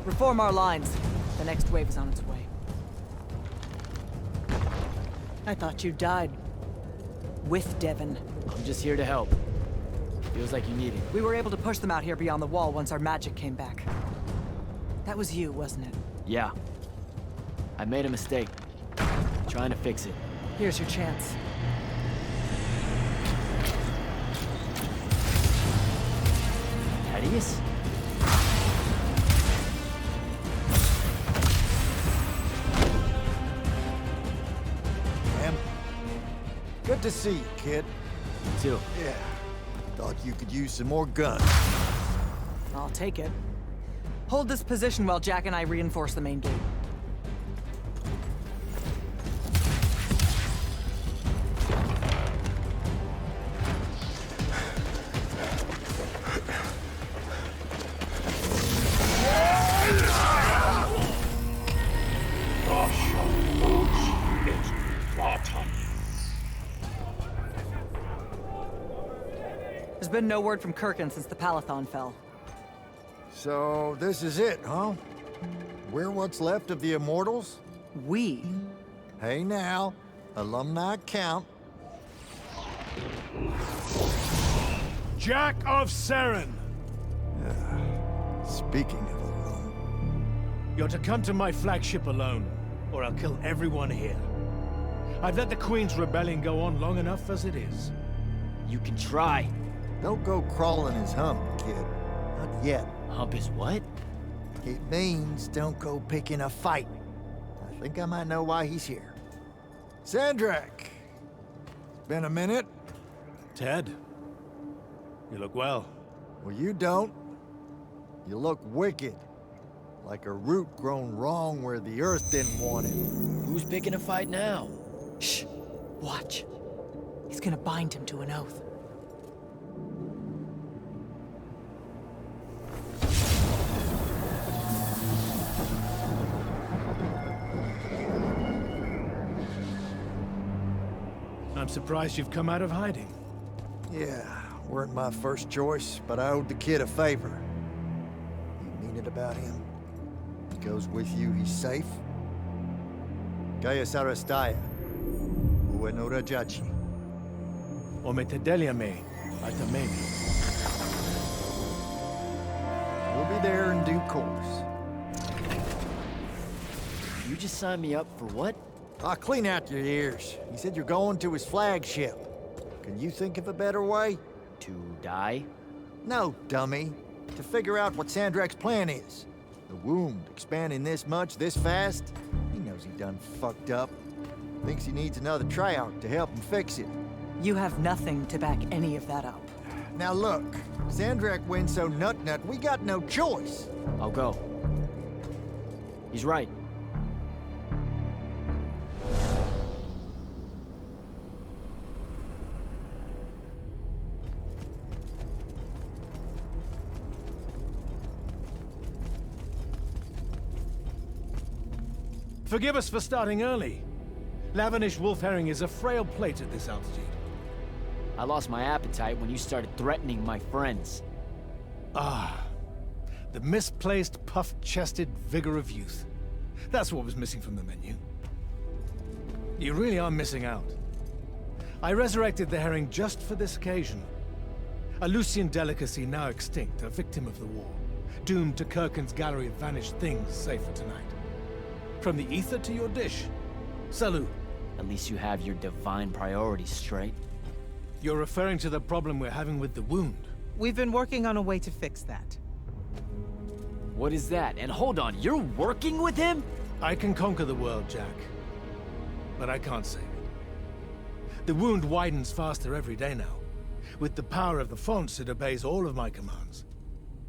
Reform our lines. The next wave is on its way. I thought you died. With Devon. I'm just here to help. Feels like you need it. We were able to push them out here beyond the wall once our magic came back. That was you, wasn't it? Yeah. I made a mistake. Trying to fix it. Here's your chance. Thaddeus? Good to see you, kid. You too. Yeah. Thought you could use some more guns. I'll take it. Hold this position while Jack and I reinforce the main gate. There's been no word from Kirkin since the Palathon fell. So, this is it, huh? We're what's left of the Immortals? We? Hey now, alumni count. Jack of Seren! Speaking of alone... You're to come to my flagship alone, or I'll kill everyone here. I've let the Queen's rebellion go on long enough as it is. You can try. Don't go crawling his hump, kid. Not yet. Hump is what? It means don't go picking a fight. I think I might know why he's here. Sandrakka! Been a minute? Ted, you look well. Well, you don't. You look wicked. Like a root grown wrong where the earth didn't want it. Who's picking a fight now? Shh. Watch. He's gonna bind him to an oath. I'm surprised you've come out of hiding. Yeah, weren't my first choice, but I owed the kid a favor. You mean it about him? He goes with you, he's safe? Gaya Sarastaya, Ueno Rajachi. Ometedeliame, Atamemi. We'll be there in due course. You just signed me up for what? I'll clean out your ears. He said you're going to his flagship. Can you think of a better way? To die? No, dummy. to figure out what Sandrakk's plan is. The wound expanding this much, this fast, he knows he done fucked up. Thinks he needs another Triarch to help him fix it. You have nothing to back any of that up. Now look, Sandrakk wins so nut-nut, we got no choice. I'll go. He's right. Forgive us for starting early. Lavinish wolf herring is a frail plate at this altitude. I lost my appetite when you started threatening my friends. Ah, the misplaced, puff-chested vigor of youth. That's what was missing from the menu. You really are missing out. I resurrected the herring just for this occasion. A Lucian delicacy now extinct, a victim of the war, doomed to Kirkin's gallery of vanished things, save for tonight. From the ether to your dish. Salut. At least you have your divine priorities straight. You're referring to the problem we're having with the wound. We've been working on a way to fix that. What is that? And hold on, you're working with him? I can conquer the world, Jack. But I can't save it. The wound widens faster every day now. With the power of the fonts, it obeys all of my commands.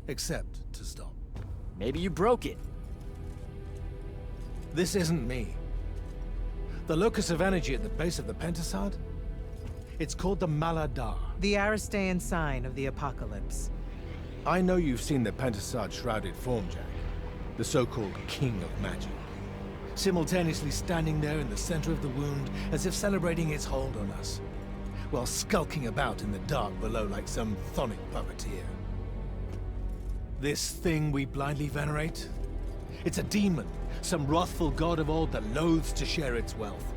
Except to stop. Maybe you broke it. This isn't me. The locus of energy at the base of the Pentasod? It's called the Mala-Dar. The Aristean sign of the apocalypse. I know you've seen the Pentasod's shrouded form, Jack. The so-called King of Magic. Simultaneously standing there in the center of the wound as if celebrating its hold on us, while skulking about in the dark below like some chthonic puppeteer. This thing we blindly venerate? It's a demon, some wrathful god of old that loathes to share its wealth.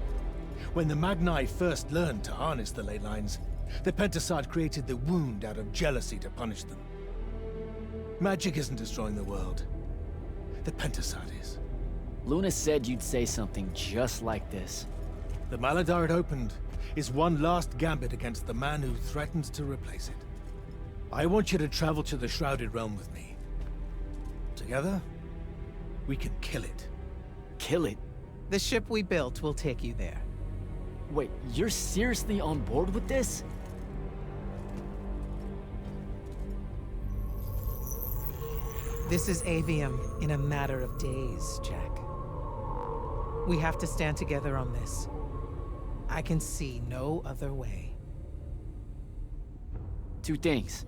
When the Magni first learned to harness the ley lines, the Pentasod created the wound out of jealousy to punish them. Magic isn't destroying the world. The Pentasod is. Luna said you'd say something just like this. The Mala-Dar it opened is one last gambit against the man who threatened to replace it. I want you to travel to the Shrouded Realm with me. Together, we can kill it. Kill it? The ship we built will take you there. Wait, you're seriously on board with this? This is Aveum in a matter of days, Jack. We have to stand together on this. I can see no other way. Two things.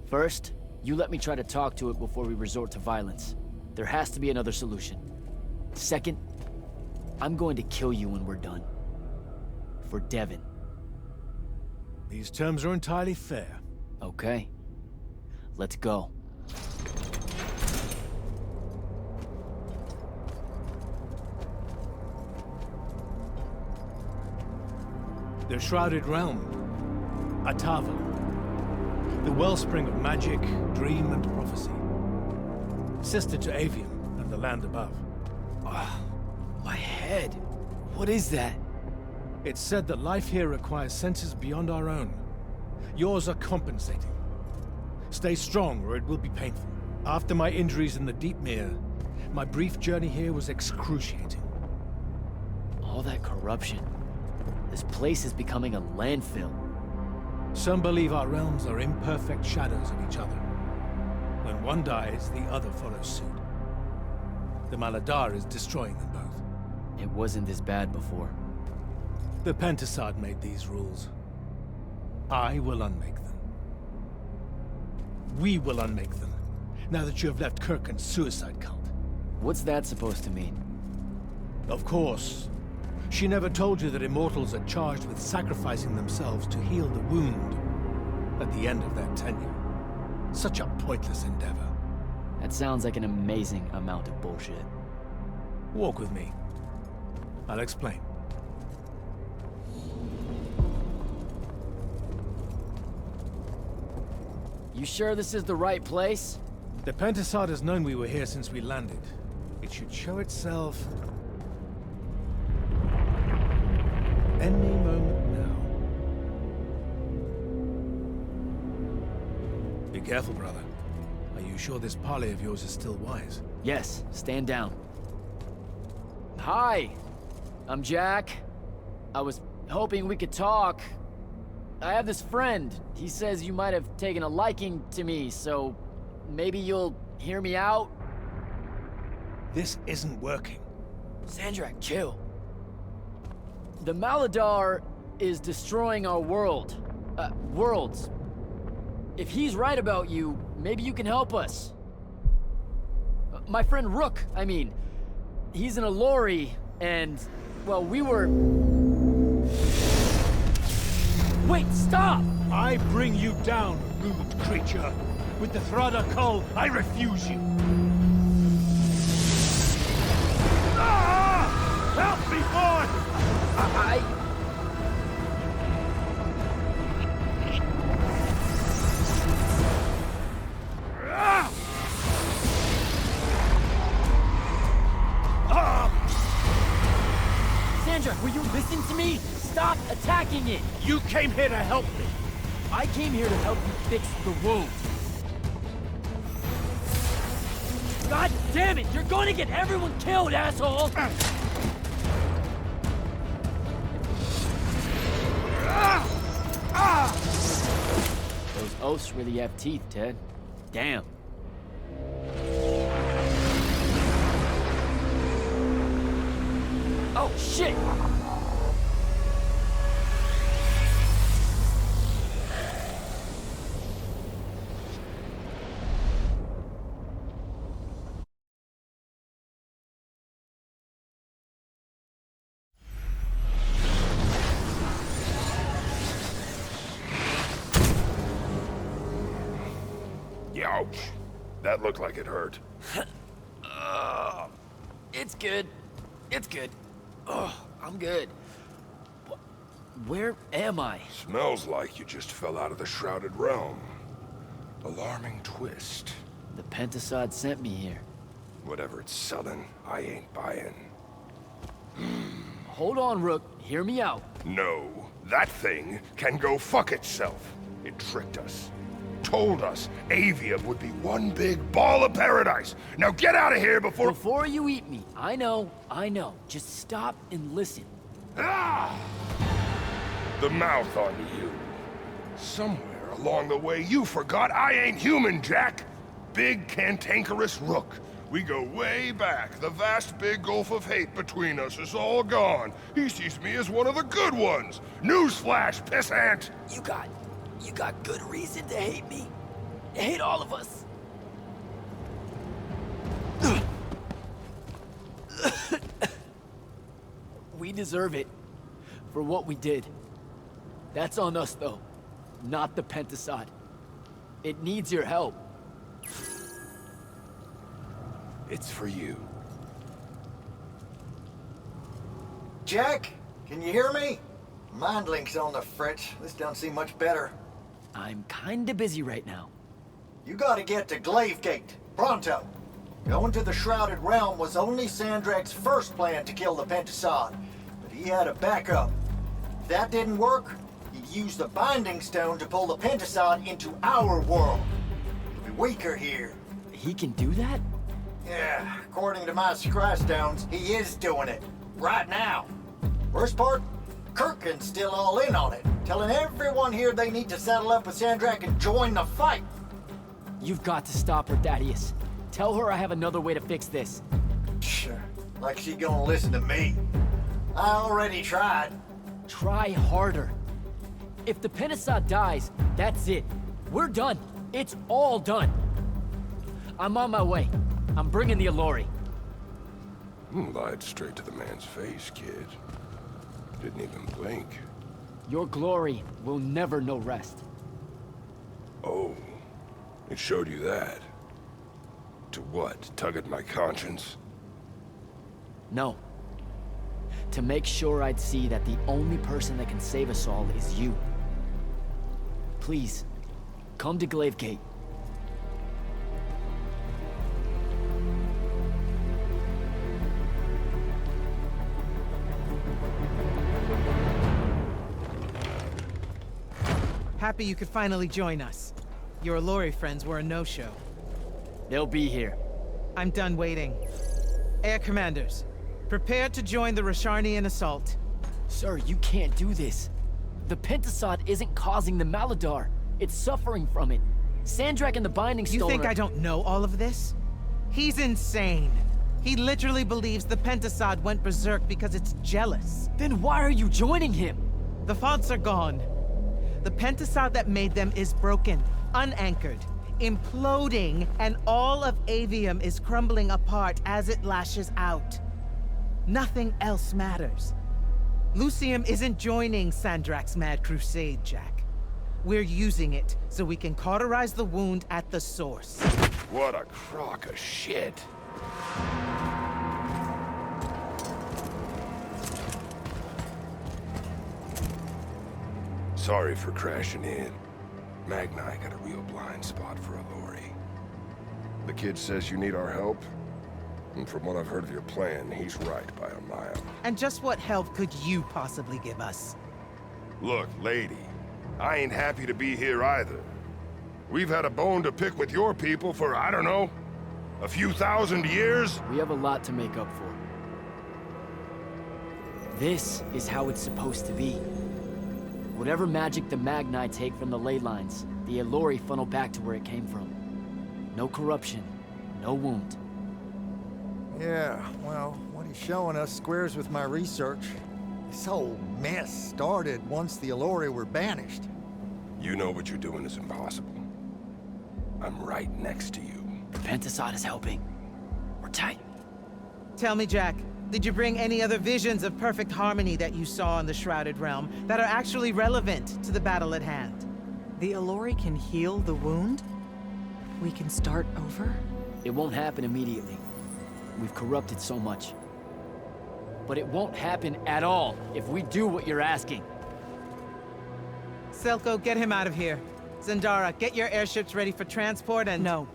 First, you let me try to talk to it before we resort to violence. There has to be another solution. Second, I'm going to kill you when we're done. For Devon. These terms are entirely fair. Okay. Let's go. The Shrouded Realm. Atava. The wellspring of magic, dream, and prophecy. Sister to Aveum and the land above. My head. What is that? It's said that life here requires senses beyond our own. Yours are compensating. Stay strong, or it will be painful. After my injuries in the Deep Mere, my brief journey here was excruciating. All that corruption. This place is becoming a landfill. Some believe our realms are imperfect shadows of each other. When one dies, the other follows suit. The Mala-Dar is destroying them both. It wasn't this bad before. The Pentasod made these rules. I will unmake them. We will unmake them, now that you have left Kirkin's suicide cult. What's that supposed to mean? Of course. She never told you that immortals are charged with sacrificing themselves to heal the wound at the end of their tenure. Such a pointless endeavor. That sounds like an amazing amount of bullshit. Walk with me. I'll explain. You sure this is the right place? The Pentasod has known we were here since we landed. It should show itself any moment now. Be careful, brother. You sure this parley of yours is still wise? Yes, stand down. Hi, I'm Jack. I was hoping we could talk. I have this friend. He says you might have taken a liking to me, so maybe you'll hear me out? This isn't working. Sandrakka, chill. The Mala-Dar is destroying our world. Worlds. If he's right about you, maybe you can help us. My friend Rook, I mean. He's in a lorry, and, well, we were... Wait, stop! I bring you down, rude creature. With the Thrada Cull, I refuse you. Ah! Help me, boy! Sandra, will you listen to me? Stop attacking it! You came here to help me. I came here to help you fix the wound. God damn it! You're going to get everyone killed, asshole! Those oaths really have teeth, Ted. Damn. Oh, shit! Ouch. That looked like it hurt. It's good. It's good. Oh, I'm good. Where am I? Smells like you just fell out of the Shrouded Realm. Alarming twist. The Pentasod sent me here. Whatever it's selling, I ain't buying. Hold on, Rook. Hear me out. No. That thing can go fuck itself. It tricked us. Told us Aveum would be one big ball of paradise. Now get out of here before... Before you eat me. I know. Just stop and listen. Ah! The mouth on you. Somewhere along the way you forgot I ain't human, Jack. Big cantankerous Rook. We go way back. The vast big gulf of hate between us is all gone. He sees me as one of the good ones. Newsflash, pissant! You got good reason to hate me. Hate all of us. We deserve it for what we did. That's on us, though, not the Pentasod. It needs your help. It's for you. Jack, can you hear me? Mind link's on the fritz. This don't seem much better. I'm kinda busy right now. You gotta get to Glavegate, pronto. Going to the Shrouded Realm was only Sandrakk's first plan to kill the Pentasod, but he had a backup. If that didn't work, he'd use the Binding Stone to pull the Pentasod into our world. He'll be weaker here. He can do that? Yeah, according to my Scry Stones, he is doing it. Right now. Worst part? Kirkin's still all in on it, telling everyone here they need to settle up with Sandrakka and join the fight. You've got to stop her, Thaddeus. Tell her I have another way to fix this. Sure. Like she gonna listen to me. I already tried. Try harder. If the Pentasod dies, that's it. We're done. It's all done. I'm on my way. I'm bringing the Allori. Lied straight to the man's face, kid. Didn't even blink. Your glory will never know rest. Oh, it showed you that. To what? Tug at my conscience? No. To make sure I'd see that the only person that can save us all is you. Please, come to Glavegate. Happy you could finally join us. Your Allori friends were a no-show. They'll be here. I'm done waiting. Air Commanders, prepare to join the Rasharnian assault. Sir, you can't do this. The Pentasod isn't causing the Mala-Dar. It's suffering from it. Sandrakka and the Binding Stone You think are... I don't know all of this? He's insane. He literally believes the Pentasod went berserk because it's jealous. Then why are you joining him? The faults are gone. The Pentasod that made them is broken, unanchored, imploding, and all of Aveum is crumbling apart as it lashes out. Nothing else matters. Yltheum isn't joining Sandrak's mad crusade, Jack. We're using it so we can cauterize the wound at the source. What a crock of shit. Sorry for crashing in. Magni got a real blind spot for Allori. The kid says you need our help, and from what I've heard of your plan, he's right by a mile. And just what help could you possibly give us? Look, lady, I ain't happy to be here either. We've had a bone to pick with your people for, I don't know, a few thousand years? We have a lot to make up for. This is how it's supposed to be. Whatever magic the Magni take from the ley lines, the Allori funnel back to where it came from. No corruption, no wound. Yeah, well, what he's showing us squares with my research. This whole mess started once the Allori were banished. You know what you're doing is impossible. I'm right next to you. The Pentasod is helping. We're tight. Tell me, Jack, did you bring any other visions of perfect harmony that you saw in the Shrouded Realm that are actually relevant to the battle at hand? The Allori can heal the wound? We can start over? It won't happen immediately. We've corrupted so much. But it won't happen at all if we do what you're asking. Selko, get him out of here. Zendara, get your airships ready for transport and... No.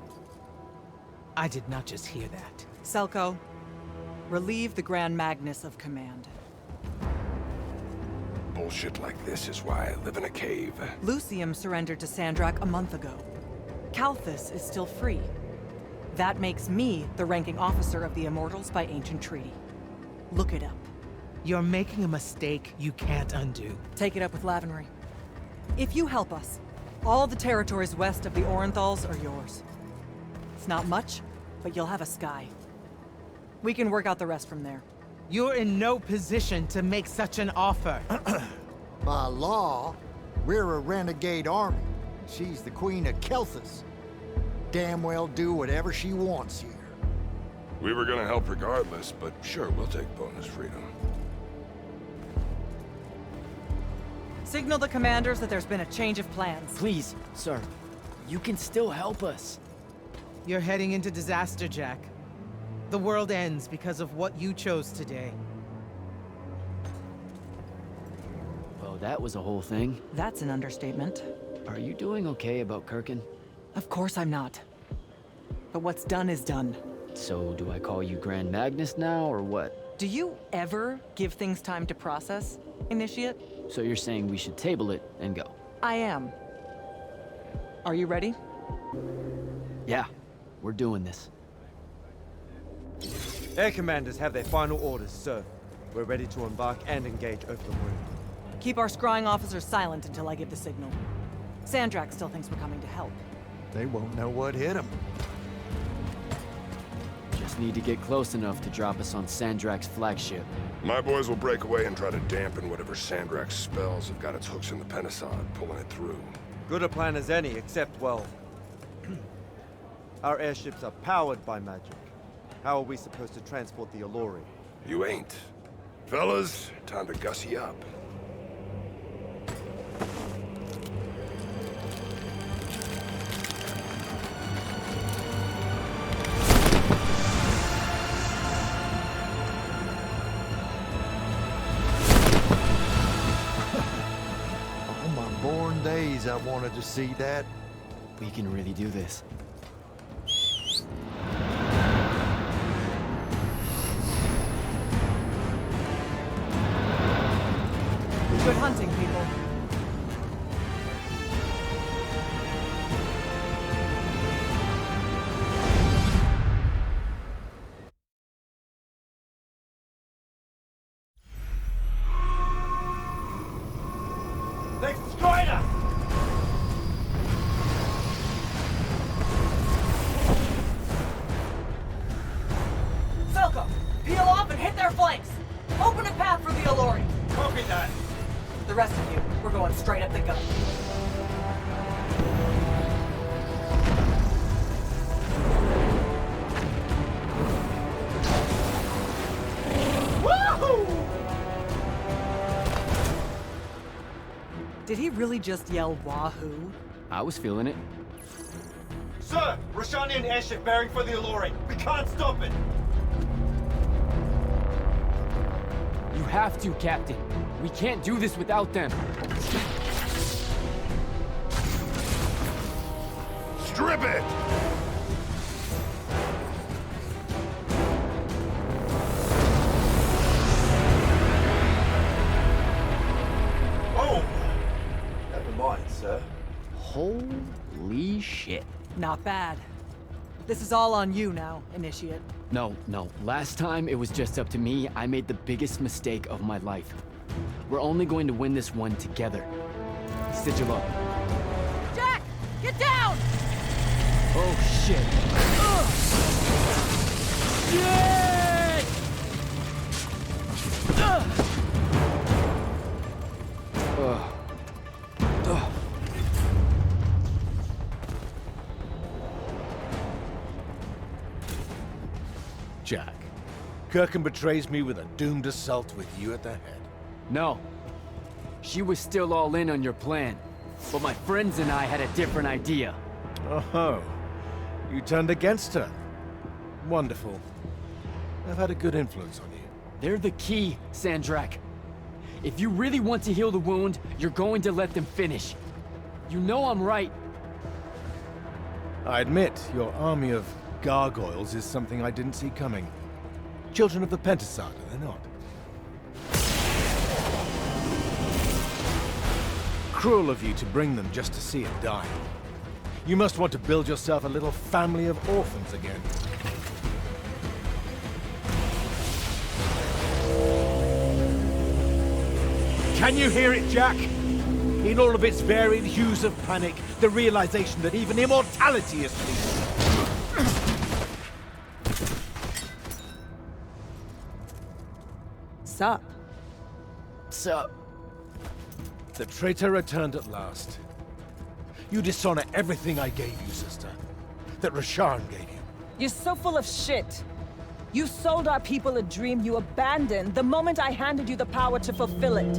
I did not just hear that. Selko, relieve the Grand Magnus of command. Bullshit like this is why I live in a cave. Yltheum surrendered to Sandrakka a month ago. Kalthus is still free. That makes me the ranking officer of the Immortals by ancient treaty. Look it up. You're making a mistake you can't undo. Take it up with Lavenry. If you help us, all the territories west of the Orenthals are yours. It's not much, but you'll have a sky. We can work out the rest from there. You're in no position to make such an offer. By law, we're a renegade army. She's the Queen of Kalthus. Damn well do whatever she wants here. We were gonna help regardless, but sure, we'll take bonus freedom. Signal the commanders that there's been a change of plans. Please, sir. You can still help us. You're heading into disaster, Jack. The world ends because of what you chose today. Well, that was a whole thing. That's an understatement. Are you doing okay about Kirkin? Of course I'm not. But what's done is done. So, do I call you Grand Magnus now, or what? Do you ever give things time to process, Initiate? So you're saying we should table it and go? I am. Are you ready? Yeah, we're doing this. Air commanders have their final orders, sir. We're ready to embark and engage over the wound. Keep our scrying officers silent until I give the signal. Sandrakka still thinks we're coming to help. They won't know what hit them. Just need to get close enough to drop us on Sandrak's flagship. My boys will break away and try to dampen whatever Sandrak's spells have got its hooks in the Pentasod, pulling it through. Good a plan as any, except, well... our airships are powered by magic. How are we supposed to transport the Allori? You ain't. Fellas, time to gussy up. Days I wanted to see that. We can really do this. Good hunting, people. The rest of you, we're going straight up the gut. Did he really just yell wahoo? I was feeling it. Sir! Roshani and airship bearing for the Allure. We can't stop it! You have to, Captain. We can't do this without them. Strip it! Oh! Never mind, sir. Holy shit. Not bad. This is all on you now, Initiate. No. Last time it was just up to me. I made the biggest mistake of my life. We're only going to win this one together. Sigil up. Jack! Get down! Oh, shit. Yay! Jack, Kirkham betrays me with a doomed assault with you at the head. No. She was still all in on your plan. But my friends and I had a different idea. Oh, you turned against her. Wonderful. I've had a good influence on you. They're the key, Sandrakka. If you really want to heal the wound, you're going to let them finish. You know I'm right. I admit, your army of gargoyles is something I didn't see coming. Children of the Pentasod, are they not? Cruel of you to bring them just to see it die. You must want to build yourself a little family of orphans again. Can you hear it, Jack? In all of its varied hues of panic, the realization that even immortality is fleeting. Sup? Sup? The traitor returned at last. You dishonor everything I gave you, sister. That Rasharn gave you. You're so full of shit. You sold our people a dream you abandoned the moment I handed you the power to fulfill it.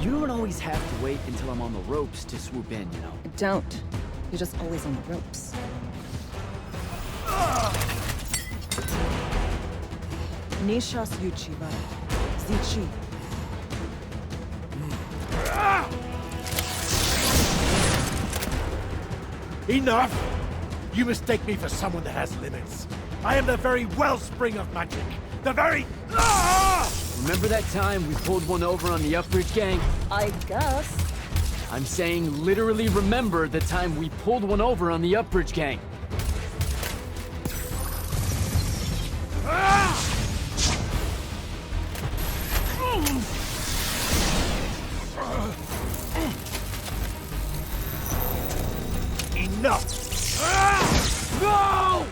You don't always have to wait until I'm on the ropes to swoop in, you know? I don't. You're just always on the ropes. Nishas Yuchiba. Zichi. Enough! You mistake me for someone that has limits. I am the very wellspring of magic. The very... Remember that time we pulled one over on the Upbridge gang? I guess. I'm saying literally remember the time we pulled one over on the Upbridge gang. Enough! No!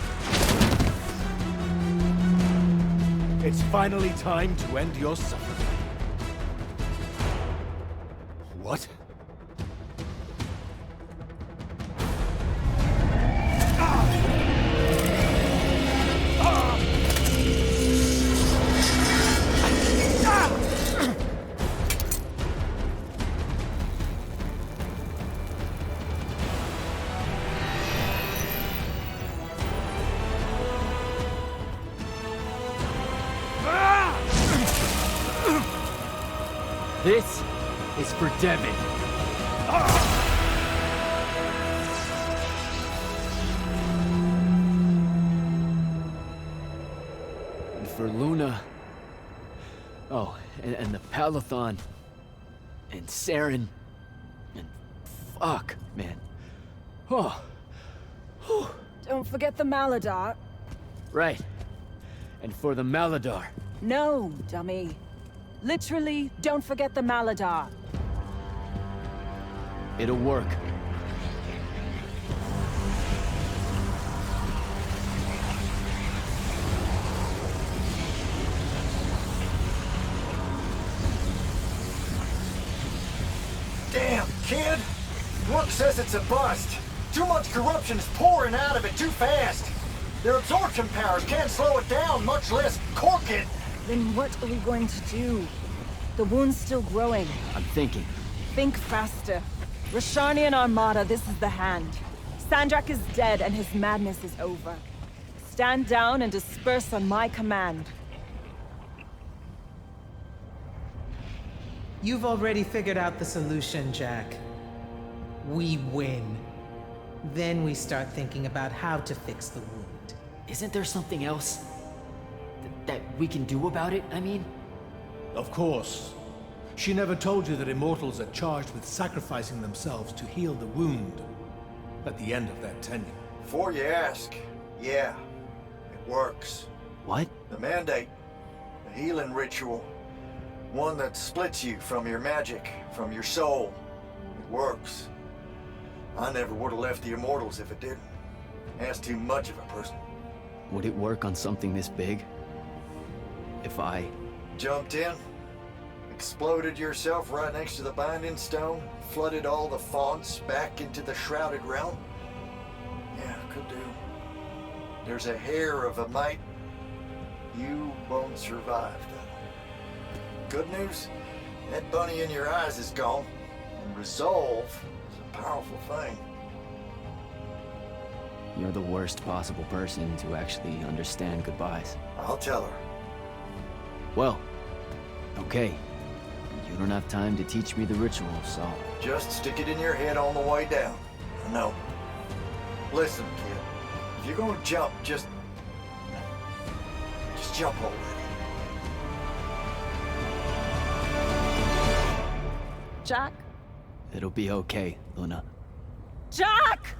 It's finally time to end your suffering. What? This is for Devin. And for Luna. Oh, and the Palathon. And Saren. And fuck, man. Oh. Don't forget the Mala-Dar. Right. And for the Mala-Dar. No, dummy. Literally, don't forget the Mala-Dar. It'll work. kid. Look says it's a bust. Too much corruption is pouring out of it too fast. Their absorption powers can't slow it down, much less cork it. Then what are we going to do? The wound's still growing. I'm thinking. Think faster. Rosharnian Armada, this is the hand. Sandrakka is dead and his madness is over. Stand down and disperse on my command. You've already figured out the solution, Jack. We win. Then we start thinking about how to fix the wound. Isn't there something else that we can do about it, I mean? Of course. She never told you that immortals are charged with sacrificing themselves to heal the wound at the end of their tenure. Before you ask, yeah, it works. What? The mandate, the healing ritual, one that splits you from your magic, from your soul. It works. I never would have left the Immortals if it didn't. That's too much of a person. Would it work on something this big? If I... Jumped in, exploded yourself right next to the Binding Stone, flooded all the fonts back into the Shrouded Realm? Yeah, could do. There's a hair of a mite. You won't survive, though. Good news, that bunny in your eyes is gone, and resolve is a powerful thing. You're the worst possible person to actually understand goodbyes. I'll tell her. Well, okay. You don't have time to teach me the ritual, so... Just stick it in your head on the way down. No. Listen, kid. If you're gonna jump, just jump already. Jack? It'll be okay, Luna. Jack!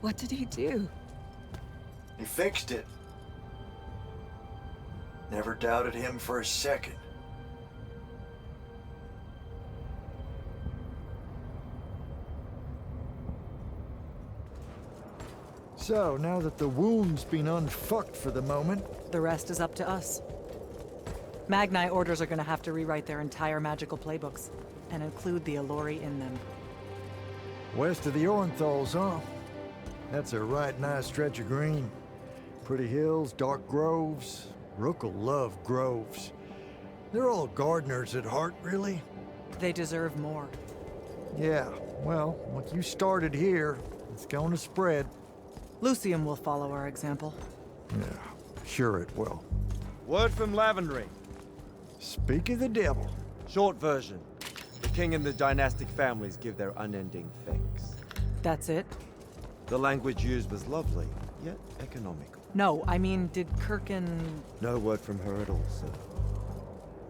What did he do? He fixed it. Never doubted him for a second. So, now that the wound's been unfucked for the moment... The rest is up to us. Magni orders are gonna have to rewrite their entire magical playbooks, and include the Alluri in them. West of the Orenthals, huh? That's a right nice stretch of green. Pretty hills, dark groves. Rook'll love groves. They're all gardeners at heart, really. They deserve more. Yeah, well, what you started here, it's gonna spread. Lucium will follow our example. Yeah, sure it will. Word from Lavendry. Speak of the devil. Short version. The king and the dynastic families give their unending thanks. That's it? The language used was lovely, yet economical. No, I mean, did Kirkin... No word from her at all, sir.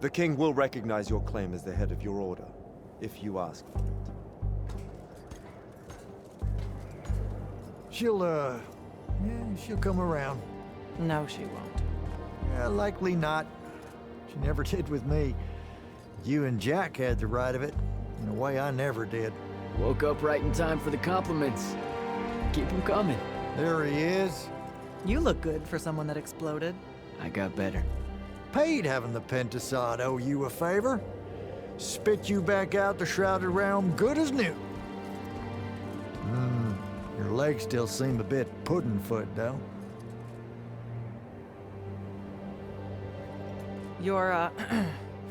The king will recognize your claim as the head of your order, if you ask for it. She'll come around. No, she won't. Yeah, likely not. She never did with me. You and Jack had the right of it, in a way I never did. Woke up right in time for the compliments. Keep them coming. There he is. You look good for someone that exploded. I got better. Paid having the Pentasod owe you a favor. Spit you back out the Shrouded Realm good as new. Your legs still seem a bit pudding-foot, though. Your,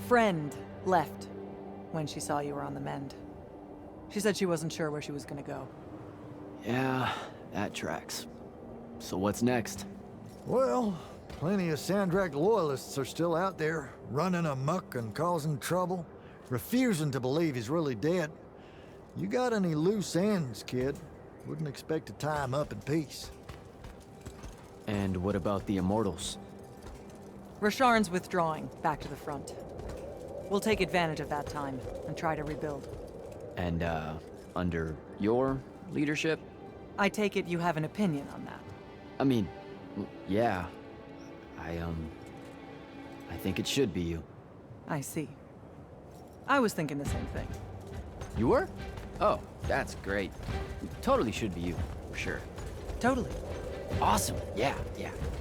friend left when she saw you were on the mend. She said she wasn't sure where she was gonna go. Yeah, that tracks. So what's next? Well, plenty of Sandrakka loyalists are still out there, running amok and causing trouble, refusing to believe he's really dead. You got any loose ends, kid? Wouldn't expect to tie him up in peace. And what about the Immortals? Rasharn's withdrawing back to the front. We'll take advantage of that time and try to rebuild. And, under your leadership? I take it you have an opinion on that. I mean, yeah. I think it should be you. I see. I was thinking the same thing. You were? Oh, that's great. Totally should be you, for sure. Totally. Awesome, yeah.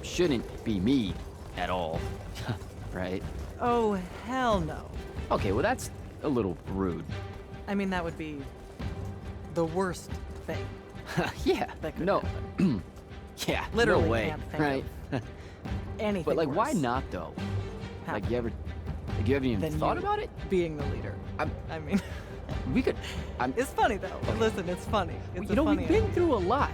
Shouldn't be me at all, right? Oh, hell no. Okay, well that's a little rude. I mean, that would be the worst thing. Yeah, that could no. happen. Yeah, Literally no way, can't think right? of anything But like, why worse. not though? How? Like, you haven't even Than thought you about it? Being the leader. I mean, we could. It's funny though. Listen, it's funny. It's You know, we've been through a lot.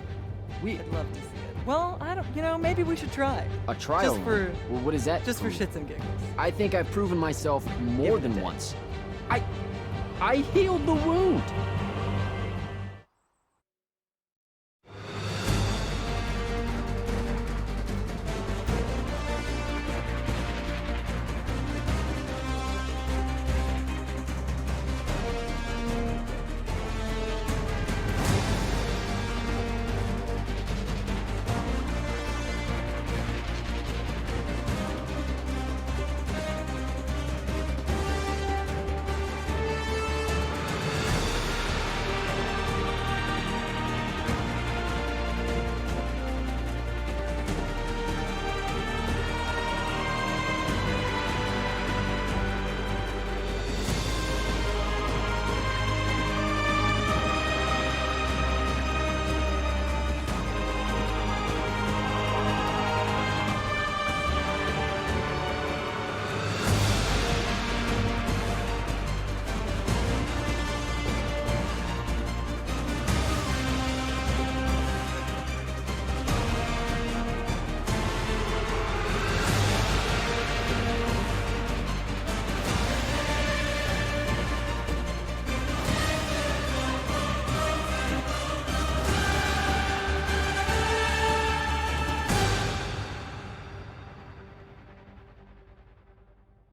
I'd love to see it. Well, I don't. You know, maybe we should try. A trial. Just for. Well, what is that? Just for prove? shits and giggles. I think I've proven myself more than once. I healed the wound.